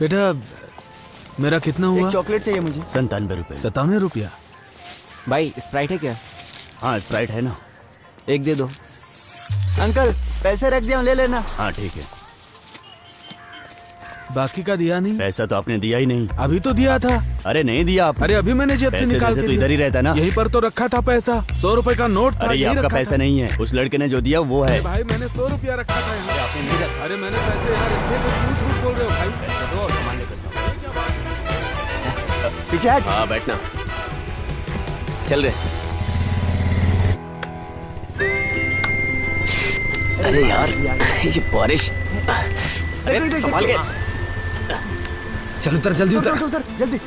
बेटा मेरा कितना हुआ? एक चॉकलेट चाहिए मुझे। 97 रुपए। 97 रुपया? भाई स्प्राइट है क्या? हाँ स्प्राइट है ना। एक दे दो। अंकल पैसे रख दिया, ले लेना। हाँ ठीक है। बाकी का दिया नहीं? पैसा तो आपने दिया ही नहीं। अभी तो दिया था। अरे नहीं दिया आप। अरे अभी मैंने जेब से निकाल के तो इधर ही रहता ना। यहीं पर तो रखा था पैसा। 100 रुपए का नोट था। अरे ये आपका पैसा नहीं है, उस लड़के ने जो दिया वो है। भाई मैंने 100 रुपया रखा था यहाँ। आपने नहीं रखा। अरे मैंने पैसे यहाँ रखे थे, क्यों झूठ बोल रहे हो भाई? पैसा दो और सामान लेकर जाओ। पीछे हट। हाँ बैठना। चल रहे। अरे यार ये बारिश। अरे संभाल के। चल उतर, जल्दी उतर। उतर जल्दी।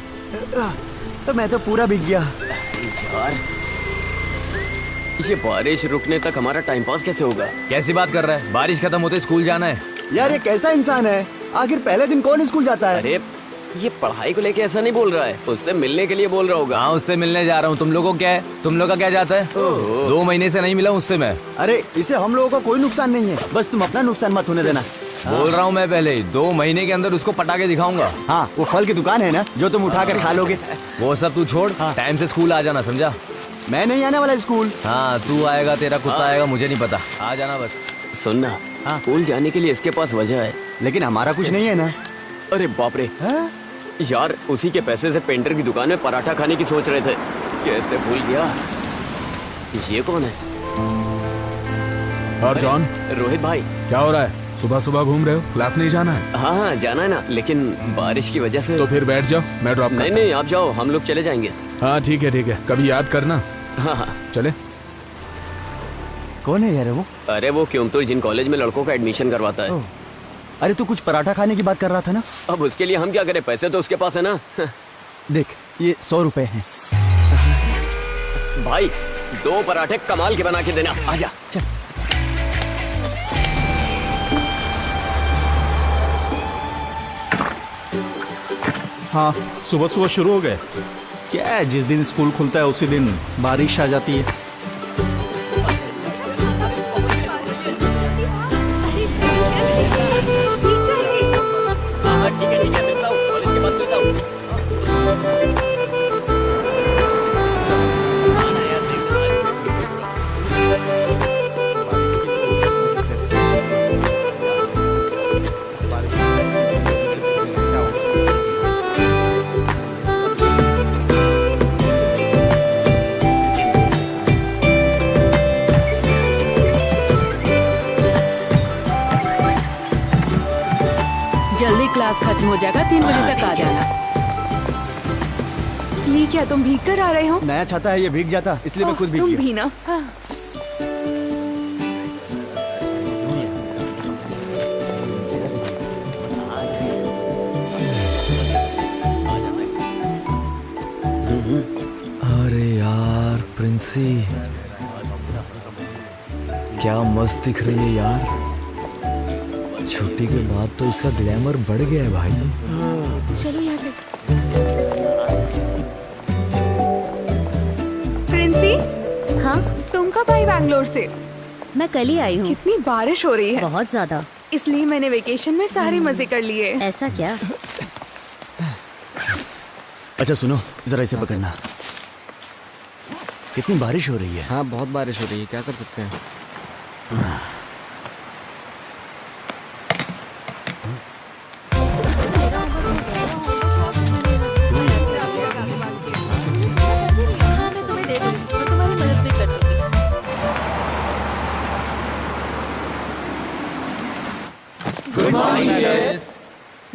तो मैं तो पूरा भीग गया यार ये बारिश रुकने तक हमारा टाइम पास कैसे होगा? कैसी बात कर रहा है? बारिश खत्म होते स्कूल जाना है। यार। ये कैसा इंसान है? आखिर पहले दिन कौन स्कूल जाता है? अरे ये पढ़ाई को लेके ऐसा नहीं बोल रहा है, उससे मिलने के लिए बोल रहा होगा। हाँ उससे मिलने जा रहा हूँ। तुम लोगों को क्या है? तुम लोग का क्या जाता है? 2 महीने से नहीं मिला उससे मैं। अरे इसे हम लोगों को कोई नुकसान नहीं है, बस तुम अपना नुकसान मत होने देना। बोल रहा हूँ मैं पहले ही, 2 महीने के अंदर उसको पटा के दिखाऊंगा। हाँ वो फल की दुकान है ना जो तुम उठा कर खा लोगे। वो सब तू छोड़, टाइम से स्कूल आ जाना, समझा? मैं नहीं आने वाला स्कूल। हाँ तू आएगा, तेरा कुत्ता आएगा, मुझे नहीं पता। आ जाना बस। सुनना, स्कूल जाने के लिए इसके पास वजह है, लेकिन हमारा कुछ नहीं है ना। अरे बाप रे यार, उसी के पैसे से पेंटर की दुकान में पराठा खाने की सोच रहे थे। कैसे भूल गया। ये कौन है? और जॉन? रोहित भाई। क्या हो रहा है? सुबह सुबह घूम रहे हो? क्लास नहीं जाना है? हाँ हाँ जाना है ना, लेकिन बारिश की वजह से। तो फिर बैठ जाओ, मैं ड्रॉप करता हूं। नहीं आप जाओ, हम लोग चले जाएंगे। हाँ ठीक है कभी याद करना। हाँ चले। कौन है यार वो? अरे वो क्योंतुर जिन कॉलेज में लड़कों का एडमिशन करवाता है। अरे तू कुछ पराठा खाने की बात कर रहा था ना? अब उसके लिए हम क्या करें, पैसे तो उसके पास है ना। देख ये 100 रुपए हैं। भाई 2 पराठे कमाल के बना के देना। आजा चल। हाँ सुबह सुबह शुरू हो गए। क्या है, जिस दिन स्कूल खुलता है उसी दिन बारिश आ जाती है। ठीक है मिलता हूँ, कॉलेज के बाद मिलता हूँ। जल्दी क्लास खत्म हो जाएगा, 3 बजे तक आ जाना। ये क्या तुम भीग कर आ रहे हो? नया छाता है, ये भीग जाता इसलिए मैं खुद भीग तुम गया। भी ना। हाँ। अरे यार प्रिंसी, क्या मस्त दिख रही है यार। छुट्टी के बाद तो इसका ग्लैमर बढ़ गया है भाई। चलो यहाँ से। प्रिंसी। हाँ तुम कब आई बैंगलोर से? मैं कल ही आई हूँ। कितनी बारिश हो रही है। बहुत ज्यादा, इसलिए मैंने वेकेशन में सारे मजे कर लिए। ऐसा क्या? अच्छा सुनो, जरा इसे पकड़ना। कितनी बारिश हो रही है। हाँ बहुत बारिश हो रही है, क्या कर सकते हैं।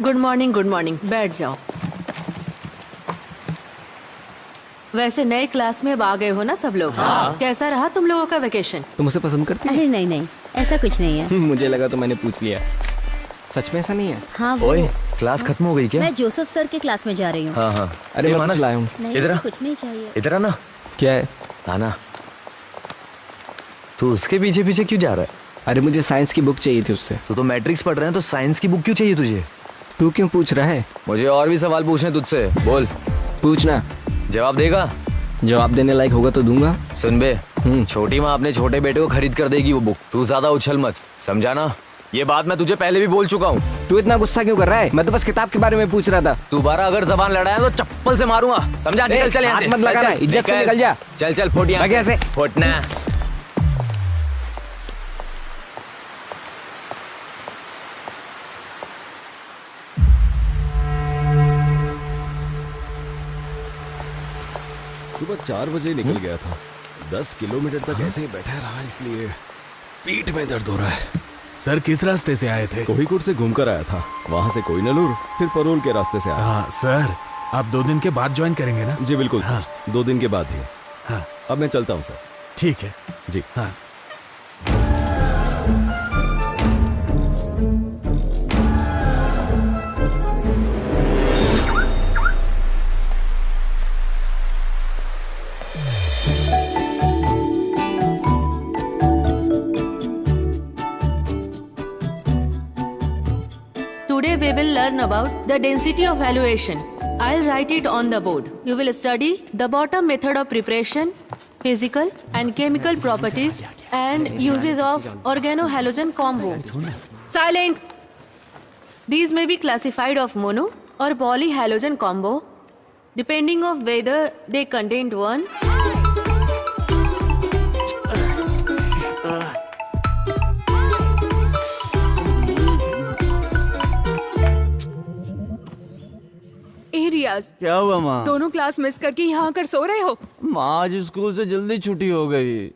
गुड मॉर्निंग, बैठ जाओ। वैसे नए क्लास में अब आ गए हो ना सब लोग? हाँ। कैसा रहा तुम लोगों का वेकेशन? तुम उसे पसंद करती अरे नहीं ऐसा कुछ नहीं है। मुझे लगा तो मैंने पूछ लिया। सच में ऐसा नहीं है? हाँ वो ओए क्लास खत्म हो गई क्या? मैं जोसेफ सर के क्लास में जा रही हूँ। हाँ अरे मानस लाया हूँ। नहीं इधर आ। कुछ नहीं चाहिए। इधर आना। क्या है? आना। तू उसके पीछे पीछे क्यों जा रहा है? अरे मुझे साइंस की बुक चाहिए थी उससे। तू तो मैट्रिक्स पढ़ रहे हैं तो साइंस की बुक क्यों चाहिए तुझे? तू क्यों पूछ रहा है? मुझे और भी सवाल पूछने तुझसे, बोल। पूछना। जवाब देगा? जवाब देने लायक होगा तो दूंगा। सुन बे, छोटी माँ अपने छोटे बेटे को खरीद कर देगी वो बुक। तू ज्यादा उछल मत, समझा ना? ये बात मैं तुझे पहले भी बोल चुका हूँ। तू इतना गुस्सा क्यों कर रहा है? मैं तो बस किताब के बारे में पूछ रहा था। दोबारा अगर जबान लड़ाया तो चप्पल से मारूंगा, समझा? निकल चल यहाँ से। हाथ मत लगाना, इज्जत से निकल जा। चल चल फुट यहाँ भाग यहाँ से। फुटना। सुबह 4 बजे निकल गया था। 10 किलोमीटर तक ऐसे ही बैठा रहा, इसलिए पीठ में दर्द हो रहा है। सर किस रास्ते से आए थे? कोहिकोड से घूमकर आया था, वहाँ से कोइनलूर, फिर परोल के रास्ते से आया। हाँ सर, आप 2 दिन के बाद ज्वाइन करेंगे ना? जी बिल्कुल सर, 2 दिन के बाद ही। हाँ अब मैं चलता हूँ सर। ठीक है जी हाँ। Today we will learn about the density of valuation. I'll write it on the board. You will study the bottom method of preparation, physical and chemical properties, and uses of organohalogen combo. Silent! These may be classified of mono or polyhalogen combo, depending of whether they contain one रियाज, क्या हुआ माँ? दोनों class miss करके यहाँ आकर सो रहे हो? माँ आज स्कूल से जल्दी छुट्टी हो गई।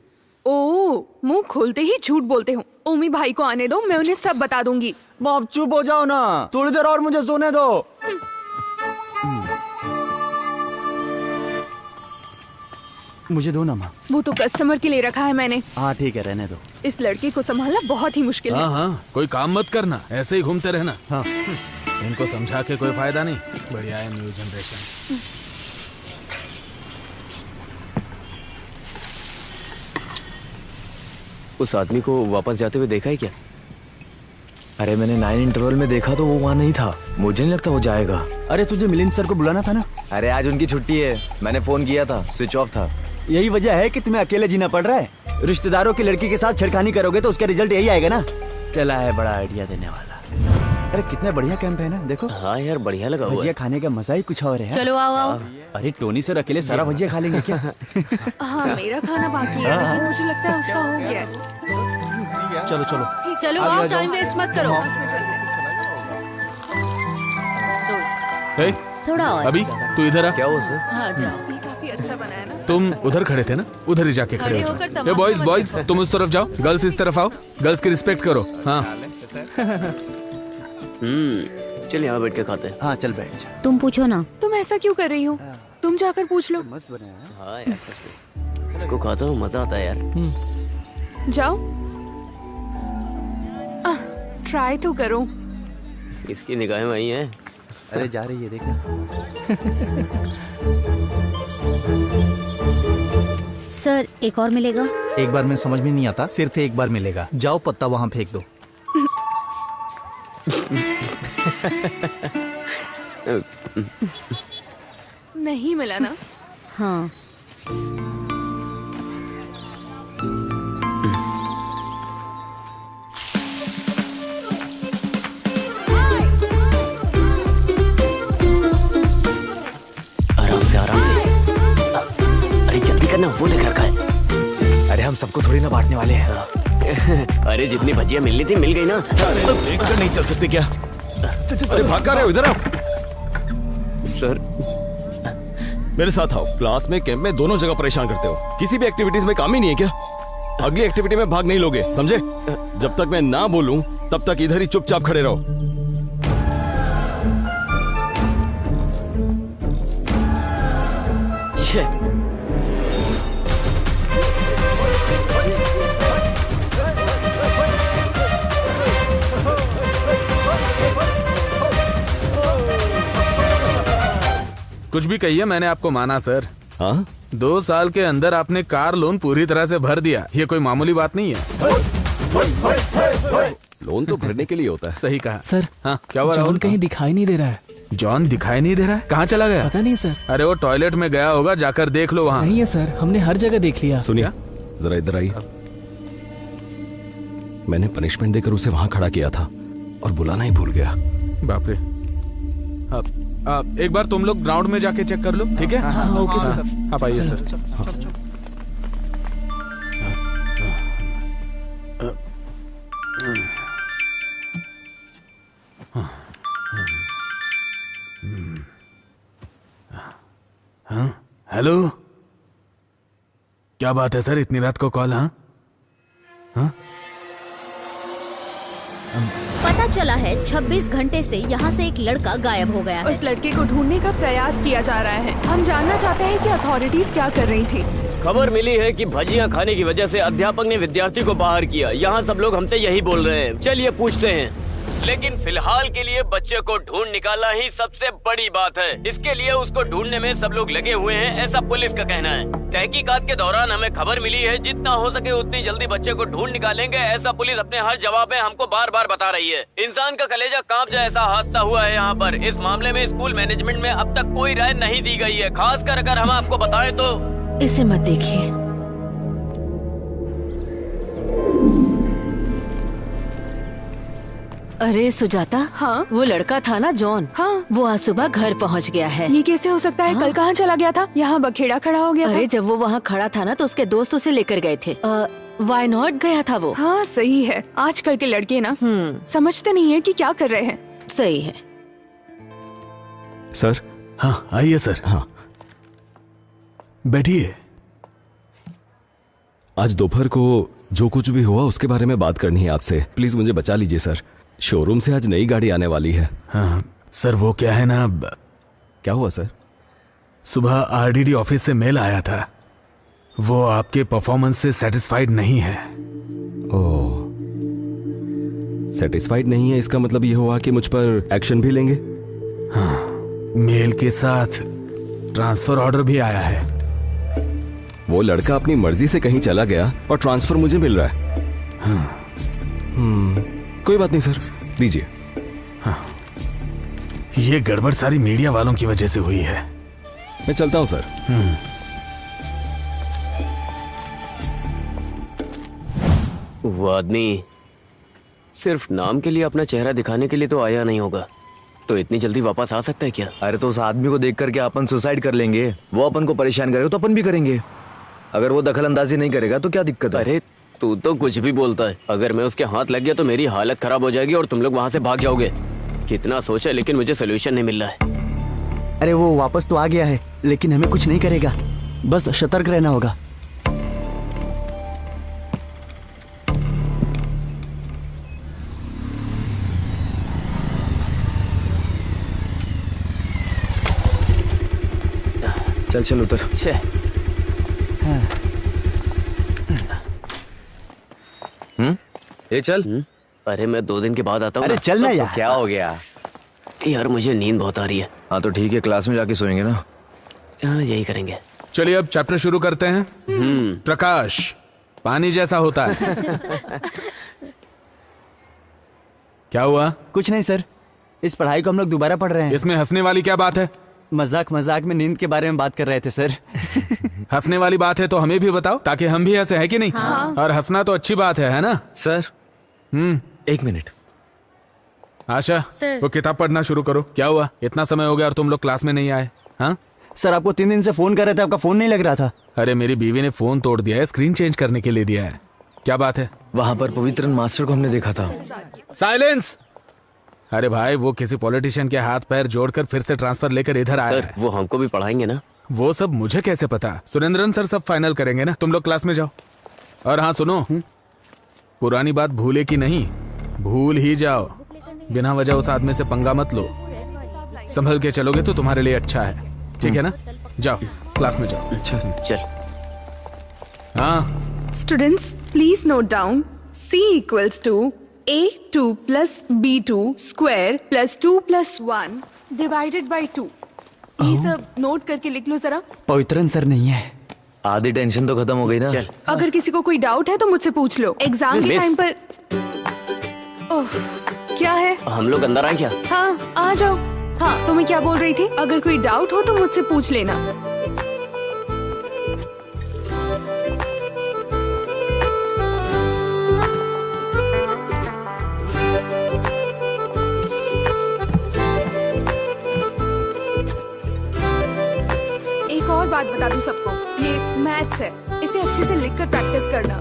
ओह, मुंह खोलते ही झूठ बोलते हो। ओमी भाई को आने दो, मैं उन्हें सब बता दूंगी। बाप चुप हो जाओ ना, थोड़ी देर और मुझे सोने दो। मुझे दो ना माँ। वो तो कस्टमर के लिए रखा है मैंने। हाँ ठीक है, रहने दो। इस लड़के को संभालना बहुत ही मुश्किल है। हाँ हाँ, कोई काम मत करना, ऐसे ही घूमते रहना। हाँ इनको समझा के कोई फायदा नहीं। बढ़िया है न्यू जनरेशन। उस आदमी को वापस जाते हुए देखा है क्या? अरे मैंने 9 इंटरवल में देखा तो वो वहाँ नहीं था। मुझे नहीं लगता वो जाएगा। अरे तुझे मिलिंद सर को बुलाना था ना। अरे आज उनकी छुट्टी है, मैंने फोन किया था, स्विच ऑफ था। यही वजह है कि तुम्हें अकेले जीना पड़ रहा है। रिश्तेदारों की लड़की के साथ छेड़खानी करोगे तो उसका रिजल्ट यही आएगा ना। चला है बड़ा आइडिया देने वाला। अरे कितना बढ़िया कैंप है ना, देखो। हाँ यार बढ़िया लगा हुआ भजिया है। खाने का मजा ही कुछ और है। चलो आओ आओ। अरे टोनी सर अकेले सारा भजिया खा लेंगे क्या? हाँ मेरा खाना बाकी है, लेकिन मुझे लगता है उसका हो गया। चलो चलो चलो आओ, टाइम वेस्ट मत करो। ए, थोड़ा और। अभी तू इधर आ। क्या हुआ सर? हाँ जाओ। ये काफी अच्छा बना है ना। तुम उधर खड़े थे ना, उधर ही जाके खड़े खड़े हो होकर जाओ। तमाशा बॉयज मत बॉयज तुम उस तरफ जाओ, गर्ल्स इस तरफ आओ। गर्ल्स की रिस्पेक्ट करो। हाँ चल यहाँ बैठ के खाते हैं। हाँ चल बैठ जा। तुम पूछो ना। तुम ऐसा क्यों कर रही हो? तुम जाकर पूछ लो। मस्त बना है। हाँ यार सच में। इसको खाता हूँ, मजा आता है यार। जाओ, ट्राई तो करो। इसकी निगाहें वही हैं। अरे जा रही है देखना। सर एक और मिलेगा? एक बार में समझ में नहीं आता, सिर्फ एक बार मिलेगा। जाओ पत्ता वहाँ फेंक दो। नहीं मिला ना? हाँ आराम से। अरे जल्दी करना, वो देख रखा है। अरे हम सबको थोड़ी ना बांटने वाले हैं। अरे जितनी भजिया मिलनी थी मिल गई ना। अगर नहीं चल सकते क्या? अरे भाग रहे हो, इधर आओ। सर मेरे साथ आओ। क्लास में, कैंप में, दोनों जगह परेशान करते हो। किसी भी एक्टिविटीज में काम ही नहीं है क्या? अगली एक्टिविटी में भाग नहीं लोगे, समझे? जब तक मैं ना बोलूं तब तक इधर ही चुपचाप खड़े रहो। कुछ भी कहिए, मैंने आपको माना सर। हाँ 2 साल के अंदर आपने कार लोन पूरी तरह से भर दिया। ये कोई मामूली बात नहीं है। लोन तो भरने के लिए होता है। सही कहा सर। हाँ क्या हुआ? जॉन कहीं दिखाई नहीं दे रहा है। जॉन दिखाई नहीं दे रहा है? कहाँ चला गया? पता नहीं सर। अरे वो टॉयलेट में गया होगा, जाकर देख लो वहाँ। नहीं है सर, हमने हर जगह देख लिया। सुनिए जरा इधर आइए। मैंने पनिशमेंट देकर उसे वहां खड़ा किया था और बुलाना ही भूल गया। बाप रे। एक बार तुम लोग ग्राउंड में जाके चेक कर लो, ठीक है? हाँ, ओके सर। आप आइए सर। हाँ, हेलो, क्या बात है सर, इतनी रात को कॉल? हाँ हाँ, पता चला है 26 घंटे से यहाँ से एक लड़का गायब हो गया है। उस लड़के को ढूंढने का प्रयास किया जा रहा है। हम जानना चाहते हैं कि अथॉरिटीज क्या कर रही थी। खबर मिली है कि भजिया खाने की वजह से अध्यापक ने विद्यार्थी को बाहर किया। यहाँ सब लोग हमसे यही बोल रहे हैं। चलिए पूछते हैं। लेकिन फिलहाल के लिए बच्चे को ढूंढ निकालना ही सबसे बड़ी बात है। इसके लिए उसको ढूंढने में सब लोग लगे हुए हैं, ऐसा पुलिस का कहना है। तहकीकात के दौरान हमें खबर मिली है जितना हो सके उतनी जल्दी बच्चे को ढूंढ निकालेंगे, ऐसा पुलिस अपने हर जवाब में हमको बार बार बता रही है। इंसान का कलेजा कांप जाए ऐसा हादसा हुआ है यहाँ पर। इस मामले में स्कूल मैनेजमेंट में अब तक कोई राय नहीं दी गई है। खासकर अगर हम आपको बताएं तो इसे मत देखिए। अरे सुजाता, हाँ? वो लड़का था ना जॉन, हाँ? वो आज सुबह घर पहुंच गया है। ये कैसे हो सकता है? हाँ? कल कहाँ चला गया था? यहाँ बखेड़ा खड़ा हो गया अरे था। जब वो वहाँ खड़ा था ना तो उसके दोस्त उसे लेकर गए थे। वाई नॉट गया था वो। हाँ सही है। आजकल के लड़के ना समझते नहीं है कि क्या कर रहे हैं। सही है सर। हाँ आइए सर। हाँ बैठिए। आज दोपहर को जो कुछ भी हुआ उसके बारे में बात करनी है आपसे। प्लीज मुझे बचा लीजिए सर। शोरूम से आज नई गाड़ी आने वाली है। हाँ सर, वो क्या है ना। क्या हुआ सर? सुबह आरडीडी ऑफिस से मेल आया था। वो आपके परफॉर्मेंस से सेटिस्फाइड नहीं है। ओह, सेटिस्फाइड नहीं है, इसका मतलब ये हुआ कि मुझ पर एक्शन भी लेंगे? हाँ, मेल के साथ ट्रांसफर ऑर्डर भी आया है। वो लड़का अपनी मर्जी से कहीं चला गया और ट्रांसफर मुझे मिल रहा है। हाँ। कोई बात नहीं सर, दीजिए। हाँ, ये गड़बड़ सारी मीडिया वालों की वजह से हुई है। मैं चलता हूं सर। वो आदमी सिर्फ नाम के लिए अपना चेहरा दिखाने के लिए तो आया नहीं होगा, तो इतनी जल्दी वापस आ सकता है क्या? अरे तो उस आदमी को देख करके अपन सुसाइड कर लेंगे। वो अपन को परेशान करेगा तो अपन भी करेंगे। अगर वो दखल अंदाजी नहीं करेगा तो क्या दिक्कत है? अरे तू तो कुछ भी बोलता है। अगर मैं उसके हाथ लग गया तो मेरी हालत खराब हो जाएगी और तुम लोग वहाँ से भाग जाओगे। कितना सोचा लेकिन मुझे सोल्यूशन नहीं मिल रहा है। अरे वो वापस तो आ गया है, लेकिन हमें कुछ नहीं करेगा। बस सतर्क रहना होगा। चल चल उतर। ये चल। अरे मैं 2 दिन के बाद आता हूँ। अरे चल ना यार। क्या हो गया यार? मुझे नींद बहुत आ रही है। हाँ तो ठीक है, क्लास में जाके सोएंगे ना। हाँ यही करेंगे। चलिए अब चैप्टर शुरू करते हैं। प्रकाश पानी जैसा होता है। क्या हुआ? कुछ नहीं सर, इस पढ़ाई को हम लोग दोबारा पढ़ रहे हैं। इसमें हंसने वाली क्या बात है? मजाक मजाक में नींद के बारे में बात कर रहे थे सर। हंसने वाली बात है तो हमें भी बताओ ताकि हम भी हंसे, है कि नहीं? हाँ। और हंसना तो अच्छी बात है ना? Sir 1 minute. आशा, सर। वो किताब पढ़ना शुरू करो। क्या हुआ? इतना समय हो गया और तुम लोग क्लास में नहीं आए? हाँ सर, आपको 3 दिन से फोन कर रहे थे, आपका फोन नहीं लग रहा था। अरे मेरी बीवी ने फोन तोड़ दिया है, स्क्रीन चेंज करने के लिए दिया है। क्या बात है? वहां पर पवित्रन मास्टर को हमने देखा था। साइलेंस! अरे भाई, वो किसी पॉलिटिशियन के हाथ पैर जोड़कर फिर से ट्रांसफर लेकर इधर आया सर, वो हमको भी पढ़ाएंगे ना? वो सब मुझे कैसे पता? सुरेंद्रन सर सब फाइनल करेंगे ना। तुम लोग क्लास में जाओ। और हाँ सुनो, पुरानी बात भूले की नहीं, भूल ही जाओ। बिना वजह उस आदमी से पंगा मत लो। संभल के चलोगे तो तुम्हारे लिए अच्छा है, ठीक है ना? जाओ क्लास में जाओ। अच्छा चल। हाँ students please note down C equals to A2 plus B2 square plus 2 plus 1 divided by 2। ये सब नोट करके लिख लो जरा। पवित्रन सर नहीं है। आधी टेंशन तो खत्म हो गई ना। चल। अगर किसी को कोई डाउट है तो मुझसे पूछ लो। एग्जाम के मिस। टाइम पर ओह, क्या है? हम लोग अंदर आए क्या? हाँ आ जाओ। हाँ तो मैं क्या बोल रही थी, अगर कोई डाउट हो तो मुझसे पूछ लेना। बात बता दूं सबको, ये मैथ्स है, इसे अच्छे से लिखकर प्रैक्टिस करना।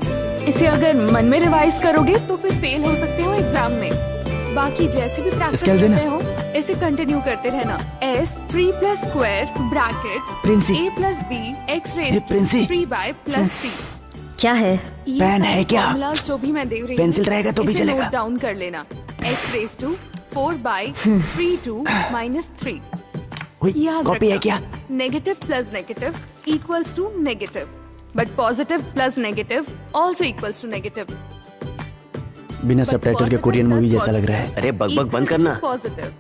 इसे अगर मन में रिवाइज करोगे तो फिर फेल हो सकते हो एग्जाम में। बाकी जैसे भी प्रैक्टिस कर रहे हो इसे कंटिन्यू करते रहना। S 3 plus square bracket A plus B x raise 3 by plus C। क्या है? पेन है क्या? जो भी मैं दे रही हूँ पेंसिल रहेगा तो भी चलेगा। नोट डाउन कर लेना। x raise to 4 by 3 to minus 3। Copy है क्या? Negative plus negative equals to negative, but positive plus negative also equals to negative. बिना सबटाइटल के कोरियन मूवी जैसा लग रहा है। अरे बकबक बंद करना, पॉजिटिव।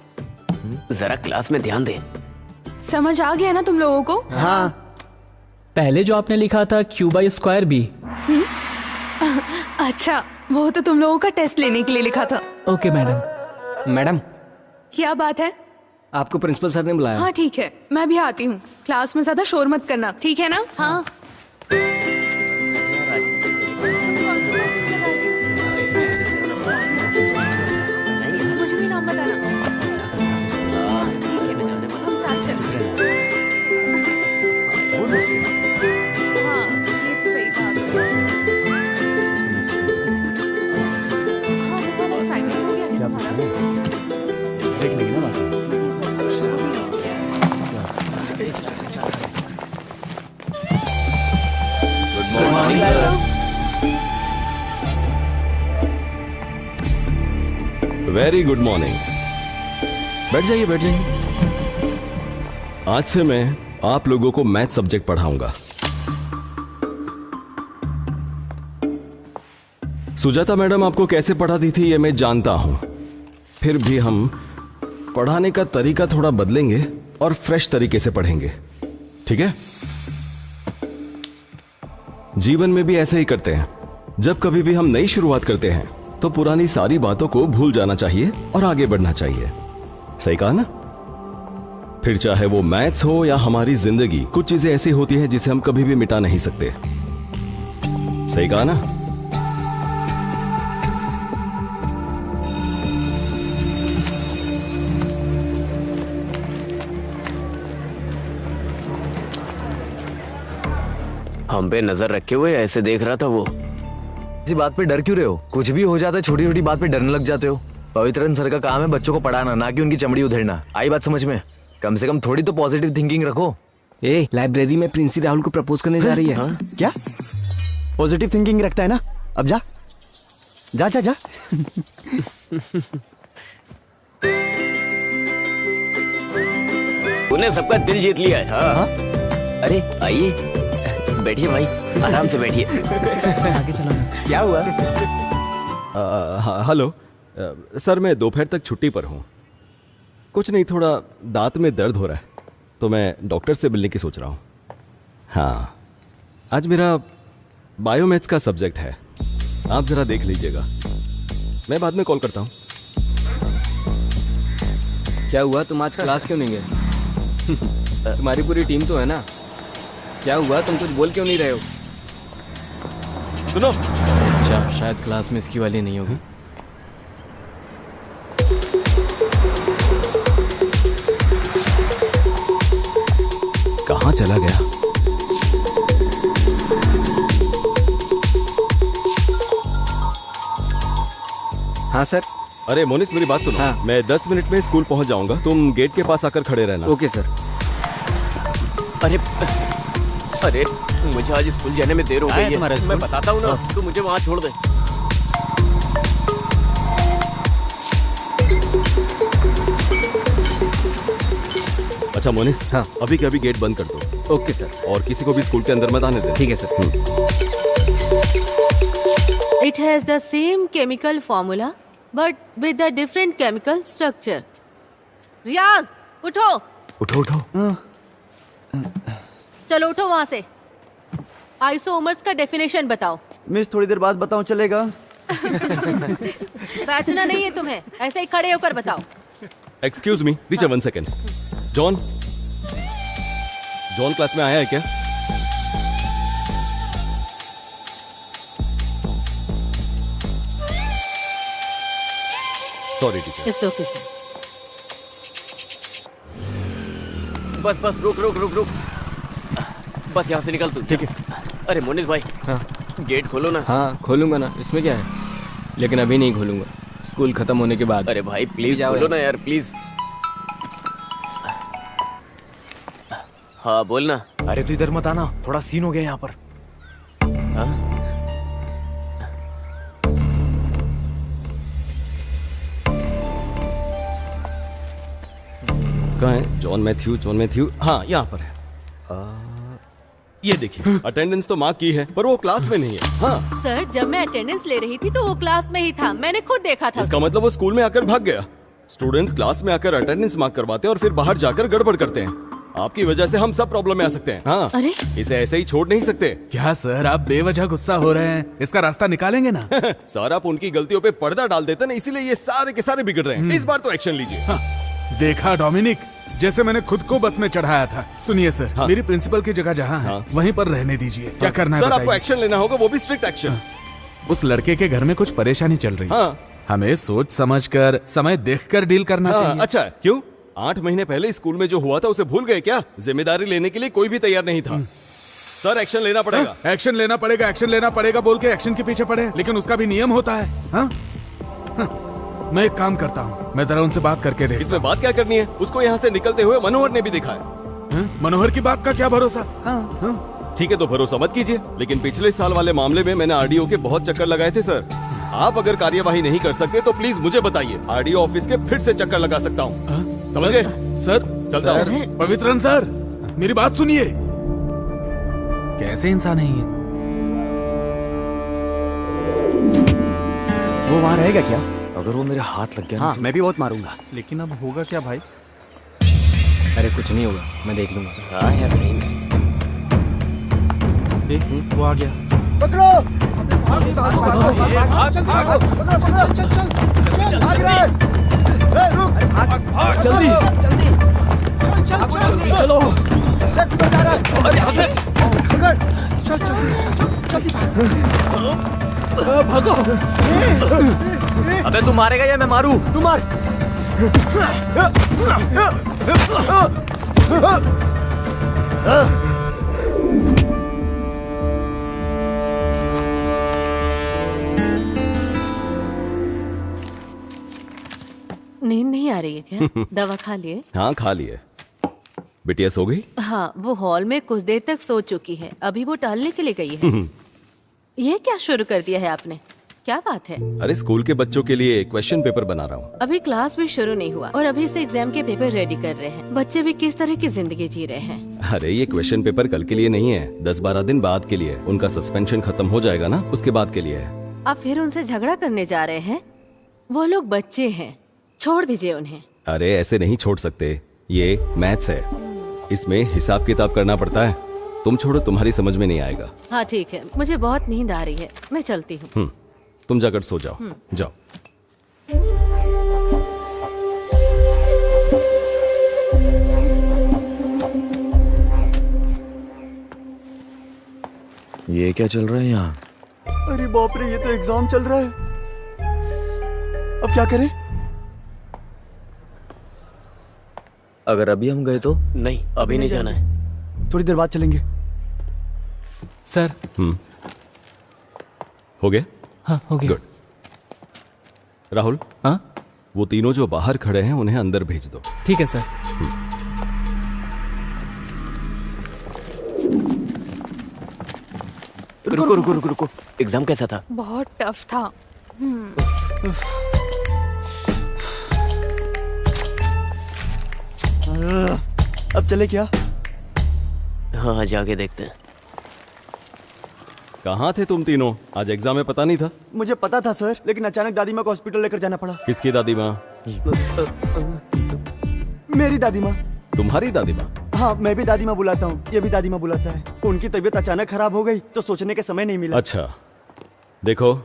जरा क्लास में ध्यान दे। समझ आ गया ना तुम लोगों को? हाँ। पहले जो आपने लिखा था Q बाई स्क्वायर B। अच्छा, वो तो तुम लोगों का टेस्ट लेने के लिए लिखा था। Okay madam. मैडम, क्या बात है? आपको प्रिंसिपल सर ने बुलाया। हाँ ठीक है, मैं भी आती हूँ। क्लास में ज्यादा शोर मत करना, ठीक है ना? हाँ। मुझे भी नाम बताना। ठीक है, हम साथ चलते हैं। हाँ, ये तो सही बात है। हाँ, वो वाला assignment हो गया क्या तुम्हारा? देख लेंगे ना। Good morning. Very good morning. बैठ जाइए, बैठ जाइए। आज से मैं आप लोगों को मैथ सब्जेक्ट पढ़ाऊंगा। सुजाता मैडम आपको कैसे पढ़ाती थी ये मैं जानता हूं, फिर भी हम पढ़ाने का तरीका थोड़ा बदलेंगे और फ्रेश तरीके से पढ़ेंगे, ठीक है? जीवन में भी ऐसे ही करते हैं। जब कभी भी हम नई शुरुआत करते हैं तो पुरानी सारी बातों को भूल जाना चाहिए और आगे बढ़ना चाहिए। सही कहा ना? फिर चाहे वो मैथ्स हो या हमारी जिंदगी, कुछ चीजें ऐसी होती हैं जिसे हम कभी भी मिटा नहीं सकते। सही कहा ना? हम पे नजर रखे हुए ऐसे देख रहा था वो। इसी बात पे डर क्यों रहे हो? कुछ भी हो जाता है, छोटी छोटी बात पे डरने लग जाते हो। पवित्रन सर का काम है बच्चों को पढ़ाना, ना कि उनकी चमड़ी उधेड़ना। आई बात समझ में? कम से कम थोड़ी तो पॉजिटिव थिंकिंग रखो। ए, लाइब्रेरी में प्रिंसी राहुल को प्रपोज करने जा रही है। हाँ? क्या पॉजिटिव थिंकिंग रखता है ना? अब जा जा जा जा। तूने सबका दिल जीत लिया है। हाँ? हाँ? अरे आइए, बैठिए भाई, आराम से बैठिए। आगे चलो ना। क्या हुआ? हेलो सर, मैं दोपहर तक छुट्टी पर हूँ। कुछ नहीं, थोड़ा दांत में दर्द हो रहा है तो मैं डॉक्टर से मिलने की सोच रहा हूँ। हाँ, आज मेरा बायोमैथ्स का सब्जेक्ट है, आप जरा देख लीजिएगा। मैं बाद में कॉल करता हूँ। क्या हुआ, तुम आज क्लास क्यों नहीं गए? तुम्हारी पूरी टीम तो है ना। क्या हुआ, तुम कुछ बोल क्यों नहीं रहे हो? सुनो। अच्छा, शायद क्लास में इसकी वाली नहीं होगी। कहाँ चला गया? हाँ सर। अरे मोनिस, मेरी बात सुनो। हाँ। मैं 10 मिनट में स्कूल पहुंच जाऊंगा, तुम गेट के पास आकर खड़े रहना। Okay sir. अरे अरे, मुझे आज स्कूल जाने में देर हो गई है। मैं बताता हूँ ना, तू मुझे वहाँ छोड़ दे। अच्छा मोनिस, हाँ। अभी के अभी गेट बंद कर दो। Okay sir. और किसी को भी स्कूल के अंदर मत आने दे। ठीक है sir. It has the same chemical formula but with a different chemical structure. रियाज, उठो। उठो उठो। चलो उठो वहां से। आइसोमर्स का डेफिनेशन बताओ। मिस, थोड़ी देर बाद बताऊं चलेगा? बैठना नहीं है तुम्हें, ऐसे ही खड़े होकर बताओ। Excuse me teacher, 1 second. John, John class में आया है क्या? Sorry teacher. It's okay. बस बस, रुक रुक रुक रुक। बस यहाँ से निकल तू। ठीक है। अरे मोनिस भाई, हाँ गेट खोलो ना। हाँ खोलूंगा ना, इसमें क्या है, लेकिन अभी नहीं खोलूंगा, स्कूल खत्म होने के बाद। अरे भाई प्लीज जाओ खोलो ना यहाँ यार, प्लीज। हाँ बोलना। अरे तू इधर मत आना, थोड़ा सीन हो गया यहाँ पर। हाँ? कहाँ है जॉन मैथ्यू? हाँ यहाँ पर है। ये देखिए अटेंडेंस तो मार्क की है पर वो क्लास में नहीं है। हाँ सर, जब मैं अटेंडेंस ले रही थी तो वो क्लास में ही था, मैंने खुद देखा था। इसका मतलब वो स्कूल में आकर भाग गया। स्टूडेंट्स क्लास में आकर अटेंडेंस मार्क करवाते हैं और फिर बाहर जाकर गड़बड़ करते हैं। आपकी वजह से हम सब प्रॉब्लम में आ सकते हैं। हाँ अरे इसे ऐसे ही छोड़ नहीं सकते। क्या सर, आप बेवजह गुस्सा हो रहे हैं, इसका रास्ता निकालेंगे ना। सर आप उनकी गलतियों पे पर्दा डाल देते ना, इसीलिए ये सारे के सारे बिगड़ रहे हैं। इस बार तो एक्शन लीजिए। हाँ, देखा डोमिनिक, जैसे मैंने खुद को बस में चढ़ाया था। सुनिए सर, हाँ। मेरी प्रिंसिपल की जगह जहाँ है वहीं पर रहने दीजिए। क्या करना है सर आपको बताइए। एक्शन लेना होगा, वो भी स्ट्रिक्ट एक्शन। उस लड़के के घर में कुछ परेशानी चल रही है। हाँ। हमें सोच समझकर, समय देखकर डील करना चाहिए। अच्छा है। क्यों? 8 महीने पहले स्कूल में जो हुआ था उसे भूल गए क्या? जिम्मेदारी लेने के लिए कोई भी तैयार नहीं था। सर एक्शन लेना पड़ेगा। एक्शन लेना पड़ेगा, एक्शन लेना पड़ेगा बोल के एक्शन के पीछे पड़े, लेकिन उसका भी नियम होता है। हाँ? मैं एक काम करता हूँ, मैं जरा उनसे बात करके देख। इसमें बात क्या करनी है? उसको यहाँ से निकलते हुए मनोहर ने भी देखा है। मनोहर की बात का क्या भरोसा। ठीक है तो भरोसा मत कीजिए, लेकिन पिछले साल वाले मामले में मैंने आरडीओ के बहुत चक्कर लगाए थे सर। आप अगर कार्यवाही नहीं कर सकते तो प्लीज मुझे बताइए, आरडीओ ऑफिस के फिर से चक्कर लगा सकता हूँ। समझ गए? सर चलता हूँ। पवित्रन सर, मेरी बात सुनिए। कैसे इंसान है ये? वो वहाँ रहेगा क्या? अगर वो मेरे हाथ लग गया हाँ, मैं भी बहुत मारूंगा। लेकिन अब होगा क्या भाई? अरे कुछ नहीं होगा, मैं देख लूंगा। हाँ यार सही में। वो आ गया। पकड़ो! जल्दी चलो। भागो। अबे तू मारेगा या मैं मारूं? तू मार। नींद नहीं आ रही है क्या? दवा खा लिए? हाँ खा लिए। बिटिया सो गई? हाँ, वो हॉल में कुछ देर तक सो चुकी है, अभी वो टहलने के लिए गई है। ये क्या शुरू कर दिया है आपने? क्या बात है? अरे स्कूल के बच्चों के लिए क्वेश्चन पेपर बना रहा हूँ। अभी क्लास भी शुरू नहीं हुआ और अभी से एग्जाम के पेपर रेडी कर रहे हैं। बच्चे भी किस तरह की जिंदगी जी रहे हैं। अरे ये क्वेश्चन पेपर कल के लिए नहीं है, 10-12 दिन बाद के लिए। उनका सस्पेंशन खत्म हो जाएगा ना, उसके बाद के लिए है। आप फिर उनसे झगड़ा करने जा रहे हैं? वो लोग बच्चे हैं, छोड़ दीजिए उन्हें। अरे ऐसे नहीं छोड़ सकते, ये मैथ्स है, इसमें हिसाब किताब करना पड़ता है। तुम छोड़ो, तुम्हारी समझ में नहीं आएगा। हाँ ठीक है, मुझे बहुत नींद आ रही है, मैं चलती हूँ। तुम जाकर सो जाओ। जाओ। ये क्या चल रहा है यहाँ? अरे बाप रे, ये तो एग्जाम चल रहा है। अब क्या करें? अगर अभी हम गए तो? नहीं, अभी नहीं जाना है। थोड़ी देर बाद चलेंगे। सर। हो गया? हाँ हो गया। गुड। राहुल। हाँ? वो तीनों जो बाहर खड़े हैं उन्हें अंदर भेज दो। ठीक है सर। रुको रुको रुको रुको, एग्जाम कैसा था? बहुत टफ था। अब चले क्या? हाँ जाके देखते हैं। कहाँ थे तुम तीनों? आज एग्जाम में पता नहीं था? मुझे पता था सर, लेकिन अचानक दादी माँ को हॉस्पिटल लेकर जाना पड़ा। किसकी दादी माँ? मेरी दादी माँ। तुम्हारी दादी माँ? हाँ, मैं भी दादी माँ बुलाता हूँ, ये भी दादी माँ बुलाता है। उनकी तबीयत अचानक खराब हो गई तो सोचने के समय नहीं मिला। अच्छा, देखो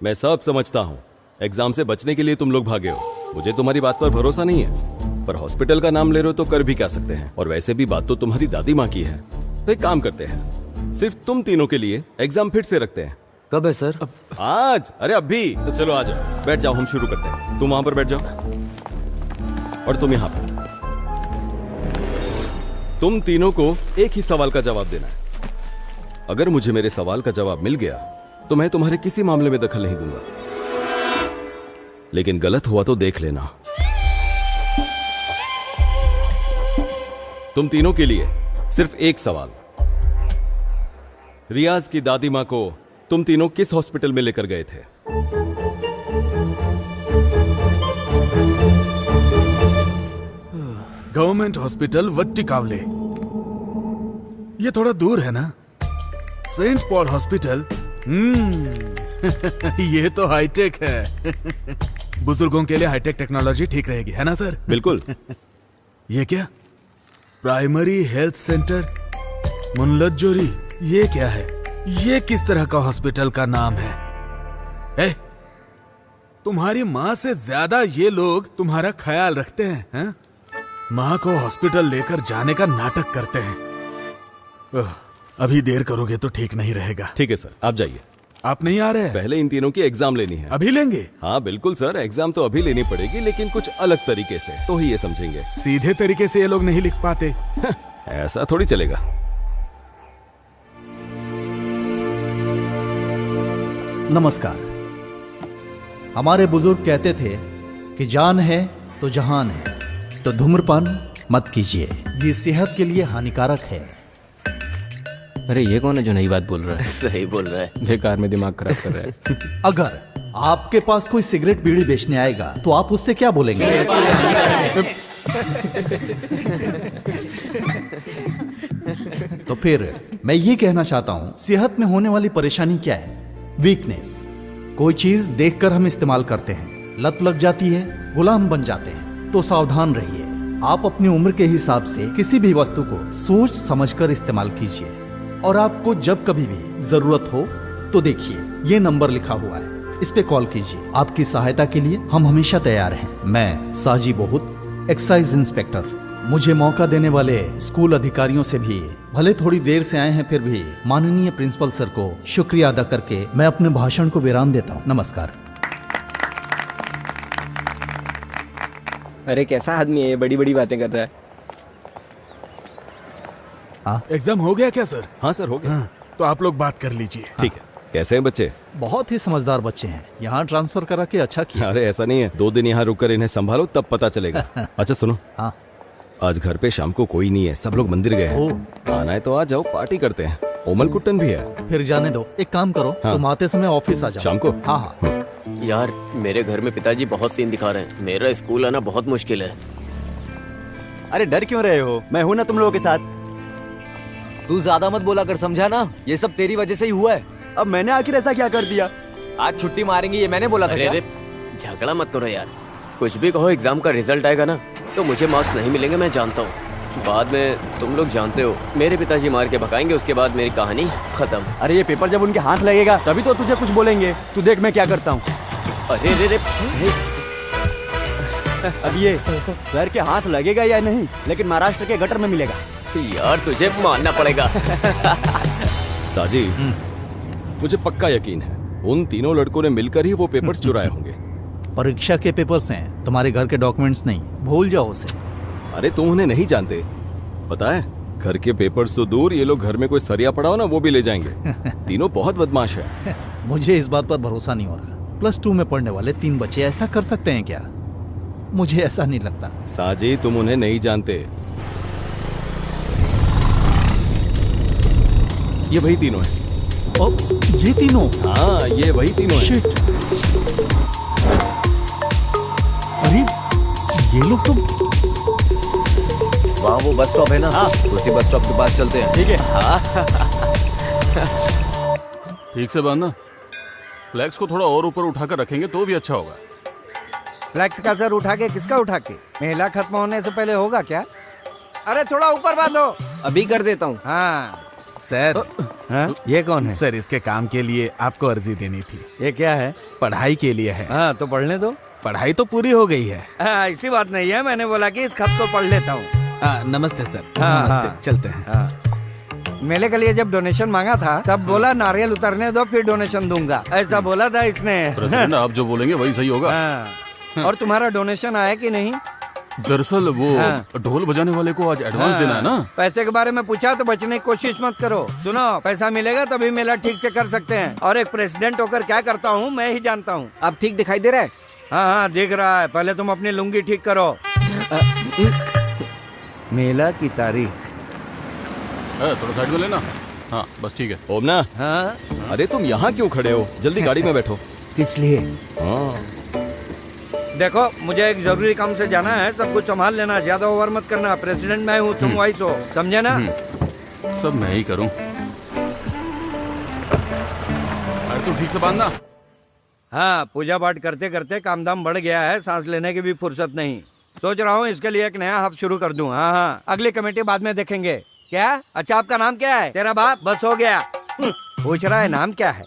मैं सब समझता हूँ, एग्जाम से बचने के लिए तुम लोग भागे हो। मुझे तुम्हारी बात पर भरोसा नहीं है, पर हॉस्पिटल का नाम ले रहे हो तो कर भी क्या सकते हैं। और वैसे भी बात तो तुम्हारी दादी माँ की है, तो एक काम करते हैं, सिर्फ तुम तीनों के लिए एग्जाम फिर से रखते हैं। कब है सर? आज। अरे अभी तो चलो आ जाओ, बैठ जाओ, हम शुरू करते हैं। तुम वहां पर बैठ जाओ और तुम यहाँ पर। तुम तीनों को एक ही सवाल का जवाब देना है। अगर मुझे मेरे सवाल का जवाब मिल गया तो मैं तुम्हारे किसी मामले में दखल नहीं दूंगा, लेकिन गलत हुआ तो देख लेना। तुम तीनों के लिए सिर्फ एक सवाल। रियाज की दादी मां को तुम तीनों किस हॉस्पिटल में लेकर गए थे? गवर्नमेंट हॉस्पिटल वट्टिकावले। ये थोड़ा दूर है ना। सेंट पॉल हॉस्पिटल, ये तो हाईटेक है। बुजुर्गों के लिए हाईटेक टेक्नोलॉजी ठीक रहेगी, है ना सर? बिल्कुल। ये क्या? प्राइमरी हेल्थ सेंटर मुनलज्जोरी, ये क्या है? ये किस तरह का हॉस्पिटल का नाम है? तुम्हारी माँ से ज्यादा ये लोग तुम्हारा ख्याल रखते हैं, माँ को हॉस्पिटल लेकर जाने का नाटक करते हैं। अभी देर करोगे तो ठीक नहीं रहेगा। ठीक है सर, आप जाइए। आप नहीं आ रहे हैं? पहले इन तीनों की एग्जाम लेनी है। अभी लेंगे? हाँ बिल्कुल सर, एग्जाम तो अभी लेनी पड़ेगी, लेकिन कुछ अलग तरीके से, तो ही ये समझेंगे। सीधे तरीके से ये लोग नहीं लिख पाते। ऐसा थोड़ी चलेगा। नमस्कार। हमारे बुजुर्ग कहते थे कि जान है तो जहान है, तो धूम्रपान मत कीजिए, ये सेहत के लिए हानिकारक है। अरे ये कौन है जो नई बात बोल रहा है? सही बोल रहा है, बेकार में दिमाग खराब कर रहा है। अगर आपके पास कोई सिगरेट बीड़ी बेचने आएगा तो आप उससे क्या बोलेंगे? तो फिर मैं ये कहना चाहता हूं, सेहत में होने वाली परेशानी क्या है? वीकनेस। कोई चीज देखकर हम इस्तेमाल करते हैं, लत लग जाती है, गुलाम बन जाते हैं। तो सावधान रहिए। आप अपनी उम्र के हिसाब से किसी भी वस्तु को सोच समझकर इस्तेमाल कीजिए, और आपको जब कभी भी जरूरत हो तो देखिए, ये नंबर लिखा हुआ है, इस पे कॉल कीजिए। आपकी सहायता के लिए हम हमेशा तैयार हैं। मैं साजी बहुत, एक्साइज इंस्पेक्टर। मुझे मौका देने वाले स्कूल अधिकारियों से भी, भले थोड़ी देर से आए हैं फिर भी, माननीय प्रिंसिपल सर को शुक्रिया अदा करके मैं अपने भाषण को विराम देता हूँ। नमस्कार। अरे कैसा आदमी है ये, बड़ी बड़ी बातें कर रहा है। हाँ, एग्जाम हो गया क्या सर? हाँ सर, हो गया। तो आप लोग बात कर लीजिए। ठीक है। कैसे हैं बच्चे? बहुत ही समझदार बच्चे हैं, यहाँ ट्रांसफर करा के अच्छा किया। अरे ऐसा नहीं है, 2 दिन यहाँ रुककर इन्हें संभालो तब पता चलेगा। अच्छा सुनो, हाँ, आज घर पे शाम को कोई नहीं है, सब लोग मंदिर गए हैं। आना है तो आ जाओ, पार्टी करते हैं। ओमल कुट्टन भी है। फिर जाने दो। एक काम करो, हाँ। तुम आते समय ऑफिस आ जाओ। शाम को? हाँ हाँ। यार मेरे घर में पिताजी बहुत सीन दिखा रहे हैं, मेरा स्कूल आना बहुत मुश्किल है। अरे डर क्यों रहे हो? मैं हूं ना तुम लोगों के साथ। तू ज्यादा मत बोला कर, समझा ना? ये सब तेरी वजह से ही हुआ है। अब मैंने आखिर ऐसा क्या कर दिया? आज छुट्टी मारेंगे ये मैंने बोला था। अरे झगड़ा मत करो यार, कुछ भी कहो, एग्जाम का रिजल्ट आएगा ना तो मुझे मार्क्स नहीं मिलेंगे, मैं जानता हूँ। बाद में तुम लोग जानते हो, मेरे पिताजी मार के भगाएंगे, उसके बाद मेरी कहानी खत्म। अरे ये पेपर जब उनके हाथ लगेगा तभी तो तुझे कुछ बोलेंगे। तू देख मैं क्या करता हूँ। अरे रे रे, अब ये सर के हाथ लगेगा या नहीं, लेकिन महाराष्ट्र के गटर में मिलेगा। यार तुझे मानना पड़ेगा। साजी, मुझे पक्का यकीन है उन तीनों लड़कों ने मिलकर ही वो पेपर्स चुराए होंगे। परीक्षा के पेपर्स हैं, तुम्हारे घर के डॉक्यूमेंट्स नहीं, भूल जाओ उसे। अरे तुम उन्हें नहीं जानते, पता है घर के पेपर्स तो दूर, ये लोग घर में कोई सरिया पड़ा हो ना वो भी ले जाएंगे। तीनों बहुत बदमाश है। मुझे इस बात पर भरोसा नहीं हो रहा। +2 में पढ़ने वाले 3 बच्चे ऐसा कर सकते हैं क्या? मुझे ऐसा नहीं लगता। साजी, तुम उन्हें नहीं जानते, ये वही तीनों हैं। ओ, ये तीनों? हाँ, ये वही तीनों हैं। शिट। अरे ये लोग तो वहाँ वो बस स्टॉप है ना? हाँ, उसी बस स्टॉप के पास चलते हैं। ठीक है। ठीक से बांधना। फ्लैक्स को थोड़ा और ऊपर उठाकर रखेंगे तो भी अच्छा होगा। फ्लैक्स का सर उठा के किसका उठा के? मेला खत्म होने से पहले होगा क्या? अरे थोड़ा ऊपर बांधो। अभी कर देता हूँ। हाँ सर। ये कौन है? सर इसके काम के लिए आपको अर्जी देनी थी। ये क्या है? पढ़ाई के लिए है। हाँ तो पढ़ने दो। पढ़ाई तो पूरी हो गई है। ऐसी बात नहीं है, मैंने बोला कि इस खत को पढ़ लेता हूँ। नमस्ते सर। हाँ, नमस्ते। हाँ, चलते हैं। हाँ। मेले के लिए जब डोनेशन मांगा था तब बोला नारियल उतरने दो फिर डोनेशन दूंगा, ऐसा बोला था इसने। प्रेसिडेंट आप जो बोलेंगे वही सही होगा। हाँ। और तुम्हारा डोनेशन आया कि नहीं? दरअसल वो हाँ। ढोल बजाने वाले को आज एडवांस देना है ना। पैसे के बारे में पूछा तो बचने की कोशिश मत करो। सुनो, पैसा मिलेगा तभी मेला ठीक से कर सकते हैं, और एक प्रेसिडेंट होकर क्या करता हूँ मैं ही जानता हूँ। अब ठीक दिखाई दे रहा है? हाँ हाँ दिख रहा है, पहले तुम अपनी लुंगी ठीक करो। मेला की तारीख थोड़ा साइड में लेना। हाँ बस ठीक है। ओमना, हाँ अरे तुम यहाँ क्यों खड़े हो? जल्दी गाड़ी में बैठो। किस लिए? हाँ देखो, मुझे एक जरूरी काम से जाना है, सब कुछ संभाल लेना, ज्यादा ओवर मत करना। प्रेसिडेंट मैं हूँ, तुम वाइस हो, समझे ना? सब मैं ही करूँ। अरे तू ठीक से बांधना। हाँ, पूजा पाठ करते करते काम धाम बढ़ गया है, सांस लेने की भी फुर्सत नहीं। सोच रहा हूँ इसके लिए एक नया हब शुरू कर दूं। हाँ हाँ, अगली कमेटी बाद में देखेंगे। क्या? अच्छा, आपका नाम क्या है? तेरा बाप? बस हो गया। पूछ रहा है नाम क्या है?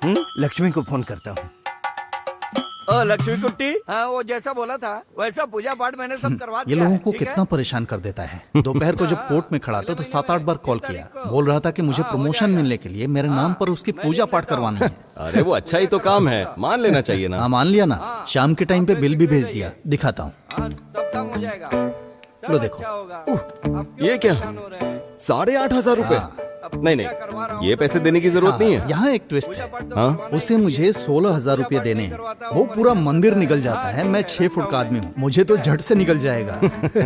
लक्ष्मी को फोन करता हूँ। ओ लक्ष्मी कुट्टी, हाँ वो जैसा बोला था वैसा पूजा पाठ मैंने सब करवा ये दिया लोगों है, को ठीक कितना परेशान कर देता है। दोपहर को जब कोर्ट में खड़ा था तो 7-8 बार कॉल किया, बोल रहा था कि मुझे प्रमोशन मिलने के लिए मेरे नाम पर उसकी पूजा पाठ करवानी है। अरे वो अच्छा ही तो काम है, मान लेना चाहिए ना। हाँ मान लिया ना। शाम के टाइम पे बिल भी भेज दिया, दिखाता हूँ। सब काम हो जाएगा। लो देखो। ये क्या? 8,500 रुपए? नहीं नहीं, ये पैसे देने की जरूरत नहीं है। यहाँ एक ट्विस्ट है। हाँ? उसे मुझे 16,000 रुपए देने हैं। वो पूरा मंदिर निकल जाता है। मैं 6 फुट का आदमी हूँ, मुझे तो झट से निकल जाएगा।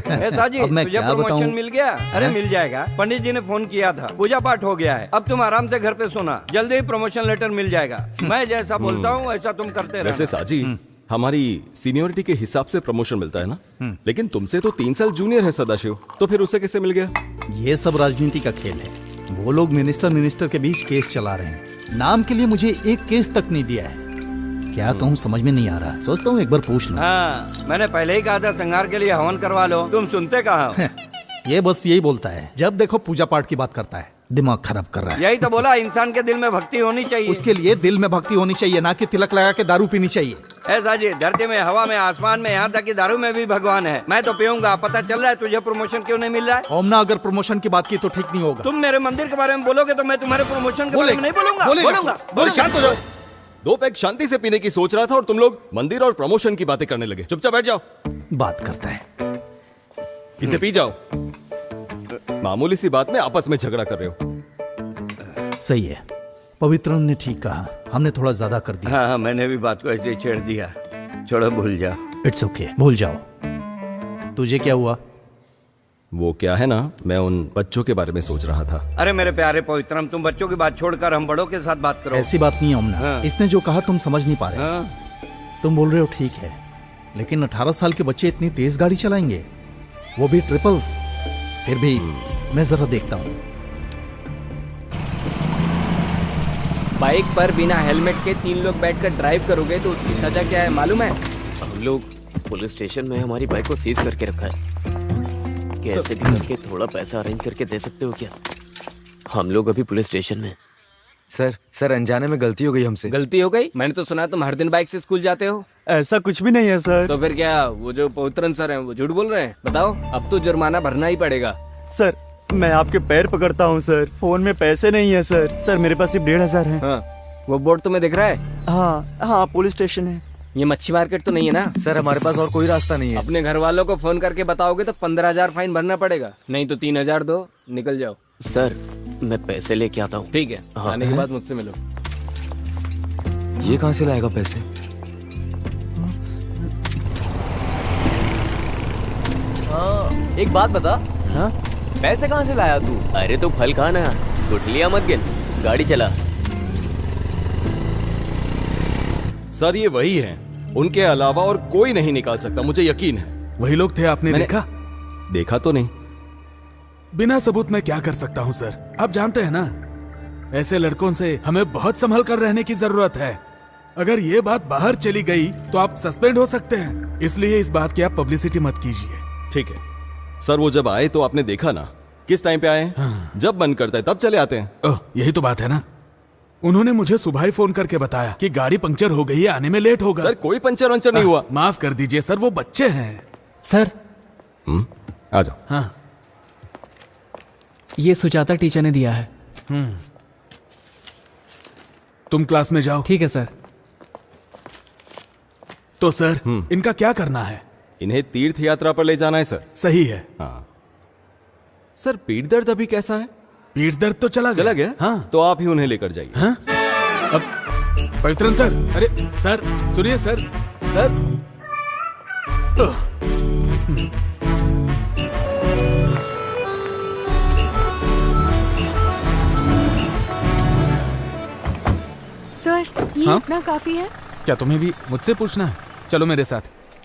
ऐसा जी, अब मैं तुझे क्या प्रमोशन बताऊँ? मिल गया? अरे मिल जाएगा, पंडित जी ने फोन किया था, पूजा पाठ हो गया है, अब तुम आराम से घर पे सोना, जल्दी ही प्रमोशन लेटर मिल जाएगा। मैं जैसा बोलता हूँ वैसा तुम करते वैसे रहना। साजी, हमारी सीनियोरिटी के हिसाब से प्रमोशन मिलता है ना, लेकिन तुमसे तो 3 साल जूनियर है सदाशिव, तो फिर उसे कैसे मिल गया? ये सब राजनीति का खेल है। वो लोग मिनिस्टर के बीच केस चला रहे हैं। नाम के लिए मुझे एक केस तक नहीं दिया है। क्या कहूँ समझ में नहीं आ रहा, सोचता हूँ एक बार पूछ लूं। हाँ, मैंने पहले ही कहा था श्रृंगार के लिए हवन करवा लो, तुम सुनते कहाँ हो? ये बस यही बोलता है, जब देखो पूजा पाठ की बात करता है, दिमाग खराब कर रहा है। यही तो बोला, इंसान के दिल में भक्ति होनी चाहिए। उसके लिए दिल में भक्ति होनी चाहिए, ना कि तिलक लगा के दारू पीनी चाहिए। ऐसा जी, धरती में, हवा में, आसमान में, यहाँ तक कि दारू में भी भगवान है। मैं तो पीऊंगा। पता चल रहा है तुझे प्रमोशन क्यों नहीं मिल रहा है? ओमना, अगर प्रमोशन की बात की तो ठीक नहीं होगा। तुम मेरे मंदिर के बारे में बोलोगे तो मैं तुम्हारे प्रमोशन के बारे में नहीं बोलूंगा। बोलूंगा। शांत हो जाओ। 2 पैक शांति से पीने की सोच रहा था और तुम लोग मंदिर और प्रमोशन की बातें करने लगे। चुपचाप बैठ जाओ। बात करता है। इसे पी जाओ। मामूली सी बात में आपस में झगड़ा कर रहे हो। सही है, पवित्रन ने ठीक कहा, हमने थोड़ा ज्यादा कर दिया। हाँ, मैंने भी बात को ऐसे ही छेड़ दिया। छोड़ो, भूल जाओ। इट्स ओके, भूल जाओ। तुझे क्या हुआ? वो क्या है ना, मैं उन बच्चों के बारे में सोच रहा था। अरे मेरे प्यारे पवित्रम, तुम बच्चों की बात छोड़कर हम बड़ों के साथ बात करो। ऐसी बात नहीं है ओमना। हाँ। इसने जो कहा तुम समझ नहीं पा रहे। तुम बोल रहे हो ठीक है, लेकिन 18 साल के बच्चे इतनी तेज गाड़ी चलाएंगे, वो भी ट्रिपल्स। फिर भी मैं जरा देखता हूँ। बाइक पर बिना हेलमेट के 3 लोग बैठकर ड्राइव करोगे तो उसकी सजा क्या है मालूम है? हम लोग पुलिस स्टेशन में हमारी बाइक को सीज करके रखा है। कैसे भी करके थोड़ा पैसा अरेंज करके दे सकते हो क्या? हम लोग अभी पुलिस स्टेशन में। सर अनजाने में गलती हो गई हमसे। गलती हो गई? मैंने तो सुना तुम हर दिन बाइक से स्कूल जाते हो। ऐसा कुछ भी नहीं है सर। तो फिर क्या वो जो पवित्रन सर हैं वो झूठ बोल रहे हैं? बताओ, अब तो जुर्माना भरना ही पड़ेगा। सर मैं आपके पैर पकड़ता हूँ सर, फोन में पैसे नहीं है सर। सर मेरे पास सिर्फ 1,500 है। हाँ, वो बोर्ड तुम्हें दिख रहा है? हाँ हाँ, पुलिस स्टेशन है। ये मच्छी मार्केट तो नहीं है ना? सर हमारे पास और कोई रास्ता नहीं है। अपने घर वालों को फोन करके बताओगे तो 15,000 फाइन भरना पड़ेगा, नहीं तो 3,000 दो, निकल जाओ। सर मैं पैसे लेके आता हूँ। ठीक है, आने के बाद मुझसे मिलो। ये कहाँ से लाएगा पैसे? एक बात बता। हाँ? पैसे कहाँ से लाया तू? अरे तू फल खा ना, गुठलियां मत गिन, गाड़ी चला। सर ये वही है, उनके अलावा और कोई नहीं निकाल सकता, मुझे यकीन है। वही लोग थे, आपने देखा? देखा तो नहीं। बिना सबूत मैं क्या कर सकता हूँ सर? आप जानते हैं ना, ऐसे लड़कों से हमें बहुत संभल कर रहने की जरूरत है। अगर ये बात बाहर चली गई तो आप सस्पेंड हो सकते हैं, इसलिए इस बात की आप पब्लिसिटी मत कीजिए। ठीक है सर, वो जब आए तो आपने देखा ना किस टाइम पे आए? हाँ। जब मन करता है तब चले आते हैं। यही तो बात है ना। उन्होंने मुझे सुबह ही फोन करके बताया कि गाड़ी पंक्चर हो गई है, आने में लेट होगा। सर कोई पंचर वंचर नहीं हुआ। माफ कर दीजिए सर, वो बच्चे हैं। सर आ जाओ। हाँ, ये सुजाता टीचर ने दिया है। तुम क्लास में जाओ। ठीक है सर। तो सर इनका क्या करना है? इन्हें तीर्थ यात्रा पर ले जाना है सर। सही है। हाँ सर, पीठ दर्द अभी कैसा है? पीठ दर्द तो चला गया। हाँ, तो आप ही उन्हें लेकर जाइए। हाँ? अब पवित्रन सर, अरे सर सुनिए सर, सर सर ये हाँ? इतना काफी है? क्या तुम्हें भी मुझसे पूछना है? चलो मेरे साथ।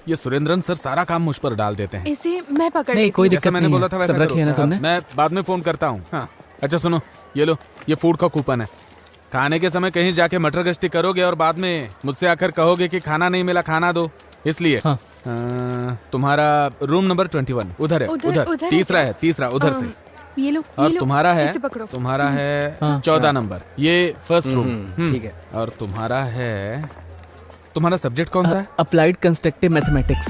ये सुरेंद्रन सर सारा काम मुझ पर डाल देते हैं। इसे मैं पकड़ नहीं, कोई जैसा दिक्कत मैंने नहीं बोला है। था वैसा सब रखी है ना करो। तुमने? मैं बाद में फोन करता हूँ। हाँ अच्छा सुनो, ये लो, ये फूड का कूपन है। खाने के समय कहीं जाके मटर गश्ती करोगे और बाद में मुझसे आकर कहोगे कि खाना नहीं मिला, खाना दो, इसलिए हाँ। तुम्हारा रूम नंबर 21 उधर है। उधर तीसरा है, तीसरा उधर से। ये लो, और ये लो, तुम्हारा है, इसे पकड़ो। तुम्हारा है हाँ। 14 नंबर, ये फर्स्ट रूम। ठीक है। और तुम्हारा है, तुम्हारा सब्जेक्ट कौन सा है? Applied constructive mathematics.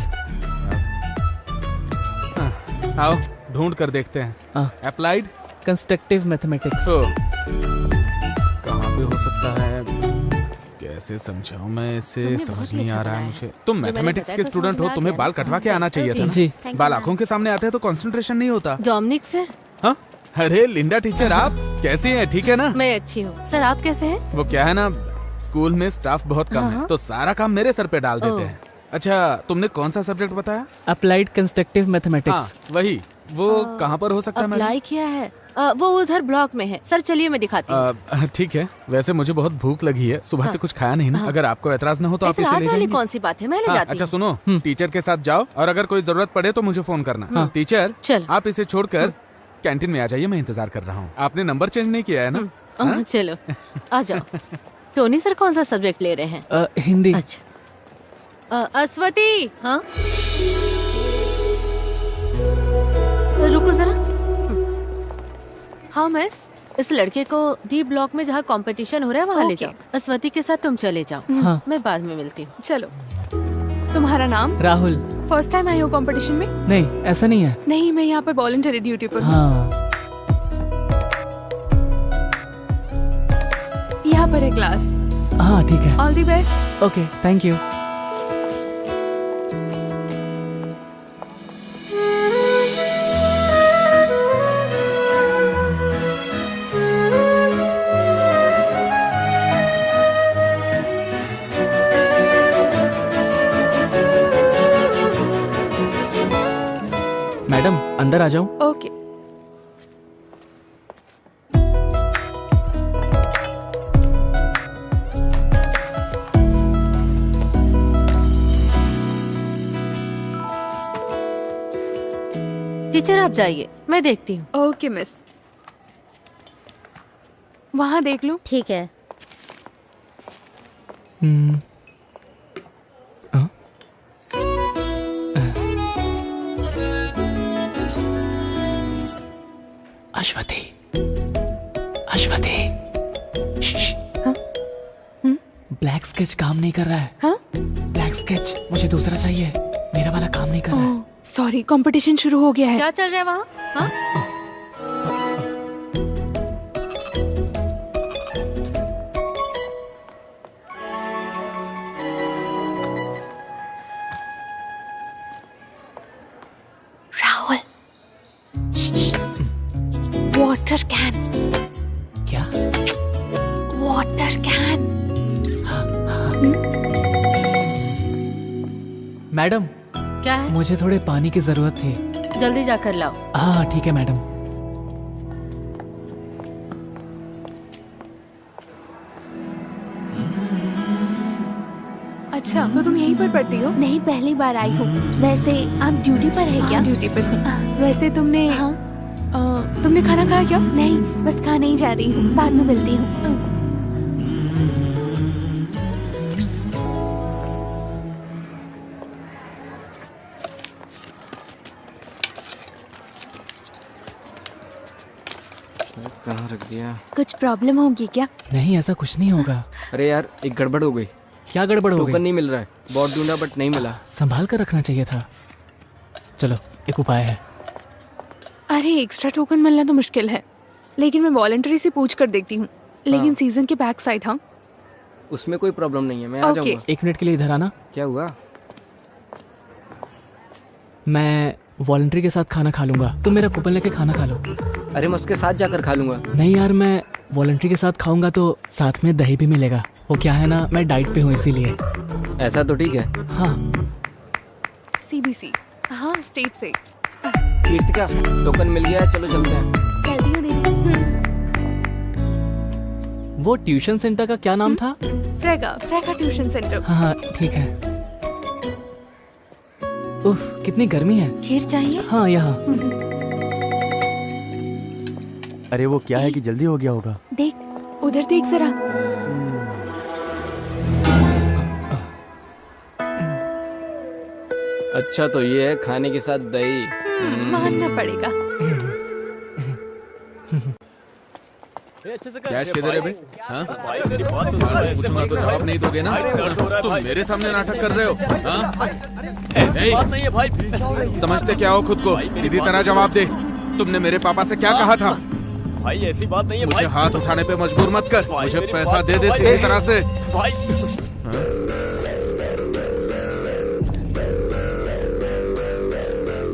आओ ढूंढ कर देखते हैं। Applied constructive mathematics. कहाँ पे हो सकता है? कैसे समझाऊं मैं इसे, समझ नहीं आ रहा है मुझे। तुम मैथमेटिक्स के स्टूडेंट हो, तुम्हें बाल कटवा के आना चाहिए था ना। जी। बाल आंखों के सामने आते हैं तो कंसंट्रेशन नहीं होता। Dominic sir. हाँ अरे लिंडा टीचर, आप कैसी हैं? ठीक है ना? मैं अच्छी हूँ सर, आप कैसे हैं? वो क्या है ना, स्कूल में स्टाफ बहुत कम है, तो सारा काम मेरे सर पे डाल देते हैं। अच्छा तुमने कौन सा सब्जेक्ट बताया? Applied constructive mathematics. वही, वो कहाँ पर हो सकता है? अप्लाई किया है, वो उधर ब्लॉक में है। सर चलिए मैं दिखाती हूँ। ठीक है, वैसे मुझे बहुत भूख लगी है, सुबह से कुछ खाया नहीं ना। अगर आपको एतराज ना हो तो आप इसे ले वाली जाइए। कौन सी बात है, मैं ले जाती हूँ। अच्छा सुनो, टीचर के साथ जाओ और अगर कोई जरूरत पड़े तो मुझे फोन करना। टीचर चल। आप इसे छोड़कर कैंटीन में आ जाइए, मैं इंतजार कर रहा हूँ। आपने नंबर चेंज नहीं किया है ना? चलो आ जाओ। टोनी सर कौन सा सब्जेक्ट ले रहे हैं? हिंदी। अच्छा अस्वती। हाँ रुको जरा। हाँ मिस। इस लड़के को डी ब्लॉक में जहाँ कंपटीशन हो रहा है वहाँ ले जाओ। अस्वती के साथ तुम चले जाओ। हाँ। मैं बाद में मिलती हूँ। चलो। तुम्हारा नाम? राहुल। फर्स्ट टाइम आई हो कंपटीशन में? नहीं ऐसा नहीं है। नहीं, मैं यहाँ पर वॉलंटरी ड्यूटी पर हूँ। हाँ। यहाँ पर है क्लास। हाँ ठीक है। All the best. Okay thank you. Madam अंदर आ जाऊं? ओके। टीचर आप जाइए, मैं देखती हूँ। Okay miss. वहाँ देख लो। ठीक है। अश्वती, अश्वती। ब्लैक स्केच काम नहीं कर रहा है। हाँ? ब्लैक स्केच मुझे दूसरा चाहिए, मेरा वाला काम नहीं कर रहा है। सॉरी, कंपटीशन शुरू हो गया है। क्या चल रहा है वहाँ? हाँ? Rahul, water can. क्या? Water can. मैडम क्या है? मुझे थोड़े पानी की जरूरत थी। जल्दी जाकर लाओ। हाँ ठीक है मैडम। अच्छा, तो तुम यहीं पर पढ़ती हो? नहीं, पहली बार आई हूँ। वैसे आप ड्यूटी पर है क्या? ड्यूटी पर हूँ। वैसे तुमने तुमने खाना खाया क्या? नहीं, बस खाने ही जा रही हूँ, बाद में मिलती हूँ। कहाँ रख दिया? कुछ प्रॉब्लम होगी क्या? नहीं ऐसा कुछ नहीं होगा। अरे यार एक गड़बड़ हो गई। क्या गड़बड़ हो गई? टोकन नहीं मिल रहा है, बहुत ढूंढा बट नहीं मिला। संभाल कर रखना चाहिए था। चलो एक उपाय है। अरे एक्स्ट्रा टोकन मिलना तो मुश्किल है, लेकिन मैं वॉलंटरी से पूछ कर देखती हूँ। लेकिन सीजन के बैक साइड। हाँ उसमें कोई प्रॉब्लम नहीं है, मैं आ जाऊंगा। 1 मिनट के लिए इधर आना। क्या हुआ? मैं वॉलंटरी के साथ खाना खा लूंगा, तुम मेरा कूपन लेके खाना खा लो। अरे मैं उसके साथ जाकर खा लूंगा। नहीं यार, मैं वॉलंटरी के साथ खाऊंगा तो साथ में दही भी मिलेगा। वो क्या है ना, मैं डाइट पे हूँ इसीलिए। ऐसा तो ठीक है। हाँ। CBC, हाँ स्टेट से। कीर्तिका, टोकन मिल गया है, चलो चलते हैं। जल्दी हो दीदी। वो ट्यूशन सेंटर का क्या नाम था? फ्रेगा ट्यूशन सेंटर। हाँ ठीक है। उफ, कितनी गर्मी है। खीर चाहिए? हाँ यहाँ। अरे वो क्या है कि जल्दी हो गया होगा। देख, उधर देख जरा। अच्छा तो ये है खाने के साथ दही। मानना पड़ेगा। कैश किधर है भाई? हाँ? पूछूंगा तो जवाब नहीं दोगे ना? तुम मेरे सामने नाटक कर रहे हो? हाँ? ऐसी बात नहीं है भाई। समझते क्या हो खुद को? सीधी तरह जवाब दे। तुमने मेरे पापा से क्या कहा था? भाई ऐसी बात नहीं है मुझे भाई। हाथ उठाने पे मजबूर मत कर। मुझे पैसा दे दे सीधी तरह से। भाई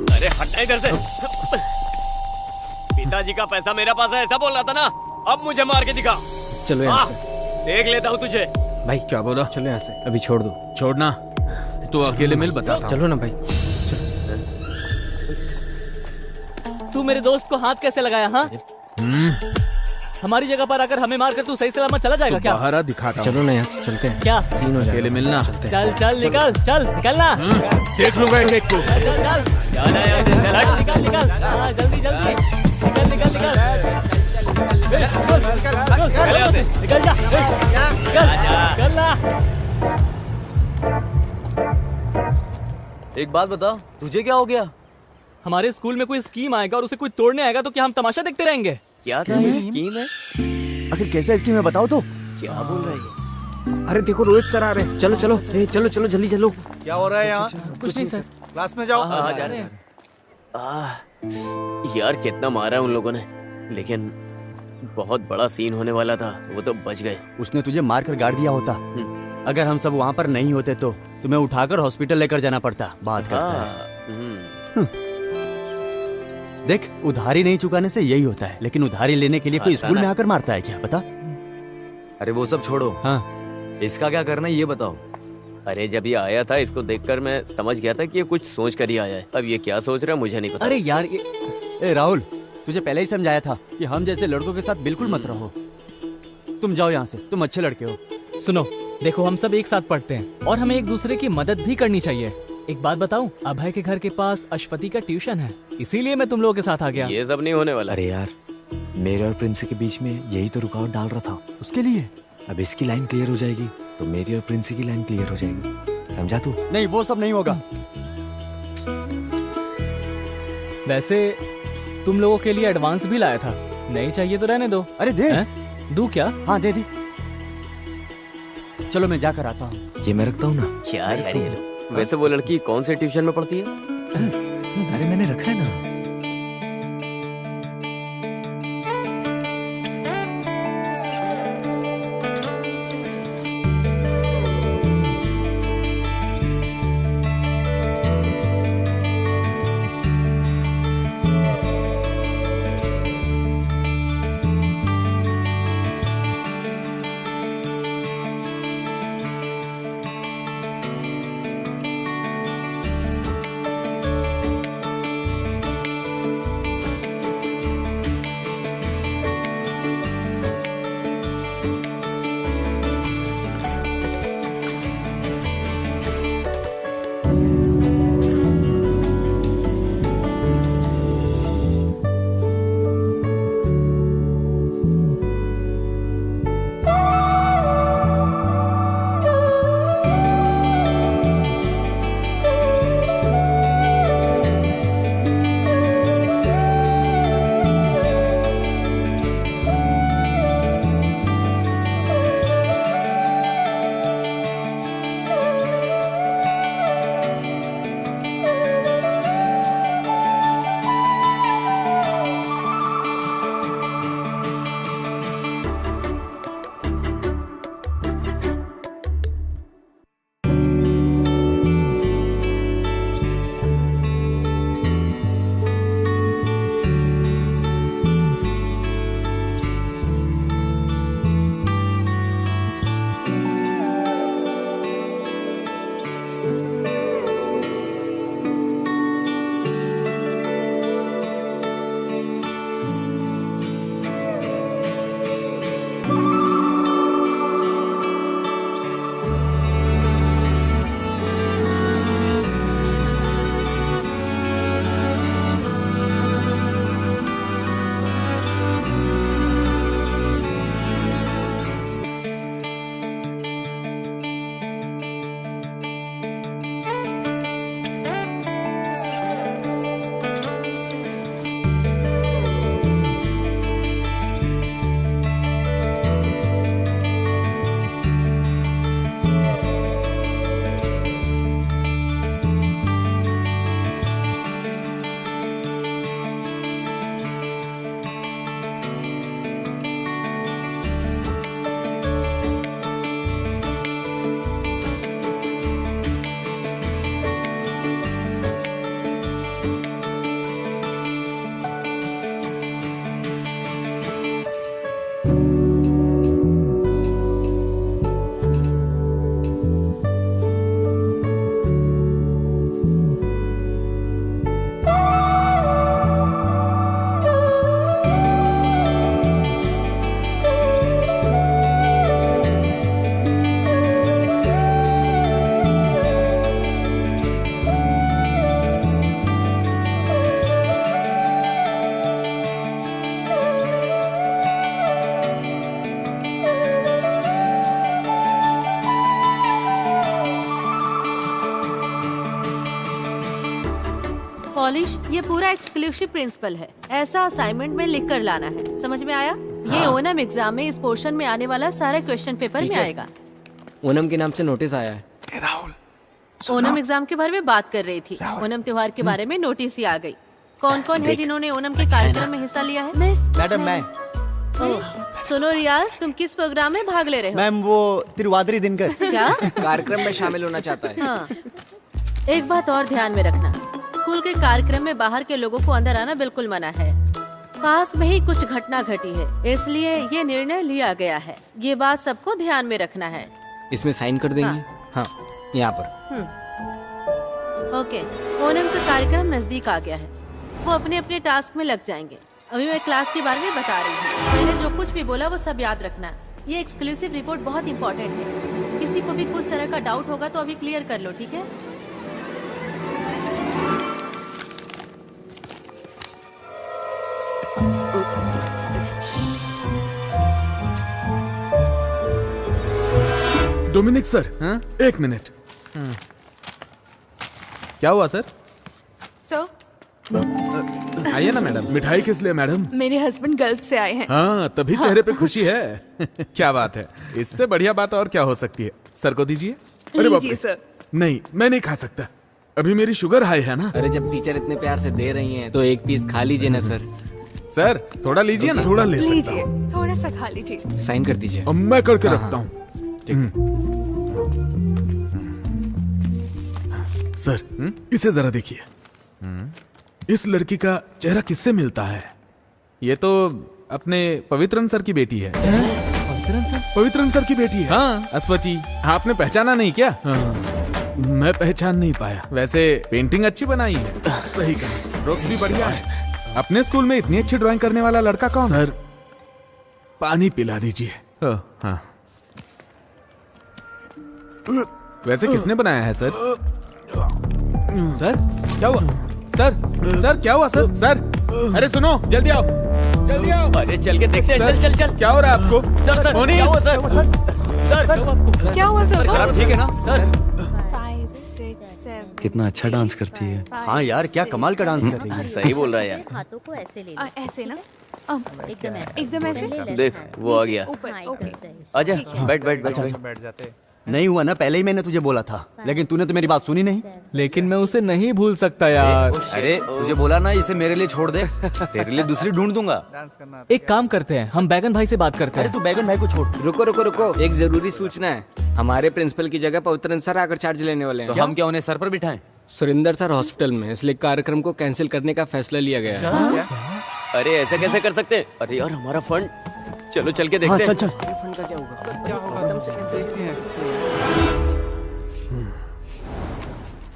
अरे हटना इधर से। पिताजी का पैसा मेरे पास है, ऐसा बोल रहा था ना? अब मुझे मार के दिखा। चलो यहाँ से। देख लेता हूँ तुझे। भाई क्या बोला? चलो यहाँ से, अभी छोड़ दो। छोड़ना? तू अकेले मिल, बताता हूँ। चलो ना भाई। तू मेरे दोस्त को हाथ कैसे लगाया? हाँ, हमारी जगह पर आकर हमें मारकर तू सही सलामत चला जाएगा क्या? बाहर आ, दिखाता हूँ। चलो ना यहाँ से, चलते हैं। क्या सीन हो जाएगा। अकेले मिलना। चल चल निकल, चल निकलना। देख लूंगा एक एक को। चल चल चल, निकल निकल। हाँ जल्दी जल्दी, निकल निकल निकल। निकल जा, निकल ना। एक बात बता, तुझे क्या हो गया? हमारे स्कूल में कोई स्कीम आएगा और उसे कोई तोड़ने आएगा तो क्या हम तमाशा देखते रहेंगे? क्या था ये स्कीम है? आखिर कैसा स्कीम है बताओ तो। क्या बोल रही है? अरे देखो रोहित सर आ रहे हैं। चलो चलो, चलो चलो जल्दी चलो। क्या हो रहा है यहाँ? कुछ नहीं सर। क्लास में जाओ। हाँ जा रहे हैं। यार कितना मारा उन लोगों ने, लेकिन बहुत बड़ा सीन होने वाला था, वो तो बच गए। उसने तुझे मार कर गाड़ दिया होता। अगर हम सब वहाँ पर नहीं होते तो तुम्हें उठाकर हॉस्पिटल लेकर जाना पड़ता। बात करता है। देख, उधारी नहीं चुकाने से यही होता है, लेकिन उधारी लेने के लिए कोई स्कूल में आकर मारता है क्या? बता। अरे वो सब छोड़ो। हाँ, इसका क्या करना है ये बताओ। अरे जब ये आया था, इसको देखकर मैं समझ गया था कि ये कुछ सोच कर ही आया है। अब ये क्या सोच रहा है मुझे नहीं पता। अरे यार ये... ए राहुल, तुझे पहले ही समझाया था कि हम जैसे लड़कों के साथ बिल्कुल मत रहो। तुम जाओ यहाँ से, तुम अच्छे लड़के हो। सुनो, देखो हम सब एक साथ पढ़ते हैं और हमें एक दूसरे की मदद भी करनी चाहिए। एक बात बताऊं, अभय के घर के पास अश्वती का ट्यूशन है, इसीलिए मैं तुम लोगों के साथ आ गया। ये सब नहीं होने वाला। अरे यार, मेरे और प्रिंस के बीच में यही तो रुकावट डाल रहा था। उसके लिए अब इसकी लाइन क्लियर हो जाएगी तो मेरी और प्रिंस की लाइन क्लियर हो जाएगी। समझा तू? नहीं, वो सब नहीं होगा। वैसे तुम लोगों के लिए एडवांस भी लाया था, नहीं चाहिए तो रहने दो। अरे दे। दूं क्या? हाँ दे दी। चलो मैं जाकर आता हूँ। ये मैं रखता हूँ ना। क्या यार ये? वैसे वो लड़की कौन से ट्यूशन में पढ़ती है? अरे मैंने रखा है ना। पूरा एक्सक्लूसिव प्रिंसिपल है। ऐसा असाइनमेंट में लिख कर लाना है, समझ में आया? ये ओनम एग्जाम में इस पोर्शन में आने वाला सारा क्वेश्चन पेपर में टीचर, आएगा। ओनम के नाम से नोटिस आया है। ओनम एग्जाम के बारे में बात कर रही थी। ओनम त्योहार के बारे में नोटिस ही आ गई। कौन कौन है जिन्होंने ओनम के कार्यक्रम में हिस्सा लिया है? मैडम मैं। सुनो रियाज, तुम किस प्रोग्राम में भाग ले रहे हो? मैम वो तिरुवादिरी दिनकर। क्या? कार्यक्रम में शामिल होना चाहता है। हाँ। एक बात और ध्यान में रखना, स्कूल के कार्यक्रम में बाहर के लोगों को अंदर आना बिल्कुल मना है। पास में ही कुछ घटना घटी है, इसलिए ये निर्णय लिया गया है। ये बात सबको ध्यान में रखना है। इसमें साइन कर देंगे? हाँ, यहाँ पर। ओके, ओनम का कार्यक्रम नजदीक आ गया है। वो अपने अपने टास्क में लग जाएंगे। अभी मैं क्लास के बारे में बता रही हूँ। मैंने जो कुछ भी बोला वो सब याद रखना। ये एक्सक्लूसिव रिपोर्ट बहुत इंपॉर्टेंट है। किसी को भी कुछ तरह का डाउट होगा तो अभी क्लियर कर लो, ठीक है? डोमिनिक सर, हाँ? एक मिनट। क्या हुआ सर? आइए ना मैडम। मिठाई किस लिए मैडम? मेरे हस्बैंड गल्फ से आए हैं। हाँ, तभी चेहरे पे खुशी है। क्या बात है, इससे बढ़िया बात और क्या हो सकती है। सर को दीजिए। अरे बाप रे। सर। नहीं, मैं नहीं खा सकता, अभी मेरी शुगर हाई है ना। अरे जब टीचर इतने प्यार से दे रही हैं तो एक पीस खा लीजिए ना सर। सर थोड़ा लीजिए ना। थोड़ा ले सकता लीजिए, हूँ। थोड़ा सा खा लीजिए। साइन कर दीजिए। अब मैं करके हाँ, रखता हाँ। हूँ। सर, इसे जरा देखिए। इस लड़की का चेहरा किससे मिलता है? ये तो अपने पवित्रन सर की बेटी है। पवित्रन सर? पवित्रन सर की बेटी है। हाँ, अश्वती। आपने पहचाना नहीं क्या? हाँ, मैं पहचान नहीं पाया। वैसे पेंटिंग अच्छी बनाई है। सही कहा, स्ट्रोक्स भी बढ़िया है। अपने स्कूल में इतनी अच्छी ड्राइंग करने वाला लड़का कौन? सर, पानी पिला दीजिए। हाँ। वैसे किसने बनाया है सर? सर क्या हुआ? सर क्या हुआ सर? सर अरे सुनो, जल्दी आओ, जल्दी आओ। अरे चल के देखते हैं। सर, चल चल चल। क्या हो रहा है आपको? सर सर मोनी, क्या हुआ सर? सर क्या हुआ सर? सर ठीक है ना सर? 5, 6, 7। कितना अच्छा डांस करती है। हाँ यार, क्या कमाल का डांस कर रही है। सही बोल रहा है यार। हाथों को ऐसे ले ऐसे ना? एकदम ऐसे। एकदम ऐसे? देख वो आ गया। ऊपर। ओके। आजा, बैठ बैठ बैठ। बैठ जाते। नहीं हुआ ना, पहले ही मैंने तुझे बोला था, लेकिन तूने तो मेरी बात सुनी नहीं। लेकिन मैं उसे नहीं भूल सकता यार। अरे तुझे बोला ना इसे मेरे लिए छोड़ दे, तेरे लिए दूसरी ढूंढ दूंगा। एक काम करते हैं, हम बैगन भाई से बात करते हैं। तू बैगन भाई को छोड़। रुको रुको रुको, एक जरूरी सूचना है। हमारे प्रिंसिपल की जगह पवित्रन सर आकर चार्ज लेने वाले हैं। तो हम क्या उन्हें सर पर बिठाएं? सुरेंद्र सर हॉस्पिटल में, इसलिए कार्यक्रम को कैंसिल करने का फैसला लिया गया है। अरे ऐसे कैसे कर सकते हैं? अरे यार हमारा फंड। चलो चल के देखते हैं। चल। फंड का क्या होगा?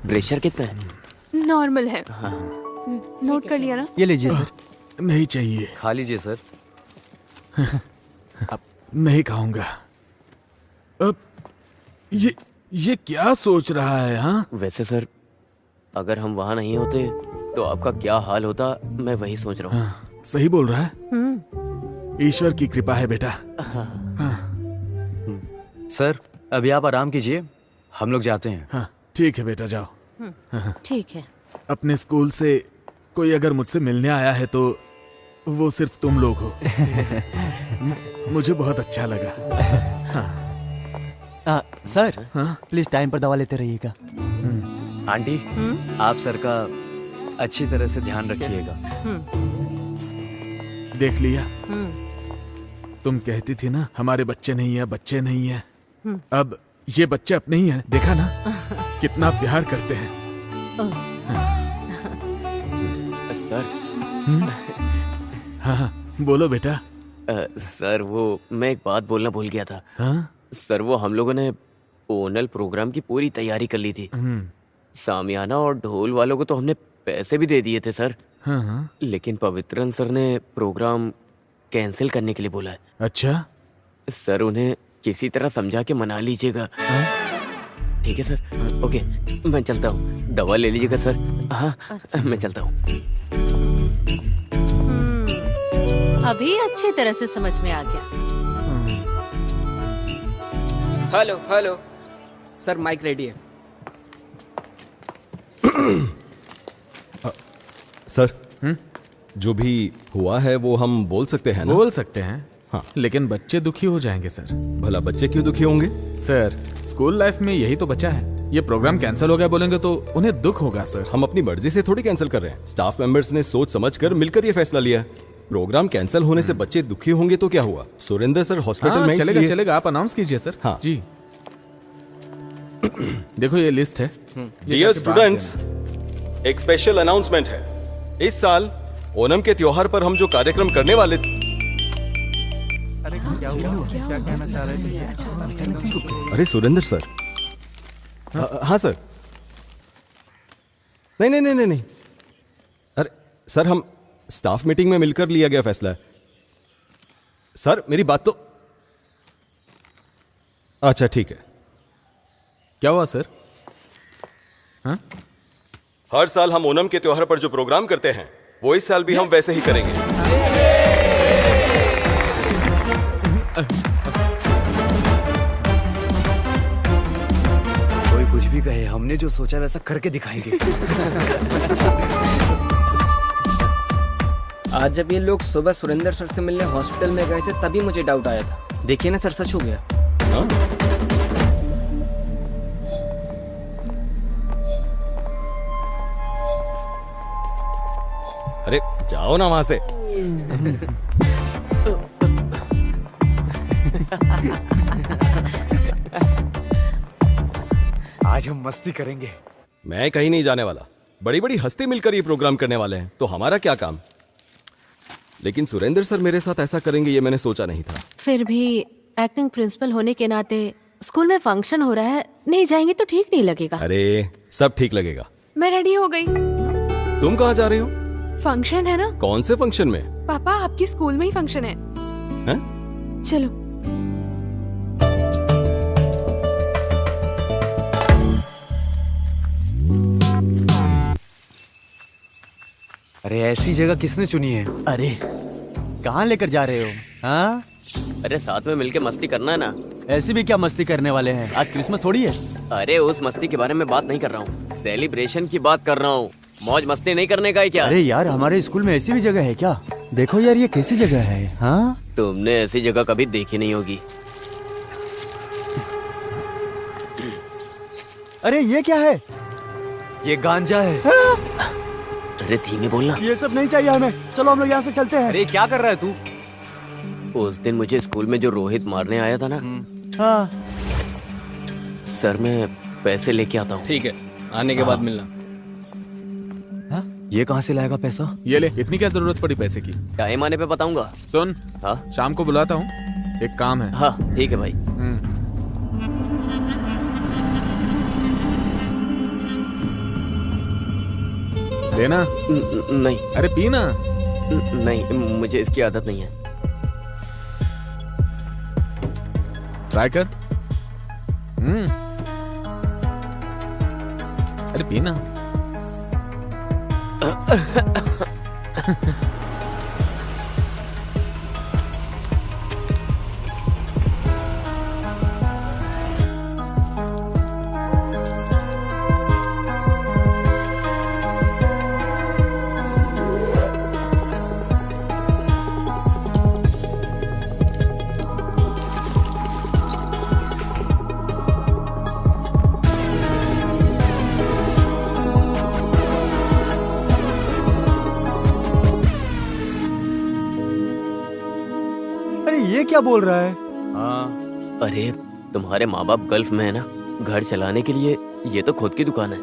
प्रेशर कितना है? नॉर्मल है। नोट कर लिया ना? ये लीजिए सर। नहीं चाहिए। खा लीजिए सर। नहीं खाऊंगा। अब ये क्या सोच रहा है? हाँ, वैसे सर, अगर हम वहाँ नहीं होते तो आपका क्या हाल होता, मैं वही सोच रहा हूँ। हाँ, सही बोल रहा है। ईश्वर की कृपा है बेटा। हाँ। सर अभी आप आराम कीजिए, हम लोग जाते हैं। हाँ ठीक है बेटा, जाओ। हाँ, ठीक है। अपने स्कूल से कोई अगर मुझसे मिलने आया है तो वो सिर्फ तुम लोग हो। मुझे बहुत अच्छा लगा। हाँ। सर, प्लीज टाइम पर दवा लेते रहिएगा। आंटी, आप सर का अच्छी तरह से ध्यान रखिएगा। देख लिया, तुम कहती थी ना हमारे बच्चे नहीं है, बच्चे नहीं है। अब ये बच्चे अपने ही हैं, देखा ना कितना प्यार करते हैं। सर। हाँ बोलो बेटा। सर वो मैं एक बात बोलना भूल गया था। हाँ? सर वो हम लोगों ने ओनल प्रोग्राम की पूरी तैयारी कर ली थी। सामियाना और ढोल वालों को तो हमने पैसे भी दे दिए थे सर। हाँ। लेकिन पवित्रन सर ने प्रोग्राम कैंसिल करने के लिए बोला है। अच्छा सर, उन्हें किसी तरह समझा के मना लीजिएगा। ठीक है सर? ओके, मैं चलता हूँ। दवा ले लीजिएगा सर। हाँ मैं चलता हूँ। अभी अच्छी तरह से समझ में आ गया। Hello hello sir, mike ready है। सर जो भी हुआ है वो हम बोल सकते हैं ना? बोल सकते हैं हाँ। लेकिन बच्चे दुखी हो जाएंगे सर। भला बच्चे क्यों दुखी होंगे? सर स्कूल लाइफ में यही तो बचा है। ये प्रोग्राम कैंसिल हो गया बोलेंगे तो उन्हें दुख होगा सर। हम अपनी मर्जी से थोड़ी कैंसिल कर रहे हैं। स्टाफ मेंबर्स ने सोच समझकर मिलकर ये फैसला लिया। प्रोग्राम कैंसिल होने से बच्चे दुखी होंगे तो क्या हुआ? सुरेंद्र सर हॉस्पिटल में चलेगा इसलिए- चलेगा, आप अनाउंस कीजिए सर। हाँ जी देखो ये लिस्ट है। डियर स्टूडेंट्स, एक स्पेशल अनाउंसमेंट है। इस साल ओणम के त्योहार पर हम जो कार्यक्रम करने वाले क्या कहना चाह रहे थे? अरे सुरेंद्र सर। हाँ सर। नहीं। अरे सर, हम स्टाफ मीटिंग में मिलकर लिया गया फैसला है। सर मेरी बात तो अच्छा ठीक है। क्या हुआ सर? हाँ? हर साल हम ओणम के त्योहार पर जो प्रोग्राम करते हैं वो इस साल भी हम वैसे ही करेंगे। कोई कुछ भी कहे, हमने जो सोचा वैसा करके दिखाएंगे। आज जब ये लोग सुबह सुरेंद्र सर से मिलने हॉस्पिटल में गए थे तभी मुझे डाउट आया था। देखिए ना सर, सच हो गया। अरे जाओ ना वहां से। आज हम मस्ती करेंगे। मैं कहीं नहीं जाने वाला। बड़ी बड़ी हस्ती मिलकर ये प्रोग्राम करने वाले हैं तो हमारा क्या काम? लेकिन सुरेंद्र सर मेरे साथ ऐसा करेंगे ये मैंने सोचा नहीं था। फिर भी एक्टिंग प्रिंसिपल होने के नाते स्कूल में फंक्शन हो रहा है, नहीं जाएंगे तो ठीक नहीं लगेगा। अरे सब ठीक लगेगा। मैं रेडी हो गई। तुम कहाँ जा रही हो? फंक्शन है ना। कौन से फंक्शन में? पापा आपकी स्कूल में ही फंक्शन है। चलो। अरे ऐसी जगह किसने चुनी है? अरे कहाँ लेकर जा रहे हो? हाँ? अरे साथ में मिलके मस्ती करना है ना। ऐसी भी क्या मस्ती करने वाले हैं? आज क्रिसमस थोड़ी है। अरे उस मस्ती के बारे में बात नहीं कर रहा हूँ, सेलिब्रेशन की बात कर रहा हूँ। मौज मस्ती नहीं करने का है क्या? अरे यार, हमारे स्कूल में ऐसी भी जगह है क्या? देखो यार, ये कैसी जगह है? हाँ? तुमने ऐसी जगह कभी देखी नहीं होगी। अरे ये क्या है? ये गांजा है। अरे धीमे बोलना। ये सब नहीं चाहिए हमें। चलो हम लोग यहाँ से चलते हैं। अरे क्या कर रहा है तू? उस दिन मुझे स्कूल में जो रोहित मारने आया था ना। हाँ। सर मैं पैसे लेके आता हूँ। ठीक है, आने के बाद मिलना। ये कहाँ से लाएगा पैसा? ये ले, इतनी क्या जरूरत पड़ी पैसे की? टाइम आने पे बताऊंगा। सुन, हाँ शाम को बुलाता हूँ, एक काम है। हाँ ठीक है भाई। लेना? नहीं। अरे पीना। नहीं, मुझे इसकी आदत नहीं है। ट्राई कर। अरे पीना। ये क्या बोल रहा है? हाँ। अरे तुम्हारे माँ बाप गल्फ में है ना, घर चलाने के लिए ये तो खुद की दुकान है।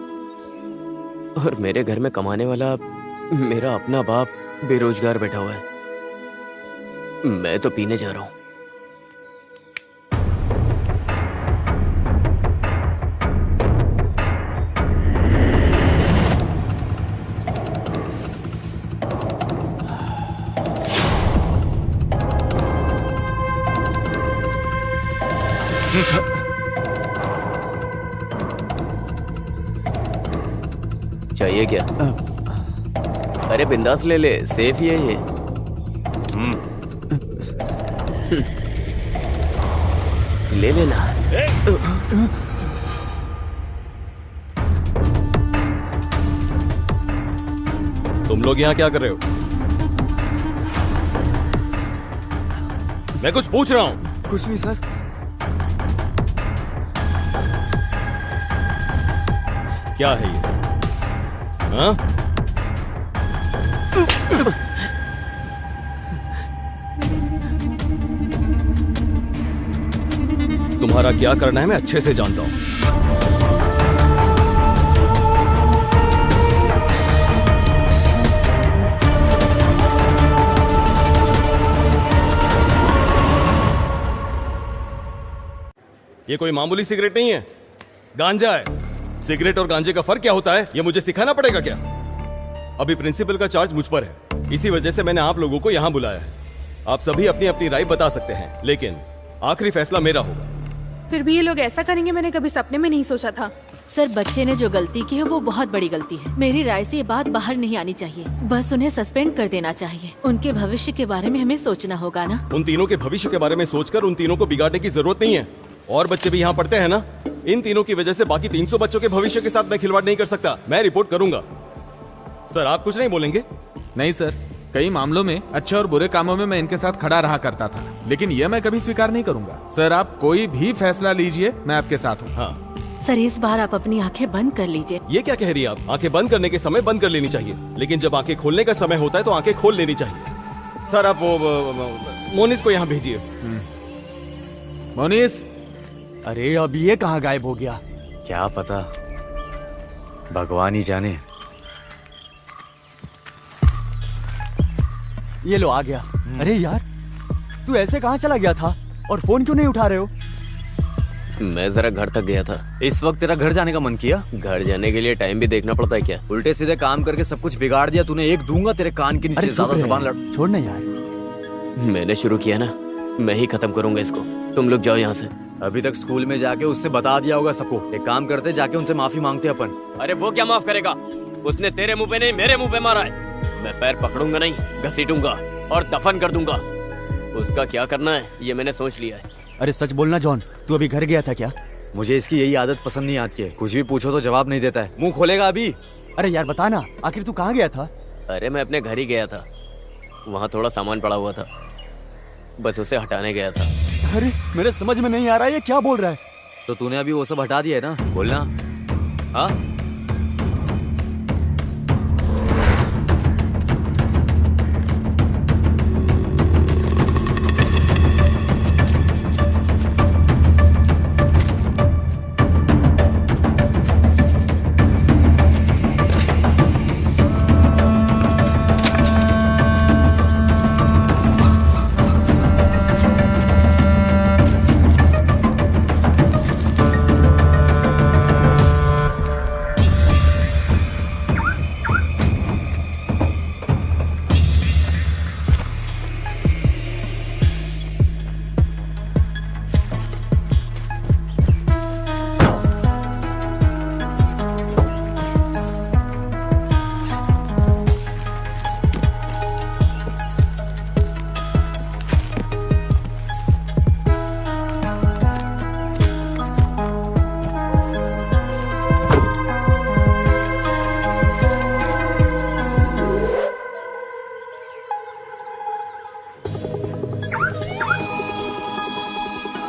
और मेरे घर में कमाने वाला मेरा अपना बाप बेरोजगार बैठा हुआ है। मैं तो पीने जा रहा हूँ। चाहिए क्या? अरे बिंदास ले ले, सेफ ही है ये। ले लेना। तुम लोग यहाँ क्या कर रहे हो? मैं कुछ पूछ रहा हूँ। कुछ नहीं सर। क्या है ये? हाँ? तुम्हारा क्या करना है मैं अच्छे से जानता हूं। ये कोई मामूली सिगरेट नहीं है, गांजा है। सिगरेट और गांजे का फर्क क्या होता है ये मुझे सिखाना पड़ेगा क्या? अभी प्रिंसिपल का चार्ज मुझ पर है, इसी वजह से मैंने आप लोगों को यहाँ बुलाया है। आप सभी अपनी अपनी राय बता सकते हैं, लेकिन आखिरी फैसला मेरा होगा। फिर भी ये लोग ऐसा करेंगे मैंने कभी सपने में नहीं सोचा था। सर, बच्चे ने जो गलती की है वो बहुत बड़ी गलती है। मेरी राय से ये बात बाहर नहीं आनी चाहिए, बस उन्हें सस्पेंड कर देना चाहिए। उनके भविष्य के बारे में हमें सोचना होगा ना। उन तीनों के भविष्य के बारे में सोचकर उन तीनों को बिगाड़ने की जरूरत नहीं है। और बच्चे भी यहाँ पढ़ते हैं ना, इन तीनों की वजह से बाकी 300 बच्चों के भविष्य के साथ मैं खिलवाड़ नहीं कर सकता। मैं रिपोर्ट करूंगा। सर, आप कुछ नहीं बोलेंगे? नहीं सर, कई मामलों में अच्छे और बुरे कामों में मैं इनके साथ खड़ा रहा करता था, लेकिन यह मैं कभी स्वीकार नहीं करूंगा। सर, आप कोई भी फैसला लीजिए, मैं आपके साथ हूँ। हाँ सर, इस बार आप अपनी आंखें बंद कर लीजिए। ये क्या कह रही है आप? आंखें बंद करने के समय बंद कर लेनी चाहिए, लेकिन जब आंखें खोलने का समय होता है तो आंखें खोल लेनी चाहिए। सर, आप वो मोनिस को यहाँ भेजिए। मोनिस। अरे अब ये कहाँ गायब हो गया? क्या पता, भगवान ही जाने। ये लो आ गया। अरे यार, तू ऐसे कहाँ चला गया था और फोन क्यों नहीं उठा रहे हो? मैं जरा घर तक गया था। इस वक्त तेरा घर जाने का मन किया? घर जाने के लिए टाइम भी देखना पड़ता है क्या? उल्टे सीधे काम करके सब कुछ बिगाड़ दिया तूने। एक दूंगा तेरे कान के नीचे। ज्यादा जबान लड़। छोड़ ना यार। मैंने शुरू किया ना, मैं ही खत्म करूंगा इसको। तुम लोग जाओ यहाँ से। अभी तक स्कूल में जाके उससे बता दिया होगा सबको। एक काम करते, जाके उनसे माफी मांगते अपन। अरे वो क्या माफ करेगा? उसने तेरे मुंह पे नहीं मेरे मुंह पे मारा है। मैं पैर पकड़ूंगा नहीं, घसीटूंगा और दफन कर दूंगा। उसका क्या करना है ये मैंने सोच लिया है। अरे सच बोलना जॉन, तू अभी घर गया था क्या? मुझे इसकी यही आदत पसंद नहीं आती है। कुछ भी पूछो तो जवाब नहीं देता है। मुंह खोलेगा अभी? अरे यार बता ना, आखिर तू कहाँ गया था? अरे मैं अपने घर ही गया था, वहाँ थोड़ा सामान पड़ा हुआ था, बस उसे हटाने गया था। अरे मेरे समझ में नहीं आ रहा है ये क्या बोल रहा है। तो तूने अभी वो सब हटा दिया है ना? बोलना। हाँ,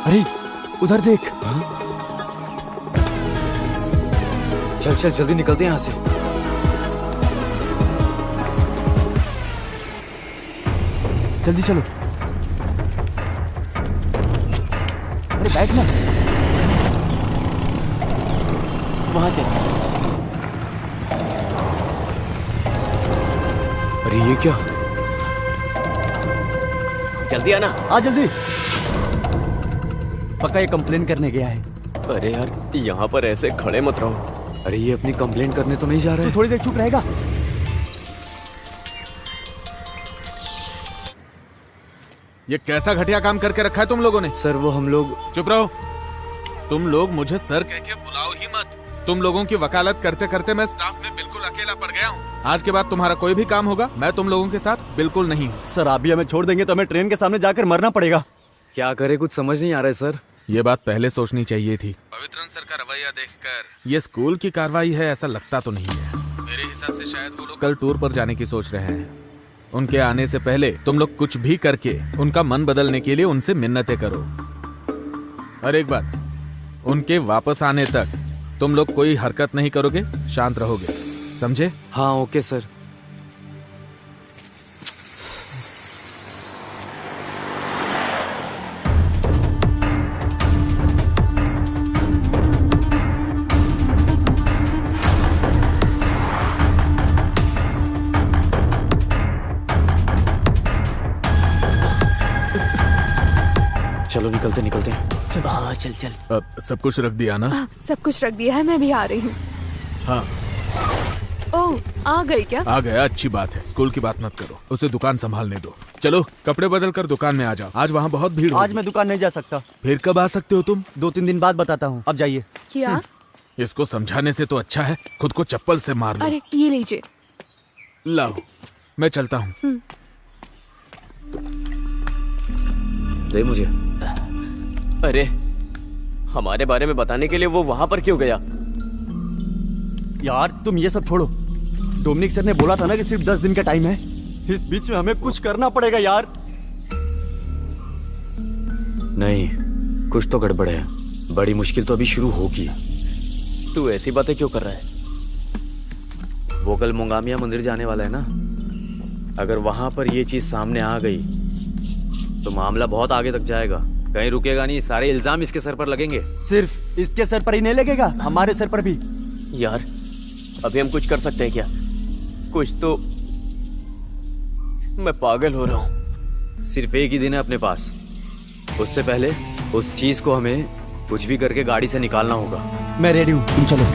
अरे उधर देख। चल चल जल्दी निकलते हैं यहाँ से। जल्दी चलो। अरे बैठ ना। वहां चल। अरे ये क्या? जल्दी आना। आ जल्दी। पक्का ये कंप्लेन करने गया है। अरे यार, यहाँ पर ऐसे खड़े मत रहो। अरे ये अपनी कंप्लेन करने तो नहीं जा रहा है? तू थोड़ी देर चुप रहेगा? ये कैसा घटिया काम करके रखा है तुम लोगों ने? सर वो हम लोग। चुप रहो। तुम लोग मुझे सर कह के बुलाओ ही मत। तुम लोगों की वकालत करते करते मैं स्टाफ में बिल्कुल अकेला पड़ गया हूँ। आज के बाद तुम्हारा कोई भी काम होगा मैं तुम लोगों के साथ बिल्कुल नहीं हूँ। सर आप भी हमें छोड़ देंगे तो हमें ट्रेन के सामने जाकर मरना पड़ेगा। क्या करे, कुछ समझ नहीं आ रहा है सर। ये बात पहले सोचनी चाहिए थी। पवित्रन सर का रवैया देखकर ये स्कूल की कार्रवाई है ऐसा लगता तो नहीं है। मेरे हिसाब हिसाब से शायद वो लोग कल टूर पर जाने की सोच रहे हैं। उनके आने से पहले तुम लोग कुछ भी करके उनका मन बदलने के लिए उनसे मिन्नतें करो। और एक बात, उनके वापस आने तक तुम लोग कोई हरकत नहीं करोगे, शांत रहोगे, समझे? हाँ ओके सर। चलो निकलते निकलते। चल चल। सब कुछ रख दिया ना? सब कुछ रख दिया है, मैं भी आ रही हूँ। हाँ। ओह, आ गई क्या? आ गया, अच्छी बात है। स्कूल की बात मत करो, उसे दुकान संभालने दो। चलो कपड़े बदल कर दुकान में आ जाओ, आज वहाँ बहुत भीड़ आज मैं दुकान नहीं जा सकता। फिर कब आ सकते हो तुम? 2-3 दिन बाद बताता हूँ, अब जाइए। क्या? इसको समझाने से तो अच्छा है खुद को चप्पल से मार लो। अरे ये लीजिए। लाओ, मैं चलता हूँ। दे मुझे। अरे हमारे बारे में बताने के लिए वो वहां पर क्यों गया? यार तुम ये सब छोड़ो। डोमिनिक सर ने बोला था ना कि सिर्फ 10 दिन का टाइम है। इस बीच में हमें कुछ करना पड़ेगा यार। नहीं, कुछ तो गड़बड़ है। बड़ी मुश्किल तो अभी शुरू होगी। तू ऐसी बातें क्यों कर रहा है? वो कल मोंगामिया मंदिर जाने वाला है ना। अगर वहां पर ये चीज सामने आ गई तो मामला बहुत आगे तक जाएगा। कहीं रुकेगा नहीं, सारे इल्जाम इसके सर पर लगेंगे। सिर्फ इसके सर पर ही नहीं लगेगा, हमारे सर पर भी। यार अभी हम कुछ कर सकते हैं क्या? कुछ तो। मैं पागल हो रहा हूँ। सिर्फ एक ही दिन है अपने पास, उससे पहले उस चीज को हमें कुछ भी करके गाड़ी से निकालना होगा। मैं रेडी हूँ, तुम चलो।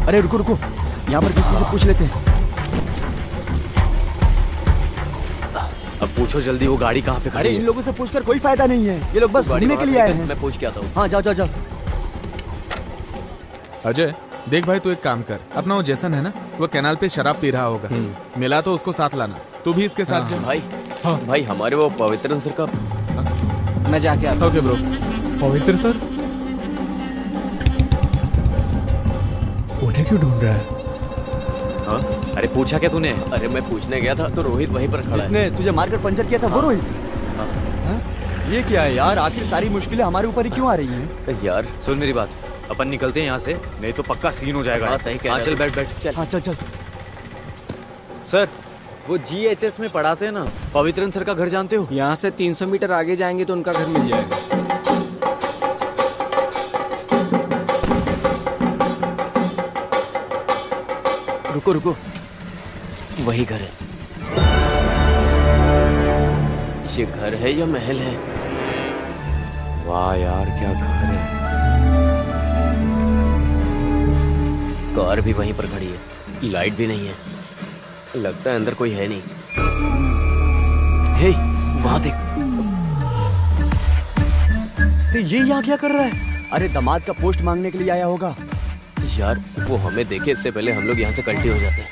अरे रुको रुको, यहाँ पर किसी से पूछ लेते हैं। अब पूछो जल्दी, वो गाड़ी कहाँ पे खड़ी अरे है? इन लोगों से पूछकर कोई फायदा नहीं है, ये लोग बस घूमने के लिए आए हैं। मैं पूछ के आता हूँ। हाँ जाओ जाओ जाओ। अजय देख भाई, तू एक काम कर, अपना वो जैसन है ना, वो कैनाल पे शराब पी रहा होगा, मिला तो उसको साथ लाना। तू भी इसके साथ जा। भाई भाई हमारे वो पवित्रन सर का। मैं जाके आता हूँ। Okay bro. पवित्र सर उन्हें क्यों ढूंढ रहा है? हाँ? अरे पूछा क्या तूने? अरे मैं पूछने गया था तो रोहित वहीं पर खड़ा है। जिसने तुझे मारकर पंचर किया था वो रोहित? हाँ? ये क्या है यार, आखिर सारी मुश्किलें हमारे ऊपर ही क्यों आ रही हैं? यार सुन मेरी बात, अपन निकलते हैं यहाँ से, नहीं तो पक्का सीन हो जाएगा। हाँ, सही कह रहे हो। चल बैठ बैठ। चल। हाँ चल चल। सर वो GHS में पढ़ाते हैं ना, पवित्रन सर का घर जानते हो? यहाँ से 300 मीटर आगे जाएंगे तो उनका घर मिल जाएगा। रुको रुको, वही घर है। ये घर है या महल है? वाह यार क्या घर है। कार भी वहीं पर खड़ी है, लाइट भी नहीं है, लगता है अंदर कोई है नहीं। हे, वहां देख। ये यहाँ क्या कर रहा है? अरे दामाद का पोस्ट मांगने के लिए आया होगा। यार वो हमें देखे इससे पहले हम लोग यहाँ से कल्टी हो जाते हैं।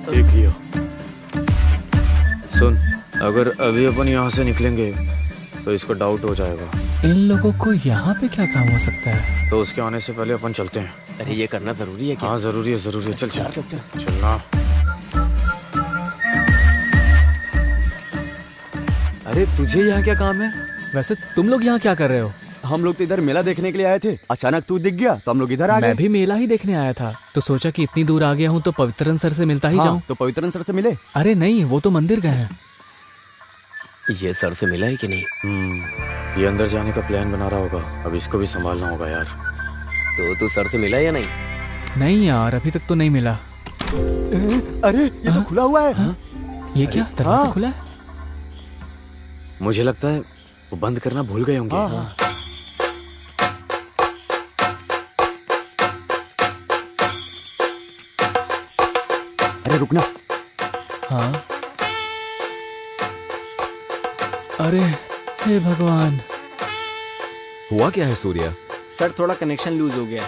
देख लियो। सुन, अगर अभी अपन यहाँ से निकलेंगे तो इसको डाउट हो जाएगा। इन लोगों को यहाँ पे क्या काम हो सकता है? तो उसके आने से पहले अपन चलते हैं। अरे ये करना जरूरी है क्या? हाँ जरूरी है जरूरी है। चल चल चल चल। चलना। अरे तुझे यहाँ क्या काम है? वैसे तुम लोग यहाँ क्या कर रहे हो? हम लोग तो इधर मेला देखने के लिए आए थे, अचानक तू दिख गया तो हम लोग इधर आ गए। मैं भी मेला ही देखने आया था, तो सोचा कि इतनी दूर आ गया हूँ तो पवित्रन सर से मिलता ही जाऊँ। तो पवित्रन सर से मिले? अरे नहीं, वो तो मंदिर गए हैं। ये सर से मिला है कि नहीं? ये अंदर जाने का प्लान बना रहा होगा, अब इसको भी संभालना होगा यार। तो तू सर से मिला या नहीं? नहीं यार, अभी तक तो नहीं मिला। अरे ये तो खुला हुआ है। ये क्या दरवाजा खुला है? मुझे लगता है वो बंद करना भूल गए होंगे। अरे रुकना। हाँ। अरे हे भगवान, हुआ क्या है सूर्या? सर थोड़ा कनेक्शन लूज हो गया,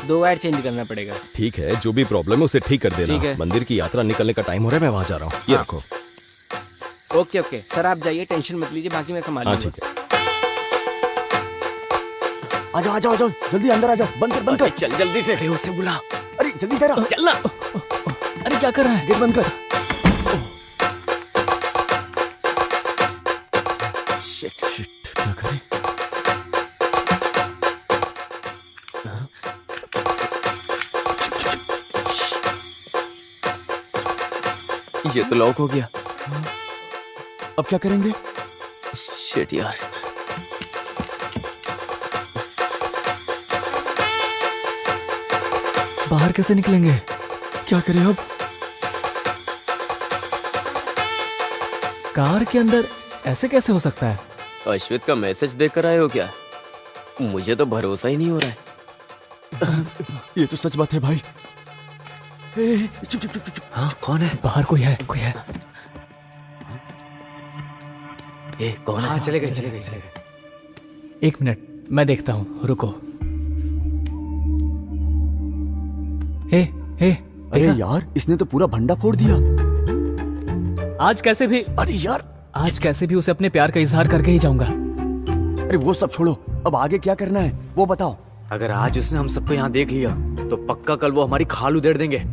2 वायर चेंज करना पड़ेगा। ठीक है, जो भी प्रॉब्लम है उसे ठीक कर देना। ठीक है। मंदिर की यात्रा निकलने का टाइम हो रहा है, मैं वहां जा रहा हूँ। ये रखो। ओके ओके सर, आप जाइए, टेंशन मत लीजिए, बाकी मैं संभाल हाँ लूंगा। ठीक है। आजा आजा आजा, जल्दी अंदर आजा, बंद कर बंद कर। चल जल्दी से। अरे उससे बुला। अरे जल्दी करा। चलना। अरे क्या कर रहा है? गेट बंद कर। शिट शिट, क्या करें? ये तो लॉक हो गया। अब क्या करेंगे? शिट यार। बाहर कैसे निकलेंगे? क्या करें अब? कार के अंदर ऐसे कैसे हो सकता है? अश्वित का मैसेज देख आए हो क्या? मुझे तो भरोसा ही नहीं हो रहा है। ये तो सच बात है भाई। चुप चुप चुप चुप। हाँ, कौन है? बाहर कोई है, कोई है। कौन है? हाँ, चले गए। एक मिनट, मैं देखता हूँ, रुको। हे, अरे यार, इसने तो पूरा भंडा फोड़ दिया। आज कैसे भी, अरे यार, आज कैसे भी उसे अपने प्यार का इजहार करके ही जाऊंगा। अरे वो सब छोड़ो, अब आगे क्या करना है वो बताओ। अगर आज उसने हम सबको यहाँ देख लिया तो पक्का कल वो हमारी खाल उधेड़ देंगे।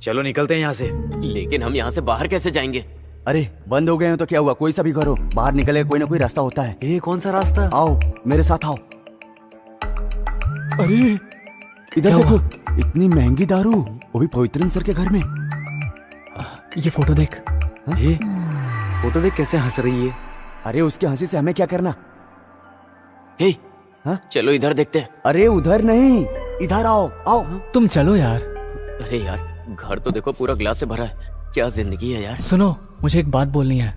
चलो निकलते हैं यहाँ से। लेकिन हम यहाँ से बाहर कैसे जाएंगे? अरे बंद हो गए हैं तो क्या हुआ, कोई सा भी करो, बाहर निकले कोई ना कोई रास्ता होता है। कौन सा रास्ता? आओ मेरे साथ आओ। अरे इधर देखो, इतनी महंगी दारू, वो भी पवित्रन सर के घर में। ये फोटो देख। फोटो देख कैसे हंस रही है। अरे उसके हंसी से हमें क्या करना? चलो इधर देखते हैं। अरे उधर नहीं, इधर आओ आओ। तुम चलो यार। अरे यार, घर तो देखो पूरा ग्लास से भरा है। क्या जिंदगी है यार। सुनो, मुझे एक बात बोलनी है।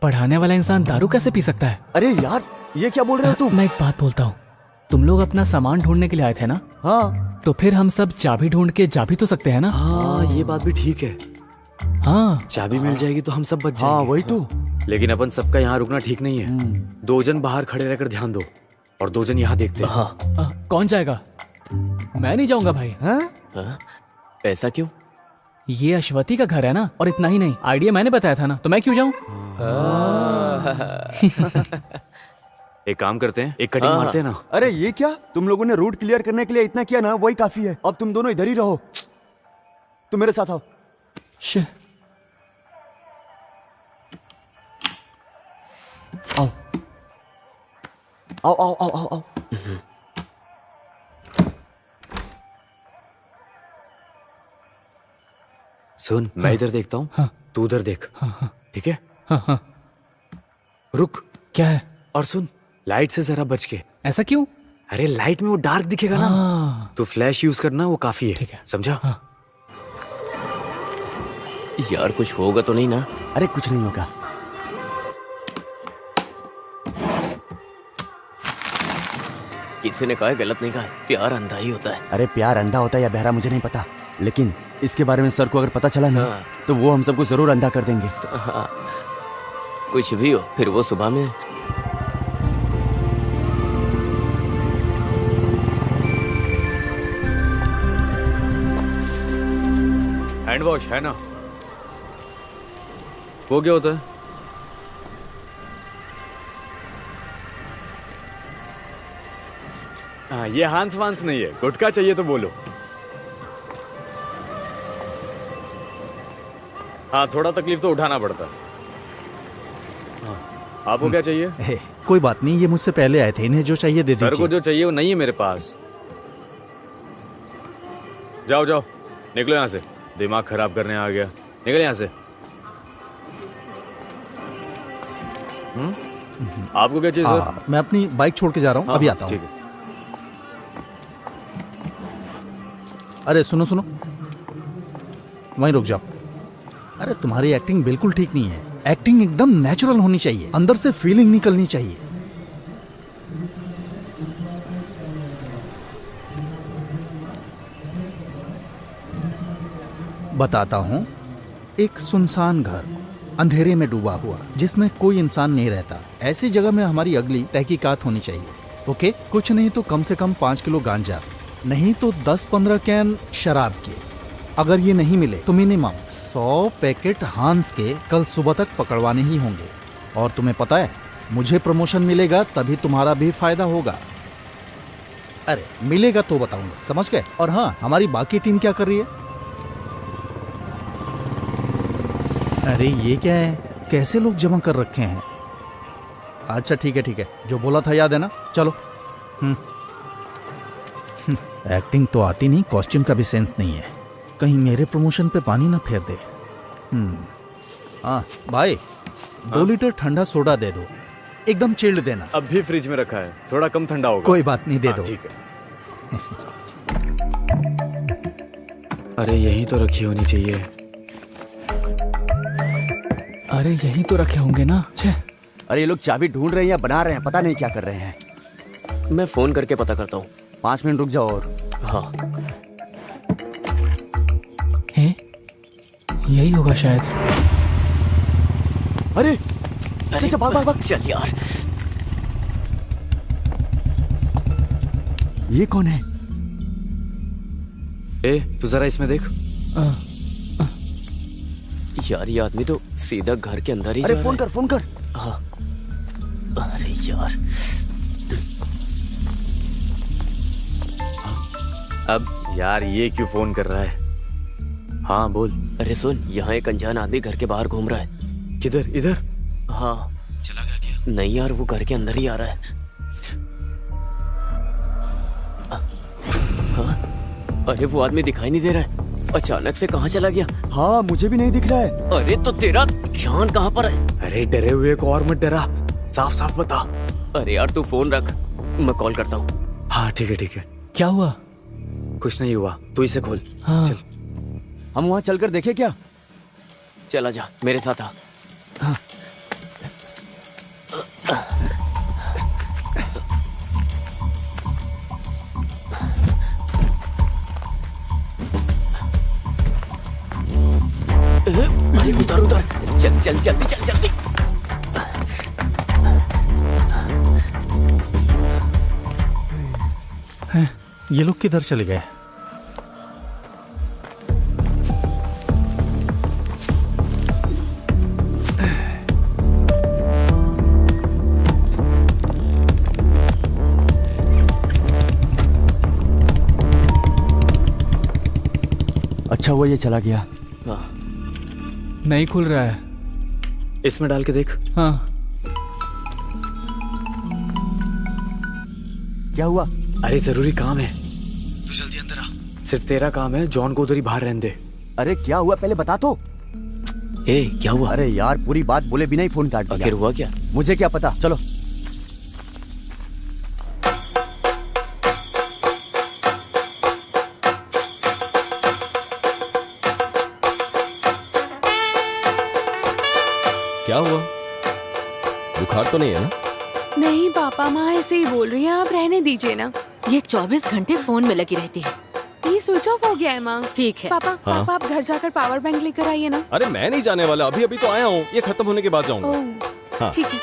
पढ़ाने वाला इंसान दारू कैसे पी सकता है? अरे यार, ये क्या बोल रहे हो तुम? मैं एक बात बोलता हूँ, तुम लोग अपना सामान ढूंढने के लिए आए थे ना? हाँ। तो फिर हम सब चाबी ढूंढ के जा भी तो सकते हैं ना? हाँ, ये बात भी ठीक है। हाँ, चाबी मिल जाएगी तो हम सब बच जाएंगे। हाँ वही तो। लेकिन अपन सबका यहाँ रुकना ठीक नहीं है। 2 जन बाहर खड़े रहकर ध्यान दो और 2 जन यहाँ देखते हैं। हाँ। कौन जाएगा? मैं नहीं जाऊंगा भाई। हाँ? ऐसा क्यों? ये अश्वती का घर है ना, और इतना ही नहीं, आइडिया मैंने बताया था ना, तो मैं क्यों जाऊं? एक काम करते हैं, एक कटिंग मारते हैं ना। अरे ये क्या, तुम लोगों ने रूट क्लियर करने के लिए इतना किया ना, वही काफी है। अब तुम दोनों इधर ही रहो। तुम मेरे साथ आओ। आओ आओ आओ आओ आओ आओ। सुन, मैं इधर देखता हूँ, तू उधर देख। ठीक है? रुक। क्या है? और सुन, लाइट से जरा बच के। ऐसा क्यों? अरे लाइट में वो डार्क दिखेगा ना, तो फ्लैश यूज करना, वो काफी है। ठीक है, समझा? यार कुछ होगा तो नहीं ना? अरे कुछ नहीं होगा। किसी ने कहा है, गलत नहीं कहा है, प्यार अंधा ही होता है। अरे प्यार अंधा होता है या बहरा मुझे नहीं पता, लेकिन इसके बारे में सर को अगर पता चला ना, तो वो हम सबको जरूर अंधा कर देंगे। कुछ भी हो, फिर वो सुबह में। हैंड वॉश है ना? वो क्या होता है? हाँ, ये हांस वांस नहीं है। गुटखा चाहिए तो बोलो। हाँ, थोड़ा तकलीफ तो उठाना पड़ता है। हाँ, आपको क्या चाहिए? कोई बात नहीं, ये मुझसे पहले आए थे, इन्हें जो चाहिए दे दीजिए। सर को जो चाहिए वो नहीं है मेरे पास। जाओ जाओ, निकलो यहाँ से। दिमाग खराब करने आ गया। निकल यहाँ से। आपको क्या चाहिए सर? मैं अपनी बाइक छोड़ के जा रहा हूँ, अभी आता हूँ। ठीक है। अरे सुनो सुनो, वहीं रुक जाओ। अरे तुम्हारी एक्टिंग बिल्कुल ठीक नहीं है। एक्टिंग एकदम नेचुरल होनी चाहिए, अंदर से फीलिंग निकलनी चाहिए। बताता हूँ, एक सुनसान घर, अंधेरे में डूबा हुआ, जिसमें कोई इंसान नहीं रहता। ऐसी जगह में हमारी अगली तहकीकात होनी चाहिए। ओके, कुछ नहीं तो कम से कम 5 किलो गांजा, नहीं तो 10-15 कैन शराब के। अगर ये नहीं मिले तो मिनिमम 100 पैकेट हांस के कल सुबह तक पकड़वाने ही होंगे। और तुम्हें पता है, मुझे प्रमोशन मिलेगा तभी तुम्हारा भी फायदा होगा। अरे मिलेगा तो बताऊंगा, समझ गए? और हाँ, हमारी बाकी टीम क्या कर रही है? अरे ये क्या है, कैसे लोग जमा कर रखे हैं? अच्छा ठीक है ठीक है, जो बोला था याद है ना? चलो। एक्टिंग तो आती नहीं, कॉस्ट्यूम का भी सेंस नहीं है, कहीं मेरे प्रमोशन पे पानी ना फेर दे। हाँ भाई, 2 लीटर ठंडा सोडा दे दो, एकदम चिल्ड देना। अब भी फ्रिज में रखा है, थोड़ा कम ठंडा होगा। कोई बात नहीं, दे दो। ठीक है। अरे यही तो रखी होनी चाहिए। अरे यही तो रखे होंगे ना। छे। अरे ये लोग चाबी ढूंढ रहे हैं या बना रहे हैं, पता नहीं क्या कर रहे हैं। मैं फोन करके पता करता हूँ। 5 मिनट रुक जाओ। और हाँ, यही होगा शायद। अरे अरे भाग भाग भाग। चल यार, ये कौन है? ए तू जरा इसमें देख। यार ये आदमी तो सीधा घर के अंदर ही अरे जा फोन रहा कर, फोन कर। हाँ। अरे यार, अब यार ये क्यों फोन कर रहा है? हाँ बोल। अरे सुन, यहाँ एक अनजान आदमी घर के बाहर घूम रहा है। किधर? इधर? हाँ। चला गया क्या? नहीं यार, वो घर के अंदर ही आ रहा है। हाँ? अरे वो आदमी दिखाई नहीं दे रहा है, अचानक से कहाँ चला गया? हाँ मुझे भी नहीं दिख रहा है। अरे तो तेरा ध्यान कहाँ पर है? अरे डरे हुए को और मत डरा, साफ साफ बता। अरे यार तू फोन रख, मैं कॉल करता हूँ। हाँ ठीक है ठीक है। क्या हुआ? कुछ नहीं हुआ, तू इसे खोल। हाँ। चल। हम वहाँ चलकर देखे क्या? चला जा, मेरे साथ आ। हाँ। अरे उधर उधर, चल चल जल्दी चल जल्दी। ये लोग किधर चले गए? अच्छा हुआ ये चला गया। नहीं खुल रहा है। इसमें डाल के देख। हाँ। क्या हुआ? अरे जरूरी काम है, तू जल्दी अंदर आ। सिर्फ तेरा काम है, जॉन को उधर ही बाहर रहने दे। अरे क्या हुआ पहले बता तो। ए क्या हुआ? अरे यार पूरी बात बोले बिना ही फोन काट दिया। आखिर हुआ क्या? मुझे क्या पता, चलो। क्या हुआ? बुखार तो नहीं है ना? नहीं पापा, माँ ऐसे ही बोल रही है, आप रहने दीजिए ना। ये 24 घंटे फोन में लगी रहती है। ये स्विच ऑफ हो गया है माँ। ठीक है पापा। हाँ? पापा आप घर जाकर पावर बैंक लेकर आइए ना। अरे मैं नहीं जाने वाला, अभी अभी तो आया हूँ, ये खत्म होने के बाद जाऊंगा। ओह हाँ। ठीक है।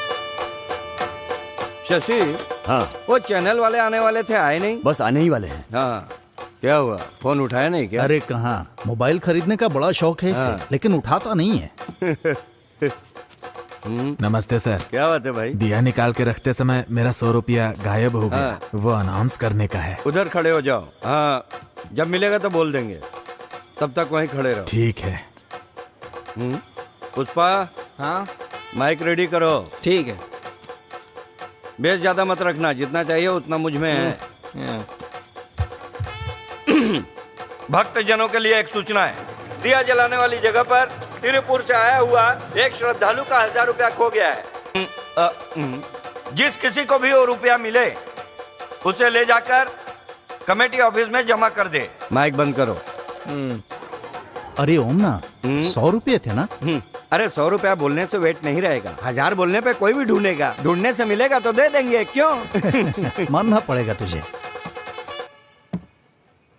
शशि, हाँ वो चैनल वाले आने वाले थे, आए नहीं? बस आने ही वाले हैं। हाँ, क्या हुआ? फोन उठाया नहीं क्या? अरे कहाँ, मोबाइल खरीदने का बड़ा शौक है इसे, लेकिन उठाता नहीं है। नमस्ते सर। क्या बात है भाई? दिया निकाल के रखते समय मेरा 100 रुपया गायब हो गया। वो अनाउंस करने का है। उधर खड़े हो जाओ। हाँ, जब मिलेगा तो बोल देंगे, तब तक वहीं खड़े रहो। ठीक है। पुष्पा। हाँ माइक रेडी करो। ठीक है। बेस ज्यादा मत रखना, जितना चाहिए उतना मुझ में है। भक्त जनों के लिए एक सूचना है। दिया जलाने वाली जगह पर तिरुपुर से आया हुआ एक श्रद्धालु का 1000 रुपया खो गया है। जिस किसी को भी वो रुपया मिले उसे ले जाकर कमेटी ऑफिस में जमा कर दे। माइक बंद करो। अरे ओम ना, 100 रुपये थे ना? अरे 100 रुपया बोलने से वेट नहीं रहेगा, 1000 बोलने पे कोई भी ढूंढेगा। ढूंढने से मिलेगा तो दे देंगे, क्यों? मानना पड़ेगा तुझे।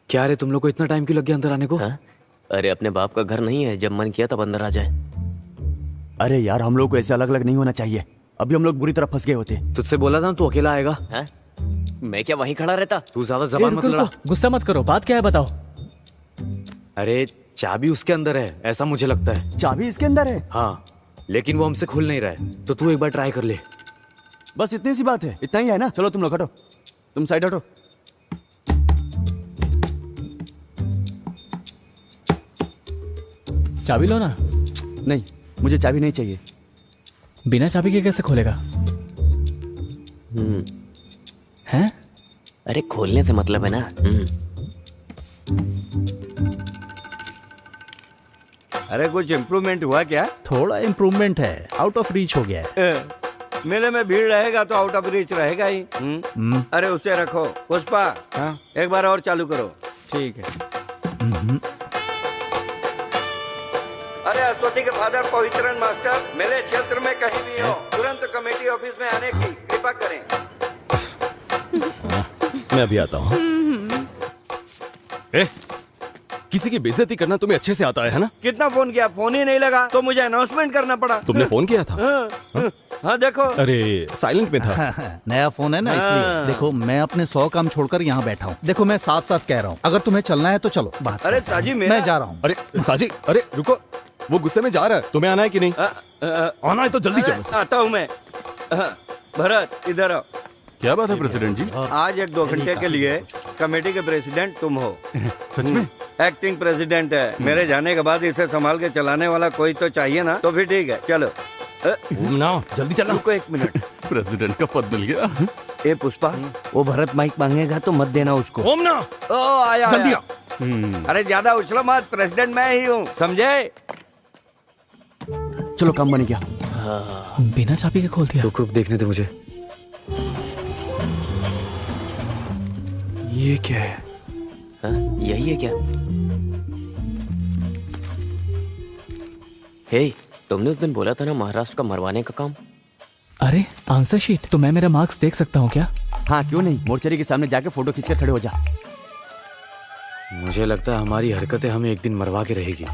क्या रे, तुम लोग को इतना टाइम क्यों लग गया अंदर आने को? हाँ? अरे अपने बाप का घर नहीं है, जब मन किया तब अंदर आ जाए। अरे यार हम लोग को ऐसे अलग अलग नहीं होना चाहिए, अभी हम लोग बुरी तरह फंस गए होते। तुझसे बोला था ना तू अकेला आएगा। हाँ? मैं क्या वहीं खड़ा रहता? तू ज्यादा जबान मत लड़ा। गुस्सा मत करो, बात क्या है बताओ। अरे चाबी उसके अंदर है, ऐसा मुझे लगता है। चाबी इसके अंदर है? हाँ, लेकिन वो हमसे खुल नहीं रहा है, तो तू एक बार ट्राई कर ले। बस इतनी सी बात है, इतना ही है ना? चलो तुम लोग हटो, तुम साइड हटो। चाबी लो ना। नहीं, मुझे चाबी नहीं चाहिए। बिना चाबी के कैसे खोलेगा? हैं? अरे खोलने से मतलब है ना। अरे कुछ इम्प्रूवमेंट हुआ क्या? थोड़ा इम्प्रूवमेंट है, आउट ऑफ रीच हो गया है। मेले में भीड़ रहेगा तो आउट ऑफ रीच रहेगा ही। अरे उसे रखो। पुष्पा, हाँ? एक बार और चालू करो। ठीक है। अरे अश्वती के फादर पवित्रन मास्टर मेरे क्षेत्र में कहीं भी हो, तुरंत कमेटी ऑफिस में आने की कृपा करें। मैं अभी आता हूँ। किसी की बेइज्जती करना तुम्हें अच्छे से आता है ना? कितना फोन किया, फोन ही नहीं लगा तो मुझे अनाउंसमेंट करना पड़ा। तुमने फोन किया था? हाँ देखो। अरे साइलेंट में था। नया फोन है ना, इसलिए। देखो मैं अपने 100 काम छोड़कर यहाँ बैठा हूँ। देखो मैं साफ साफ कह रहा हूँ, अगर तुम्हें चलना है तो चलो। बात अरे साजी मैं जा रहा हूँ। अरे साजी, अरे रुको, वो गुस्से में जा रहा है। तुम्हें आना है कि नहीं? आना है तो जल्दी चलो। आता हूँ मैं। भरत इधर आओ। क्या बात है प्रेसिडेंट जी? आज 1-2 घंटे के लिए कमेटी के प्रेसिडेंट तुम हो। सच में? एक्टिंग प्रेसिडेंट है। मेरे जाने के बाद इसे संभाल के चलाने वाला कोई तो चाहिए ना, तो फिर ठीक है चलो। ना जल्दी चलो। रुको 1 मिनट। प्रेसिडेंट का पद मिल गया। ए पुष्पा, वो भरत माइक मांगेगा तो मत देना उसको। ओम ना। ओ आया जल्दी आया। अरे ज्यादा उछलो मत, प्रेसिडेंट मैं ही हूँ, समझे? चलो काम बन गया। बिना चाबी के खोल दिया। रुक देखने दे मुझे। ये क्या है? यही है क्या? हे, तुमने उस दिन बोला था ना महाराष्ट्र का मरवाने का काम। अरे आंसर शीट, तो मैं मेरा मार्क्स देख सकता हूँ क्या? हाँ क्यों नहीं, मोर्चरी के सामने जाके फोटो खींचकर खड़े हो जा। मुझे लगता है हमारी हरकतें हमें एक दिन मरवा के रहेगी।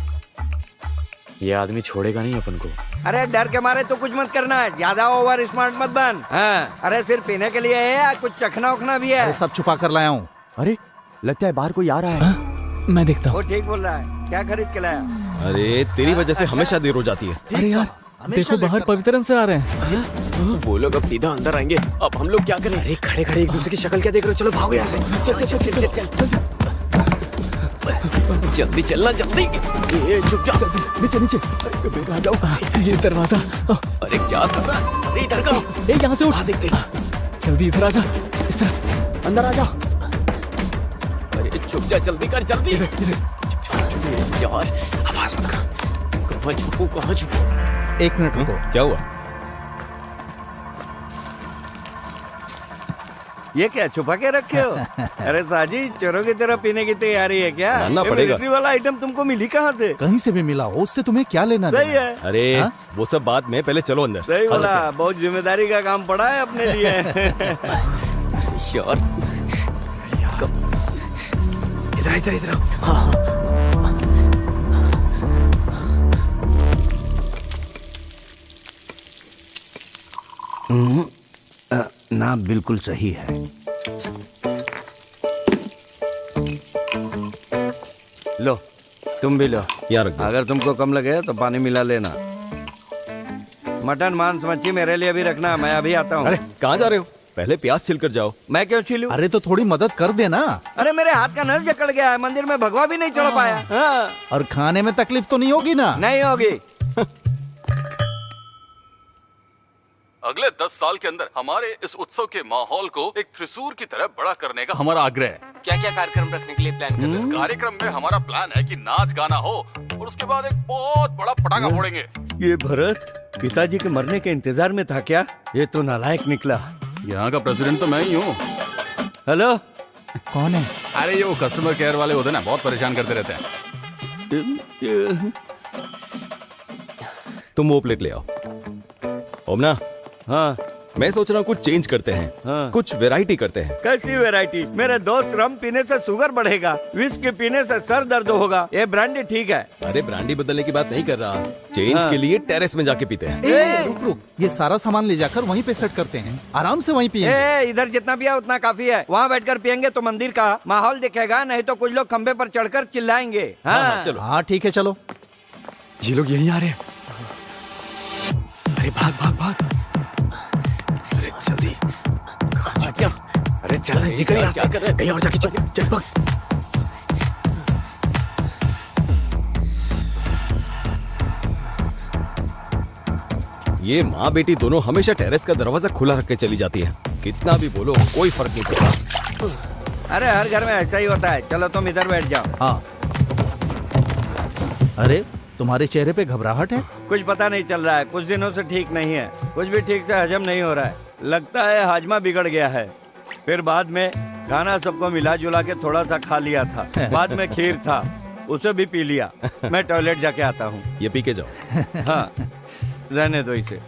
ये आदमी छोड़ेगा नहीं अपन को। अरे डर के मारे तो कुछ मत करना है, ज्यादा ओवर स्मार्ट मत बन। हाँ, अरे सिर्फ पीने के लिए है या कुछ चखना उखना भी है? अरे सब छुपा कर लाया हूँ। अरे लगता है बाहर कोई आ रहा है। मैं देखता हूँ। वो ठीक बोल रहा है। क्या खरीद के लाया? अरे तेरी वजह से हमेशा देर हो जाती है। अरे यार देखो बाहर पवित्रन से आ रहे हैं। वो लोग अब सीधा अंदर आएंगे, अब हम लोग क्या करें? अरे खड़े खड़े एक दूसरे की शक्ल क्या देख रहे हो? चलो भागो यहाँ से। चल चल चल चल चल। जल्दी चलना जल्दी। ये चुप जा। नीचे नीचे। बेटा आ जाओ। ये दरवाजा। अरे क्या कर रहा है? अरे इधर का। ए यहाँ से उठा देखते। जल्दी इधर आ जा। इस तरफ अंदर आ जा। अरे चुप जा, जल्दी कर जल्दी। यार आवाज मत कर। कहाँ छुपू कहाँ छुपू? 1 मिनट रुको। क्या हुआ? ये क्या छुपा के रखे हो? अरे साजी, चोरों की तरह पीने की तैयारी है क्या? मानना ये पड़ेगा। मिलिट्री वाला आइटम तुमको मिली कहाँ से? कहीं से भी मिला हो, उससे तुम्हें क्या लेना सही देना? है। अरे हाँ? वो सब बाद में, पहले चलो अंदर। सही बोला, बहुत जिम्मेदारी का काम पड़ा है अपने लिए। यार इधर इधर इधर। हाँ ना बिल्कुल सही है। लो तुम भी लो। यहाँ रख दो। अगर तुमको कम लगे तो पानी मिला लेना। मटन मांस मच्छी मेरे लिए भी रखना, मैं अभी आता हूँ। अरे कहाँ जा रहे हो? पहले प्याज छिल कर जाओ। मैं क्यों छिलूं? अरे तो थोड़ी मदद कर देना। अरे मेरे हाथ का नल जकड़ गया है, मंदिर में भगवा भी नहीं चढ़ पाया। हाँ। और खाने में तकलीफ तो नहीं होगी ना? नहीं होगी। अगले 10 साल के अंदर हमारे इस उत्सव के माहौल को एक त्रिशूल की तरह बड़ा करने का हमारा आग्रह है। क्या क्या कार्यक्रम रखने के लिए प्लान कर रहे इस कार्यक्रम में हमारा प्लान है कि नाच गाना हो और उसके बाद एक बहुत बड़ा पटाखा फोड़ेंगे। ये भरत पिताजी के मरने के इंतजार में था क्या? ये तो नालायक निकला। यहाँ का प्रेसिडेंट तो मैं ही हूँ। हेलो, कौन है? अरे ये वो कस्टमर केयर वाले होते हैं ना, बहुत परेशान करते रहते हैं। तुम वो प्लेट ले आओ। ओमना। हाँ मैं सोच रहा हूँ कुछ चेंज करते हैं। हाँ। कुछ वैरायटी करते हैं। कैसी वैरायटी? मेरे दोस्त, रम पीने से शुगर बढ़ेगा, विस्की पीने से सर दर्द होगा, ये ब्रांडी ठीक है। अरे ब्रांडी बदलने की बात नहीं कर रहा, चेंज हाँ। के लिए टेरेस में जाके पीते हैं। रुक रुक, ये सारा सामान ले जाकर वहीं पे सेट करते हैं, आराम से वहीं पिएंगे। इधर जितना भी है उतना काफी है। वहाँ बैठकर पियेंगे तो मंदिर का माहौल दिखेगा, नहीं तो कुछ लोग खंबे पर चढ़कर चिल्लाएंगे। हाँ चलो। हाँ ठीक है चलो। ये लोग यहीं आ रहे हैं। अरे भाग भाग भाग। अरे जल्दी। क्या? अरे चल निकल यहाँ से। कहीं और जाके चल चल भाग। ये माँ बेटी दोनों हमेशा टेरेस का दरवाजा खुला रख के चली जाती है। कितना भी बोलो कोई फर्क नहीं पड़ता। अरे हर घर में ऐसा ही होता है। चलो तुम इधर बैठ जाओ। हाँ। अरे तुम्हारे चेहरे पे घबराहट है? कुछ पता नहीं चल रहा है, कुछ दिनों से ठीक नहीं है, कुछ भी ठीक से हजम नहीं हो रहा है। लगता है हाजमा बिगड़ गया है। फिर बाद में खाना सबको मिला जुला के थोड़ा सा खा लिया था। बाद में खीर था, उसे भी पी लिया। मैं टॉयलेट जाके आता हूँ। ये पी के जाओ। हाँ रहने दो इसे।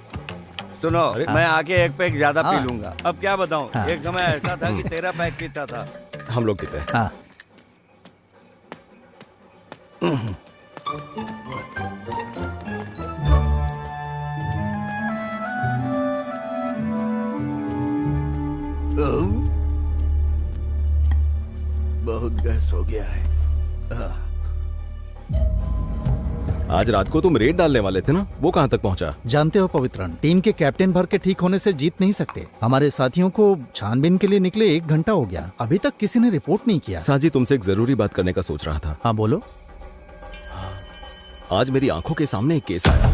सुनो, मैं आके एक पैक ज्यादा पी लूंगा। अब क्या बताऊँ, एक समय ऐसा था कि 13 पैक पीता था। हम लोग पीते हैं। हाँ। बहुत गैस हो गया है। आज रात को तुम रेड डालने वाले थे ना, वो कहाँ तक पहुँचा? जानते हो पवित्रन, टीम के कैप्टन भर के ठीक होने से जीत नहीं सकते। हमारे साथियों को छानबीन के लिए निकले 1 घंटा हो गया, अभी तक किसी ने रिपोर्ट नहीं किया। साजी, तुमसे एक जरूरी बात करने का सोच रहा था। हाँ बोलो। आज मेरी आंखों के सामने एक केस आया।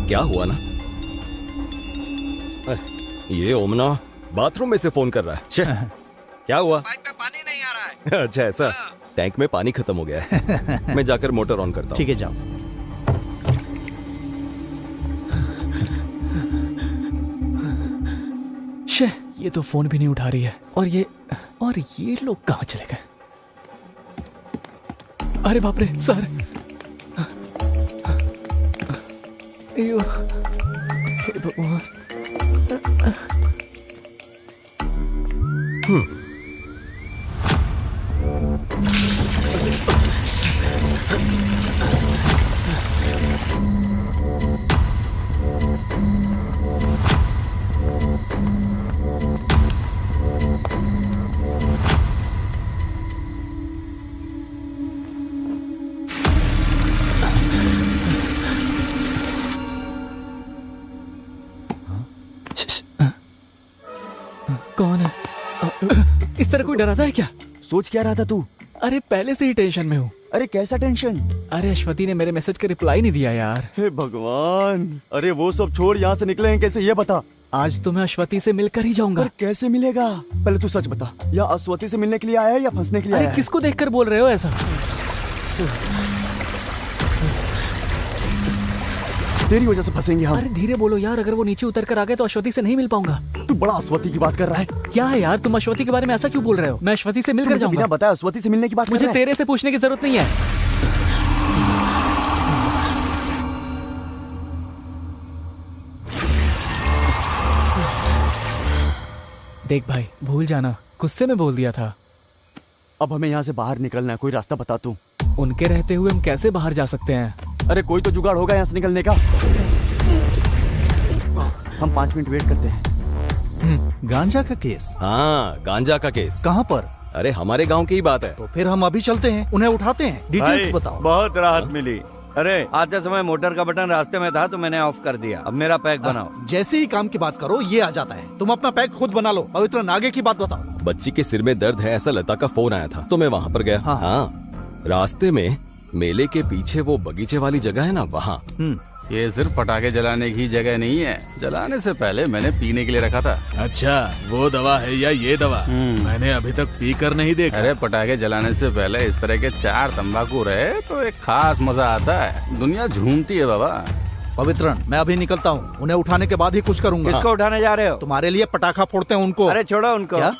क्या हुआ ना, ये ओमना बाथरूम में से फोन कर रहा है। क्या हुआ? पाइप में पानी नहीं आ रहा है। अच्छा ऐसा, टैंक में पानी खत्म हो गया है। मैं जाकर मोटर ऑन करता हूँ। ठीक है जाओ। शे, ये तो फोन भी नहीं उठा रही है। और ये लोग कहाँ चले गए? अरे बाप रे सर। अयो, हे भगवान। कौन है? इस तरह कोई डराता है क्या? सोच क्या रहा था तू? अरे पहले से ही टेंशन में हूँ। अरे कैसा टेंशन? अरे अश्वती ने मेरे मैसेज का रिप्लाई नहीं दिया यार। हे भगवान, अरे वो सब छोड़, यहाँ से निकले हैं कैसे ये बता। आज तो मैं अश्वती से मिलकर ही जाऊंगा। पर कैसे मिलेगा? पहले तू सच बता, या अश्वती से मिलने के लिए आया है या फंसने के लिए आया है? अरे किसको देखकर बोल रहे हो ऐसा? तेरी वजह से फंसेंगे हम। अरे धीरे बोलो यार, अगर वो नीचे उतर कर आ गए तो अश्वती से नहीं मिल पाऊंगा। तू बड़ा अश्वती की बात कर रहा है। क्या है यार, तुम अश्वती के बारे में ऐसा क्यों बोल रहे हो? मैं अश्वती से मिलकर जाऊंगा। बिना बताए अश्वती से मिलने की बात मुझे तेरे से पूछने की जरूरत नहीं है। देख भाई, भूल जाना, गुस्से में बोल दिया था। अब हमें यहाँ से बाहर निकलना है, कोई रास्ता बता तू। उनके रहते हुए हम कैसे बाहर जा सकते हैं? अरे कोई तो जुगाड़ होगा यहाँ से निकलने का। हम 5 मिनट वेट करते हैं। गांजा का केस? हाँ, गांजा का केस। कहाँ पर? अरे हमारे गांव की ही बात है। तो फिर हम अभी चलते हैं, उन्हें उठाते हैं। डिटेल्स बताओ। बहुत राहत मिली। अरे आते समय मोटर का बटन रास्ते में था तो मैंने ऑफ कर दिया। अब मेरा पैक बनाओ। जैसे ही काम की बात करो ये आ जाता है। तुम अपना पैक खुद बना लो। पवित्र, आगे की बात बताओ। बच्ची के सिर में दर्द है ऐसा लता का फोन आया था, तो मैं वहाँ पर गया। हाँ, रास्ते में मेले के पीछे वो बगीचे वाली जगह है ना, वहाँ। ये सिर्फ पटाखे जलाने की जगह नहीं है, जलाने से पहले मैंने पीने के लिए रखा था। अच्छा, वो दवा है या ये दवा? मैंने अभी तक पी कर नहीं देखा। अरे पटाखे जलाने से पहले इस तरह के 4 तंबाकू रहे तो एक खास मजा आता है। दुनिया झूमती है बाबा। पवित्रन, मैं अभी निकलता हूँ, उन्हें उठाने के बाद ही कुछ करूंगा। किसको उठाने जा रहे हो? तुम्हारे लिए पटाखा फोड़ते हैं उनको। अरे छोड़ो उनको। क्या?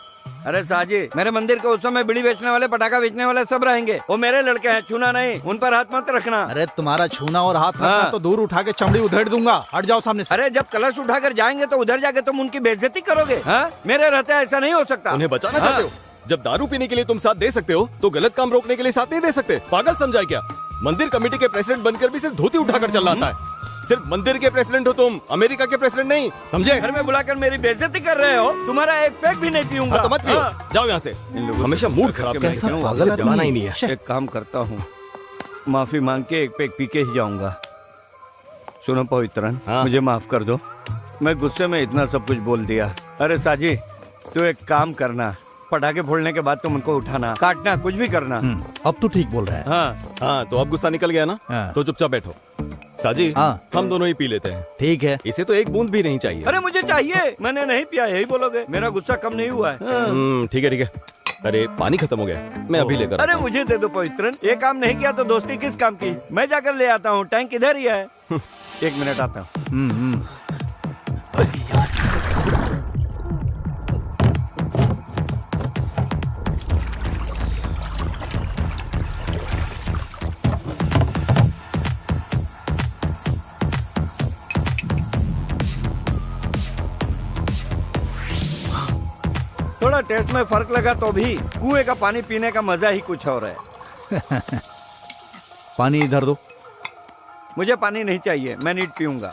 अरे साजी, मेरे मंदिर के उत्सव में बीड़ी बेचने वाले, पटाखा बेचने वाले सब रहेंगे। वो मेरे लड़के हैं, छूना नहीं, उन पर हाथ मत रखना। अरे तुम्हारा छूना और हाथ रखना तो दूर उठा के चमड़ी उधेड़ दूंगा। हट जाओ सामने से। अरे जब कलश उठाकर जाएंगे तो उधर जाके तुम उनकी बेइज्जती करोगे। हाँ? मेरे रहते ऐसा नहीं हो सकता। उन्हें बचाना चाहते हो? जब दारू पीने के लिए तुम साथ दे सकते हो तो गलत काम रोकने के लिए साथ नहीं दे सकते? पागल समझा क्या? मंदिर कमेटी के प्रेसिडेंट बनकर भी सिर्फ धोती उठाकर चल रहा है। सिर्फ मंदिर के प्रेसिडेंट हो तुम, अमेरिका के प्रेसिडेंट नहीं, समझे? घर में बुलाकर मेरी बेइज्जती कर रहे हो। तुम्हारा एक पैक भी नहीं पीऊंगा। तो मत पियो, जाओ यहाँ से। हमेशा मूड खराब बनाना ही नहीं है। एक काम करता हूँ, माफी मांग के एक पैक पी के ही जाऊंगा। सुनो पवित्रन, मुझे माफ कर दो, मैं गुस्से में इतना सब कुछ बोल दिया। अरे साजी, तू एक काम करना, पटाखे फोड़ने के बाद तुम उनको उठाना, काटना, कुछ भी करना। अब तो ठीक बोल रहा है। हाँ हाँ, तो अब गुस्सा निकल गया ना? तो चुपचाप बैठो। साजी, हाँ। हम दोनों ही पी लेते हैं। ठीक है। इसे तो एक बूंद भी नहीं चाहिए। अरे मुझे चाहिए, मैंने नहीं पिया, यही बोलोगे? मेरा गुस्सा कम नहीं हुआ है। ठीक है ठीक है। अरे पानी खत्म हो गया, मैं अभी लेकर अरे मुझे दे दो पवित्रन, ये काम नहीं किया तो दोस्ती किस काम की? मैं जाकर ले आता हूँ, टैंक इधर ही है। 1 मिनट आता हूँ। थोड़ा टेस्ट में फर्क लगा तो भी कुएं का पानी पीने का मजा ही कुछ और है। पानी इधर दो। मुझे पानी नहीं चाहिए, मैं नीट पीऊंगा।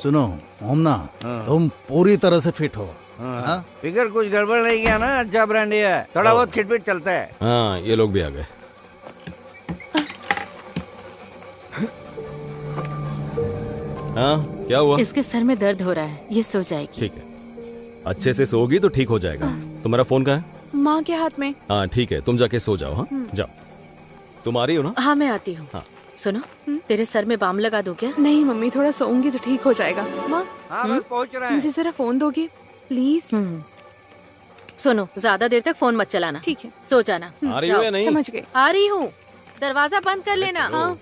सुनो ओमना, तुम पूरी तरह से फिट हो। हाँ? फिगर कुछ गड़बड़ नहीं किया ना? अच्छा ब्रांडी है, थोड़ा बहुत खिटपिट चलता है। हाँ, ये लोग भी आ गए। हाँ, क्या हुआ? इसके सर में दर्द हो रहा है, ये सो जाएगी। ठीक है, अच्छे से सोओगी तो ठीक हो जाएगा। तुम्हारा फोन कहाँ है? माँ के हाथ में। हाँ ठीक है, तुम जाके सो जाओ। हाँ जाओ। तुम आ रही हो ना? हाँ मैं आती हूँ। हाँ। सुनो, तेरे सर में बाम लगा दूं क्या? नहीं मम्मी, थोड़ा सोऊंगी तो ठीक हो जाएगा। माँ, हाँ बस पहुँच रहा है। मुझे जरा फोन दोगी प्लीज? सुनो, ज्यादा देर तक फोन मत चलाना। ठीक है, सो जाना। आ रही हो या नहीं? समझ गए। आ रही हूँ, दरवाजा बंद कर लेना। हाँ।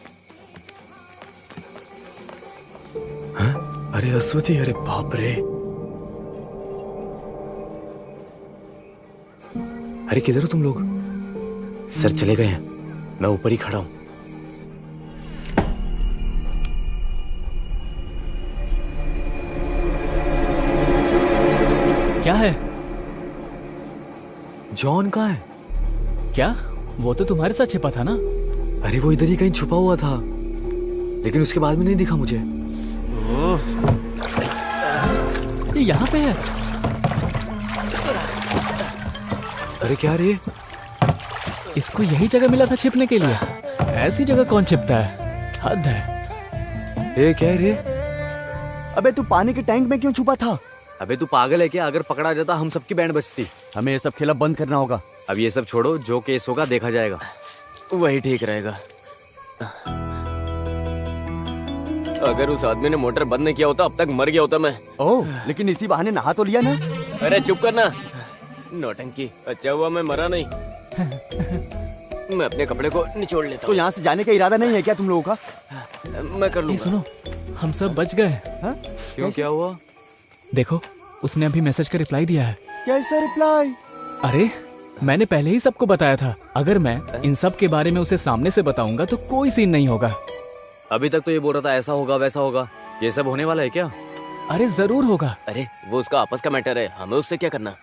अरे अश्वती, अरे बाप रे। अरे किधर हो तुम लोग? सर चले गए हैं, मैं ऊपर ही खड़ा हूँ। क्या है? जॉन कहाँ है? क्या? वो तो तुम्हारे साथ छिपा था ना? अरे वो इधर ही कहीं छुपा हुआ था, लेकिन उसके बाद में नहीं दिखा मुझे। ये यहाँ पे है। अरे क्या रे? इसको यही जगह मिला था छिपने के लिए। ऐसी जगह कौन छिपता है? हद है। ए क्या रे? अबे तू पानी के टैंक में क्यों छुपा था? अबे तू पागल है क्या? अगर पकड़ा जाता हम सबकी बैंड बजती। हमें ये सब खेला बंद करना होगा। अब ये सब छोड़ो, जो केस होगा देखा जाएगा, वही ठीक रहेगा। अगर उस आदमी ने मोटर बंद नहीं किया होता अब तक मर गया होता मैं। ओह, लेकिन इसी बहाने नहा तो लिया ना। अरे चुप करना, नौटंकी। अच्छा हुआ मैं मरा नहीं। मैं अपने कपड़े को निचोड़ लेता तो हूँ। यहाँ से जाने का इरादा नहीं है क्या तुम लोगों का? मैं कर लूंगा। सुनो, हम सब बच गए। क्यों, क्या हुआ? देखो, उसने अभी मैसेज का रिप्लाई दिया है। कैसा रिप्लाई? अरे मैंने पहले ही सबको बताया था, अगर मैं इन सब के बारे में उसे सामने से बताऊंगा तो कोई सीन नहीं होगा। अभी तक तो ये बोल रहा था ऐसा होगा वैसा होगा, ये सब होने वाला है क्या? अरे जरूर होगा। अरे वो उसका आपस का मैटर है, हमें उससे क्या करना?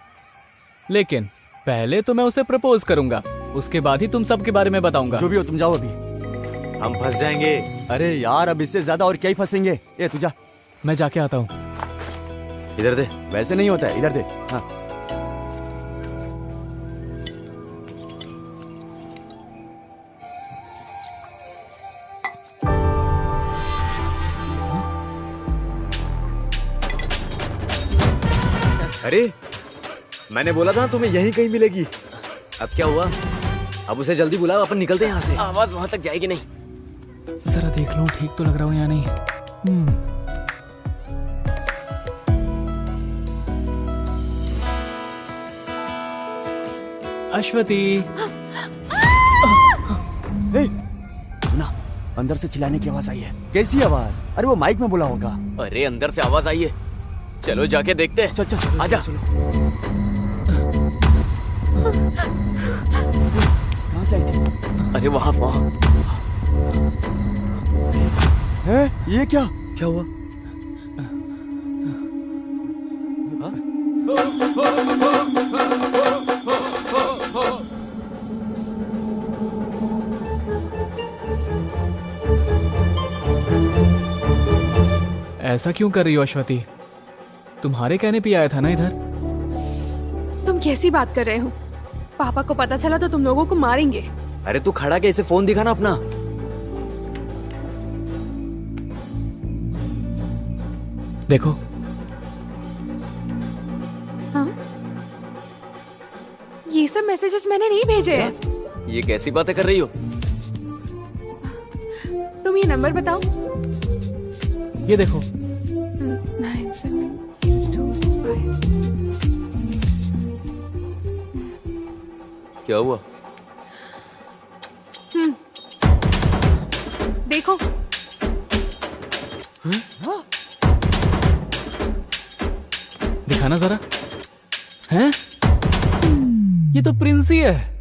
लेकिन पहले तो मैं उसे प्रपोज करूंगा, उसके बाद ही तुम सब के बारे में बताऊंगा। जो भी हो तुम जाओ अभी। हम फंस जाएंगे। अरे यार, अब इससे ज्यादा और क्या ही फंसेंगे। ए तू जा। मैं जाके आता हूँ। इधर दे। वैसे नहीं होता है, इधर दे। हाँ। अरे मैंने बोला था तुम्हें यहीं कहीं मिलेगी। अब क्या हुआ? अब उसे जल्दी बुलाओ, अपन निकलते हैं यहाँ से। आवाज वहां तक जाएगी नहीं। जरा देख लो ठीक तो लग रहा हूँ या नहीं। अश्वती। सुना, अंदर से चिल्लाने की आवाज आई है। कैसी आवाज? अरे वो माइक में बोला होगा। अरे अंदर से आवाज आई है, चलो जाके देखते हैं। चल चल आजा। कहाँ से आई थी? अरे वहाँ है? ये क्या? क्या हुआ? ऐसा क्यों कर रही हो अश्वती? तुम्हारे कहने पे आया था ना इधर। तुम कैसी बात कर रहे हो? पापा को पता चला तो तुम लोगों को मारेंगे। अरे तू खड़ा कैसे? फोन दिखा ना अपना। देखो हाँ? ये सब मैसेजेस मैंने नहीं भेजे हैं। ये कैसी बातें कर रही हो? तुम ये नंबर बताओ। ये देखो। 9725। क्या हुआ? देखो। दिखाना जरा। हैं? ये तो प्रिंस ही है।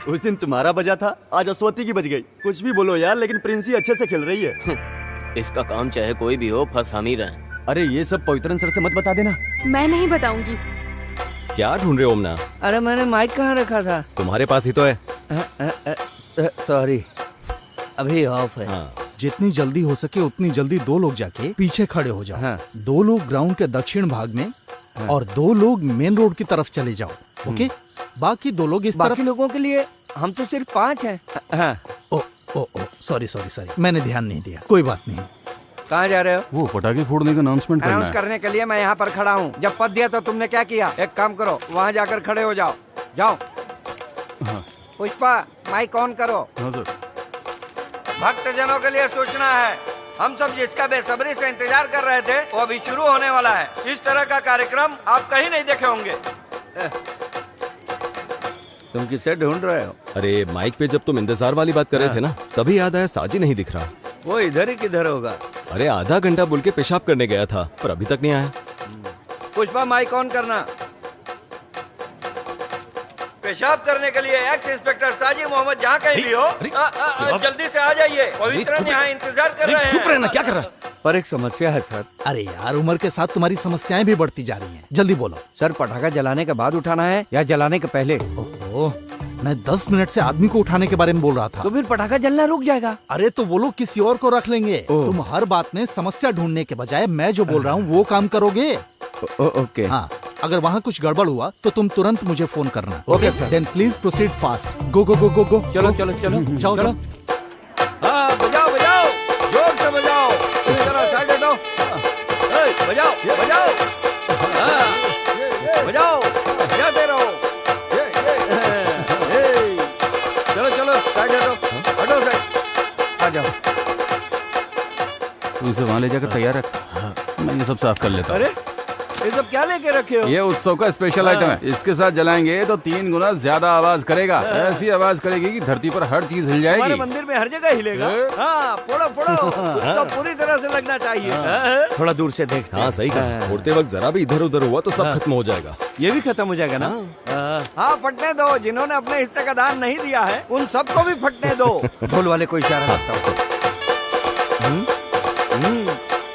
उस दिन तुम्हारा बजा था, आज अश्वती की बज गई। कुछ भी बोलो यार, लेकिन प्रिंसी अच्छे से खेल रही है। इसका काम चाहे कोई भी हो, फंस हम ही रहे। अरे ये सब पवित्रन सर से मत बता देना। मैं नहीं बताऊंगी। क्या ढूंढ रहे हो ओमना? अरे मैंने माइक कहाँ रखा था? तुम्हारे पास ही तो है। सॉरी, अभी ऑफ है। हाँ। जितनी जल्दी हो सके उतनी जल्दी 2 लोग जाके पीछे खड़े हो जाओ। हाँ। 2 लोग ग्राउंड के दक्षिण भाग में और 2 लोग मेन रोड की तरफ चले जाओ। ओके? बाकी 2 लोग इस तरफ। बाकी लोगों के लिए हम तो सिर्फ 5 हैं। हाँ। ओ सॉरी मैंने ध्यान नहीं दिया। कोई बात नहीं। कहाँ जा रहे हो? वो पटाखे फोड़ने का अनाउंसमेंट करना है। करने के लिए मैं यहाँ पर खड़ा हूँ। जब पद दिया तो तुमने क्या किया? एक काम करो, वहाँ जाकर खड़े हो जाओ। जाओ। हाँ। पुष्पा, माइक ऑन करो। हाँ सर। भक्तजनों के लिए सूचना है, हम सब जिसका बेसब्री से इंतजार कर रहे थे वो अभी शुरू होने वाला है। इस तरह का कार्यक्रम आप कहीं नहीं देखे होंगे। तुम किससे ढूंढ रहे हो? अरे माइक पे जब तुम इंतजार वाली बात कर रहे थे ना, तभी याद आया साजी नहीं दिख रहा। वो इधर ही किधर होगा? अरे आधा घंटा बोल के पेशाब करने गया था, पर अभी तक नहीं आया। पुष्पा, माइक ऑन करना। पेशाब करने के लिए एक्स इंस्पेक्टर साजिद मोहम्मद जहाँ कहीं भी हो, जल्दी से आ जाइए। पवित्रन यहाँ इंतजार कर रहे हैं। चुप रहना, क्या कर रहा है? पर एक समस्या है सर। अरे यार, उम्र के साथ तुम्हारी समस्याएं भी बढ़ती जा रही हैं। जल्दी बोलो। सर, पटाखा जलाने के बाद उठाना है या जलाने के पहले? ओह, मैं 10 मिनट से आदमी को उठाने के बारे में बोल रहा था। तो फिर पटाखा जलना रुक जाएगा। अरे तो वो लोग किसी और को रख लेंगे। तुम हर बात में समस्या ढूंढने के बजाय मैं जो बोल रहा हूँ वो काम करोगे। ओके। हाँ, अगर वहाँ कुछ गड़बड़ हुआ तो तुम तुरंत मुझे फोन करना। Okay sir. Then please proceed fast. Go go go go go. चलो चलो चलो जाओ जाओ। हाँ, बजाओ बजाओ, जोर से बजाओ। जरा साइड हटो। बजाओ बजाओ, बजाओ, बजाते रहो। चलो चलो साइड हटो, हटो साइड। आ जाओ। तू इसे वहाँ ले जाकर तैयार रख, मैं ये सब साफ कर लेता हूँ। अरे ये सब क्या लेके रखे हो? ये उत्सव का स्पेशल आइटम है। इसके साथ जलाएंगे तो 3 गुना ज्यादा आवाज करेगा। ऐसी आवाज करेगी कि धरती पर हर चीज हिल जाएगी। हमारे मंदिर में हर जगह हिलेगा। हाँ, फोड़ो फोड़ो, तो पूरी तरह से लगना चाहिए। थोड़ा दूर से देखते। हाँ सही कहा। फोड़ते वक्त जरा भी इधर उधर हुआ तो सब खत्म हो जाएगा। ये भी खत्म हो जाएगा ना? हाँ, फटने दो। जिन्होंने अपने हिस्से का दान नहीं दिया है उन सबको भी फटने दो। ढोल वाले को इशारा करता हूँ।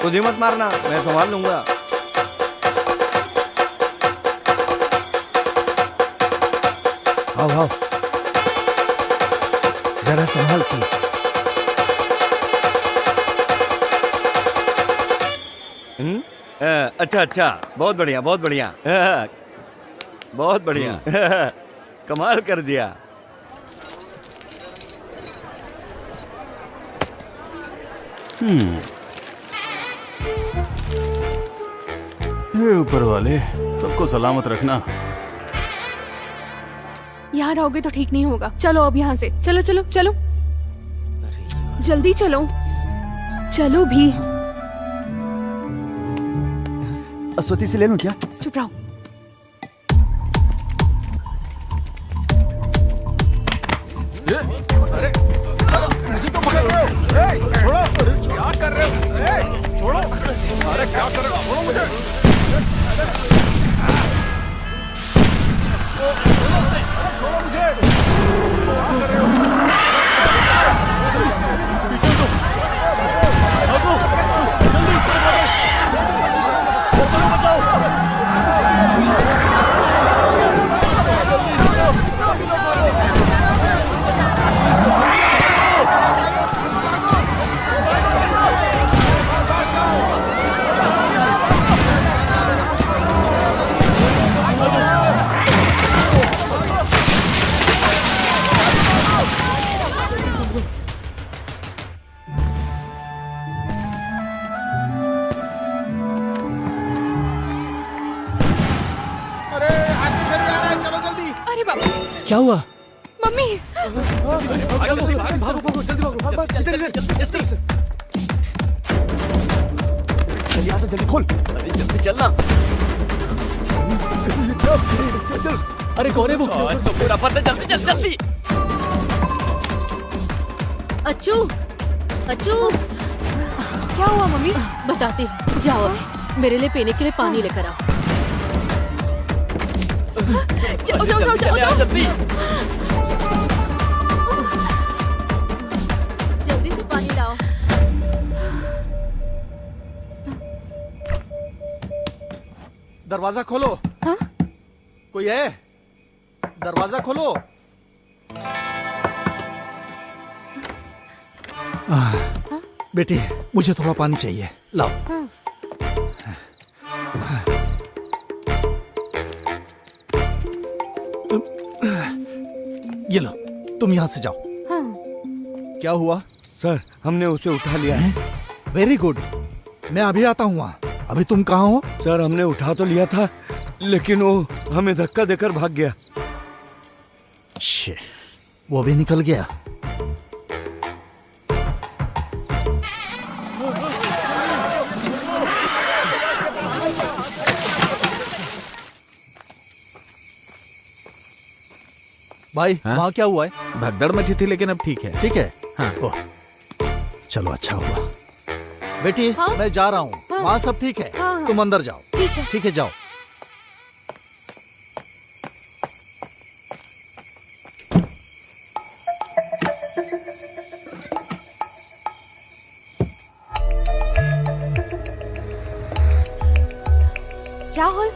खुद ही मत मारना, मैं संभाल लूंगा। आओ आओ, जरा संभाल के। अच्छा अच्छा, बहुत बढ़िया बहुत बढ़िया, बहुत बढ़िया। कमाल कर दिया। हे ऊपर वाले, सबको सलामत रखना। यहाँ रहोगे तो ठीक नहीं होगा। चलो अब यहाँ से। चलो चलो चलो, जल्दी चलो, चलो भी। अश्वती से ले लूं क्या? चुप रहो। अरे मुझे तो पकड़ रहे हो। छोड़ो, क्या कर रहे हो? छोड़ो। अरे क्या कर रहे हो? छोड़ो मुझे। छोड़ो मुझे। क्या कर रहे हो? पीछे तो भागो, जल्दी चलो बचाओ। क्या हुआ? मम्मी भागो भागो जल्दी भागो इधर इधर इस तरफ से जल्दी यहाँ से जल्दी खोल अरे जल्दी चलना चल चल अरे कौन है वो? तो पूरा पता जल्दी जल्दी जल्दी अच्छू अच्छू क्या हुआ मम्मी? बताती हूँ, जाओ अभी मेरे लिए पीने के लिए पानी लेकर आओ। जाओ जाओ जाओ जाओ जाओ जल्दी जल्दी से पानी लाओ। दरवाजा खोलो। हाँ? कोई है? दरवाजा खोलो। बेटी मुझे थोड़ा पानी चाहिए, लाओ। हाँ। ये लो, तुम यहाँ से जाओ। हाँ। क्या हुआ? सर हमने उसे उठा लिया है। वेरी गुड, मैं अभी आता हूँ वहाँ। अभी तुम कहाँ हो? सर हमने उठा तो लिया था लेकिन वो हमें धक्का देकर भाग गया। शिट, वो भी निकल गया। भाई वहाँ क्या हुआ है? भगदड़ मची थी लेकिन अब ठीक है। ठीक है। हाँ। ओह, चलो अच्छा हुआ। बेटी हाँ? मैं जा रहा हूँ। हाँ। वहाँ सब ठीक है। हाँ, हाँ। तुम अंदर जाओ। ठीक है। ठीक है, जाओ। राहुल,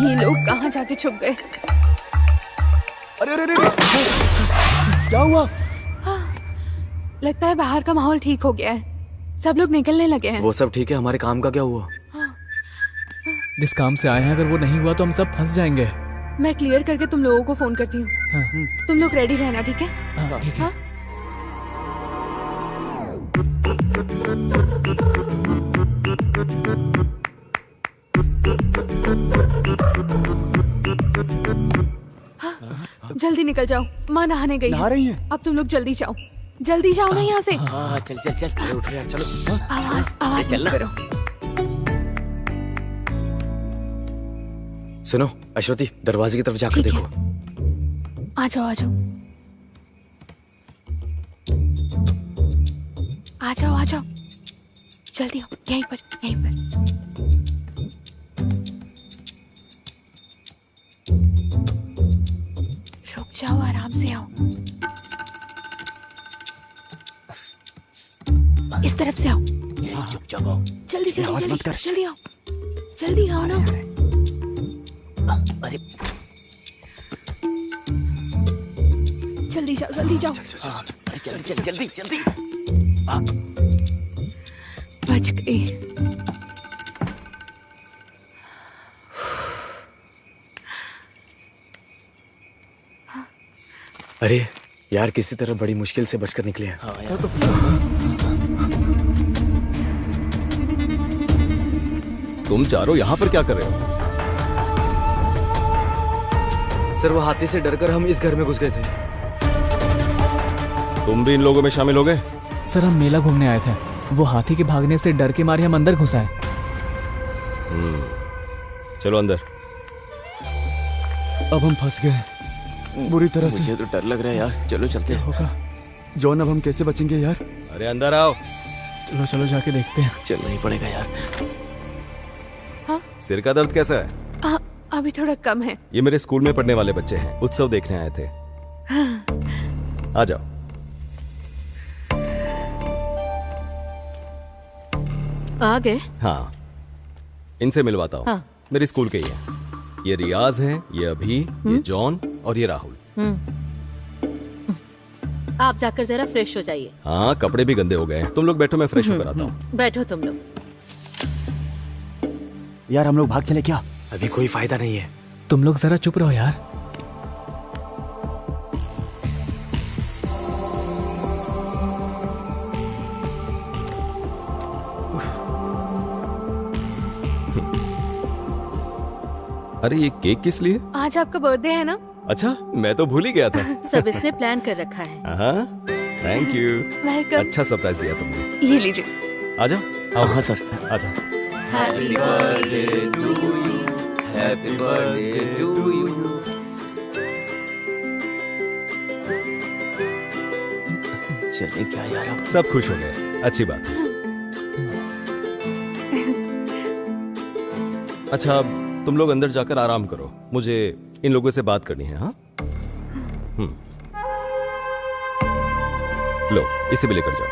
ये लोग कहाँ जाके छुप गए? अरे अरे अरे क्या हुआ? लगता है बाहर का माहौल ठीक हो गया है, सब लोग निकलने लगे हैं। वो सब ठीक है, हमारे काम का क्या हुआ? जिस काम से आए हैं अगर वो नहीं हुआ तो हम सब फंस जाएंगे। मैं क्लियर करके तुम लोगों को फोन करती हूँ। हाँ। तुम लोग रेडी रहना, ठीक है? हाँ, ठीक है। जल्दी निकल जाओ, माँ नहाने गई नहा रही है? अब तुम लोग जल्दी जाओ, जल्दी जाओ ना यहाँ से। हाँ चल चल चल अरे उठो यार चलो। आवाज चल मत ना। करो। सुनो अश्वती, दरवाजे की तरफ जाकर ठीक है। देखो। आ जाओ आ जाओ आ जाओ आ जाओ, जल्दी आओ, यहीं पर यहीं पर। रुक जाओ, आराम से आओ, इस तरफ से आओ। चुपचाप आओ। जल्दी जल्दी आवाज मत जल्दी कर। जल्दी आओ, जल्दी आओ ना। अरे जल्दी जाओ जल्दी जाओ। अरे जल्दी जल्दी जल्दी जल्दी। बच गई। अरे यार किसी तरह बड़ी मुश्किल से बचकर निकले हैं। हाँ यार। तुम चारों यहाँ पर क्या कर रहे हो? सर वो हाथी से डरकर हम इस घर में घुस गए थे। तुम भी इन लोगों में शामिल हो गए? सर हम मेला घूमने आए थे, वो हाथी के भागने से डर के मारे हम अंदर घुस आए। चलो अंदर। अब हम फंस गए बुरी तरह से। मुझे तो डर लग रहा है यार, चलो चलते हैं। होगा जॉन, अब हम कैसे बचेंगे यार? अरे अंदर आओ। चलो चलो जाके देखते हैं। चलना ही पड़ेगा यार। सिर का दर्द कैसा है? अभी थोड़ा कम है। ये मेरे स्कूल में पढ़ने वाले बच्चे हैं, उत्सव देखने आए थे। आ जाओ। आ गए? हाँ, इनसे मिलवाता हूँ। हाँ। मेरे स्कूल के ही हैं। ये रियाज है, ये अभी, ये जॉन और ये राहुल। आप जाकर जरा फ्रेश हो जाइए। हाँ, कपड़े भी गंदे हो गए हैं। तुम लोग बैठो, मैं फ्रेश होकर आता हूँ। बैठो तुम लोग। यार हम लोग भाग चले क्या? अभी कोई फायदा नहीं है। तुम लोग जरा चुप रहो यार। अरे ये केक किस लिए? आज आपका बर्थडे है ना? अच्छा, मैं तो भूल ही गया था। सब इसने प्लान कर रखा है। हाँ, थैंक यू। वेलकम। अच्छा सरप्राइज दिया तुमने। ये लीजिए। आ जाओ। हाँ सर, आ जाओ। Happy birthday to you, happy birthday to you. चले क्या यार अब? सब खुश हो गए, अच्छी बात है। अच्छा, तुम लोग अंदर जाकर आराम करो, मुझे इन लोगों से बात करनी है। हाँ, लो इसे भी लेकर जाओ।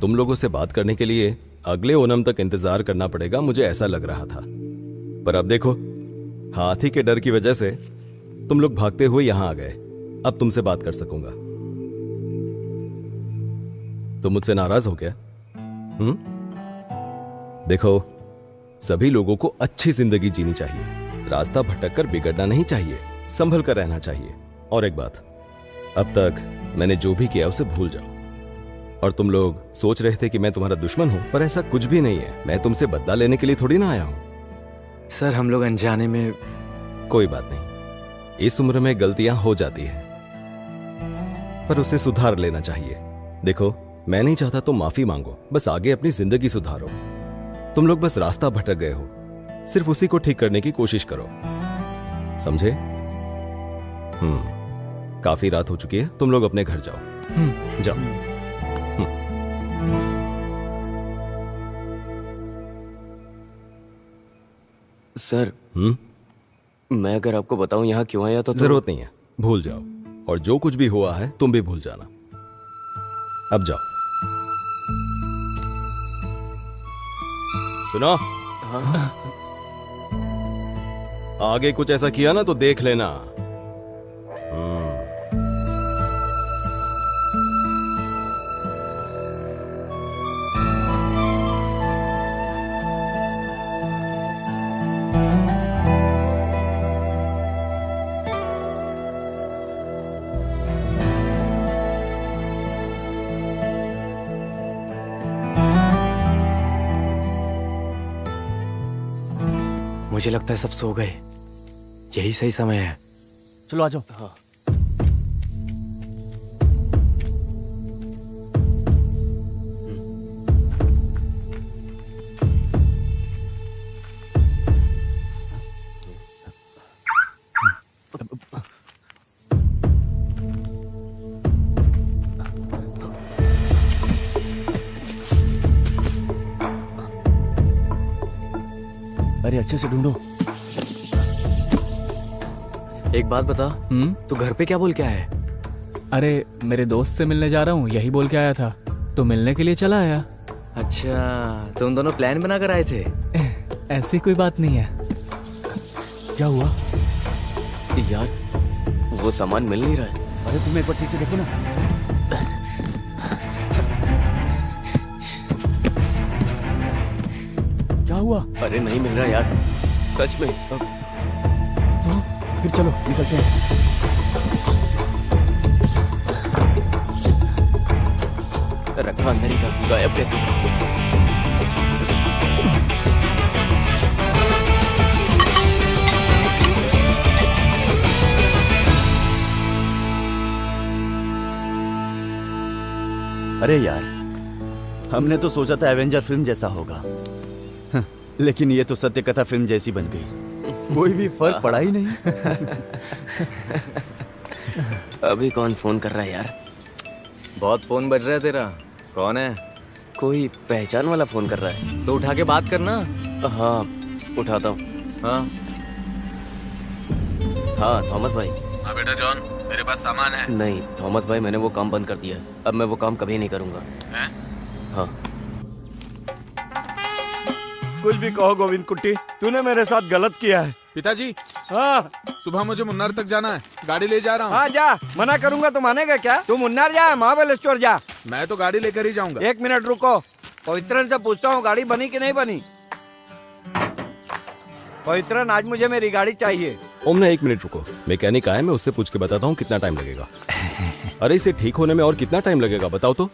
तुम लोगों से बात करने के लिए अगले ओणम तक इंतजार करना पड़ेगा, मुझे ऐसा लग रहा था। पर अब देखो, हाथी के डर की वजह से तुम लोग भागते हुए यहां आ गए। अब तुमसे बात कर सकूंगा। तुम मुझसे नाराज हो क्या? देखो, सभी लोगों को अच्छी जिंदगी जीनी चाहिए, रास्ता भटक कर बिगड़ना नहीं चाहिए, संभल कर रहना चाहिए। और एक बात, अब तक मैंने जो भी किया उसे भूल जाओ। और तुम लोग सोच रहे थे कि मैं तुम्हारा दुश्मन हूं, पर ऐसा कुछ भी नहीं है। मैं तुमसे बदला लेने के लिए थोड़ी ना आया हूं। सर हम लोग अनजाने में। कोई बात नहीं, इस उम्र में गलतियां हो जाती है, पर उसे सुधार लेना चाहिए। देखो, मैं नहीं चाहता तुम माफी मांगो, बस आगे अपनी जिंदगी सुधारो। तुम लोग बस रास्ता भटक गए हो, सिर्फ उसी को ठीक करने की कोशिश करो, समझे? काफी रात हो चुकी है, तुम लोग अपने घर जाओ। जाओ। सर, मैं अगर आपको बताऊं यहाँ क्यों आया तो जरूरत नहीं है, भूल जाओ। और जो कुछ भी हुआ है तुम भी भूल जाना। अब जाओ। सुनो, आगे कुछ ऐसा किया ना तो देख लेना। मुझे लगता है सब सो गए, यही सही समय है। चलो आ जाओ। हाँ। अरे अच्छे से ढूंढो। एक बात बता, तू घर पे क्या बोल के आया है? अरे मेरे दोस्त से मिलने जा रहा हूँ, यही बोल के आया था, तो मिलने के लिए चला आया। अच्छा, तुम दोनों प्लान बना कर आए थे? ऐसी कोई बात नहीं है। क्या हुआ? यार, वो सामान मिल नहीं रहा है। अरे तुम एक बार ठीक से देखो ना। क्या हुआ? अरे नहीं मिल रहा यार, सच में। फिर चलो निकलते हैं। रखा अंदर ही था, गायब कैसे? अरे यार, हमने तो सोचा था एवेंजर फिल्म जैसा होगा, लेकिन ये तो सत्य कथा फिल्म जैसी बन गई। कोई भी फर्क पड़ा ही नहीं। अभी कौन फोन कर रहा है यार? बहुत फोन बज रहा है तेरा। कौन है? कोई पहचान वाला फोन कर रहा है। तो उठा के बात करना। हाँ, उठाता हूँ। हाँ थॉमस भाई। हाँ बेटा जॉन, मेरे पास सामान है। नहीं थॉमस भाई, मैंने वो काम बंद कर दिया। अब मैं वो काम कभी नहीं करूंगा। हैं? हाँ। कुछ भी कहो गोविंद कुट्टी, तूने मेरे साथ गलत किया है। पिताजी, हाँ सुबह मुझे मुन्नार तक जाना है, गाड़ी ले जा रहा हूँ। हाँ जा, मना करूंगा तो मानेगा क्या? तू मुन्नार जा, महाबलेश्वर जा। मैं तो गाड़ी लेकर ही जाऊंगा। 1 मिनट रुको, पवित्रन से पूछता हूँ गाड़ी बनी कि नहीं बनी। पवित्रन, आज मुझे मेरी गाड़ी चाहिए। ओमना 1 मिनट रुको, मैकेनिक आया, मैं उससे पूछ के बताता हूँ कितना टाइम लगेगा। अरे इसे ठीक होने में और कितना टाइम लगेगा बताओ तो।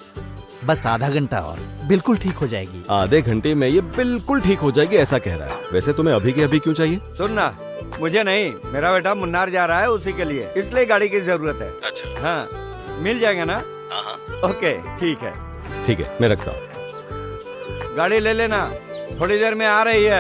बस आधा घंटा और बिल्कुल ठीक हो जाएगी। आधे घंटे में ये बिल्कुल ठीक हो जाएगी ऐसा कह रहा है। वैसे तुम्हें अभी के अभी क्यों चाहिए? सुनना, मुझे नहीं, मेरा बेटा मुन्नार जा रहा है उसी के लिए, इसलिए गाड़ी की जरूरत है। अच्छा। हाँ, मिल जाएगा ना? हाँ। ओके, ठीक है। ठीक है, मैं रखता हूँ। गाड़ी ले लेना, थोड़ी देर में आ रही है।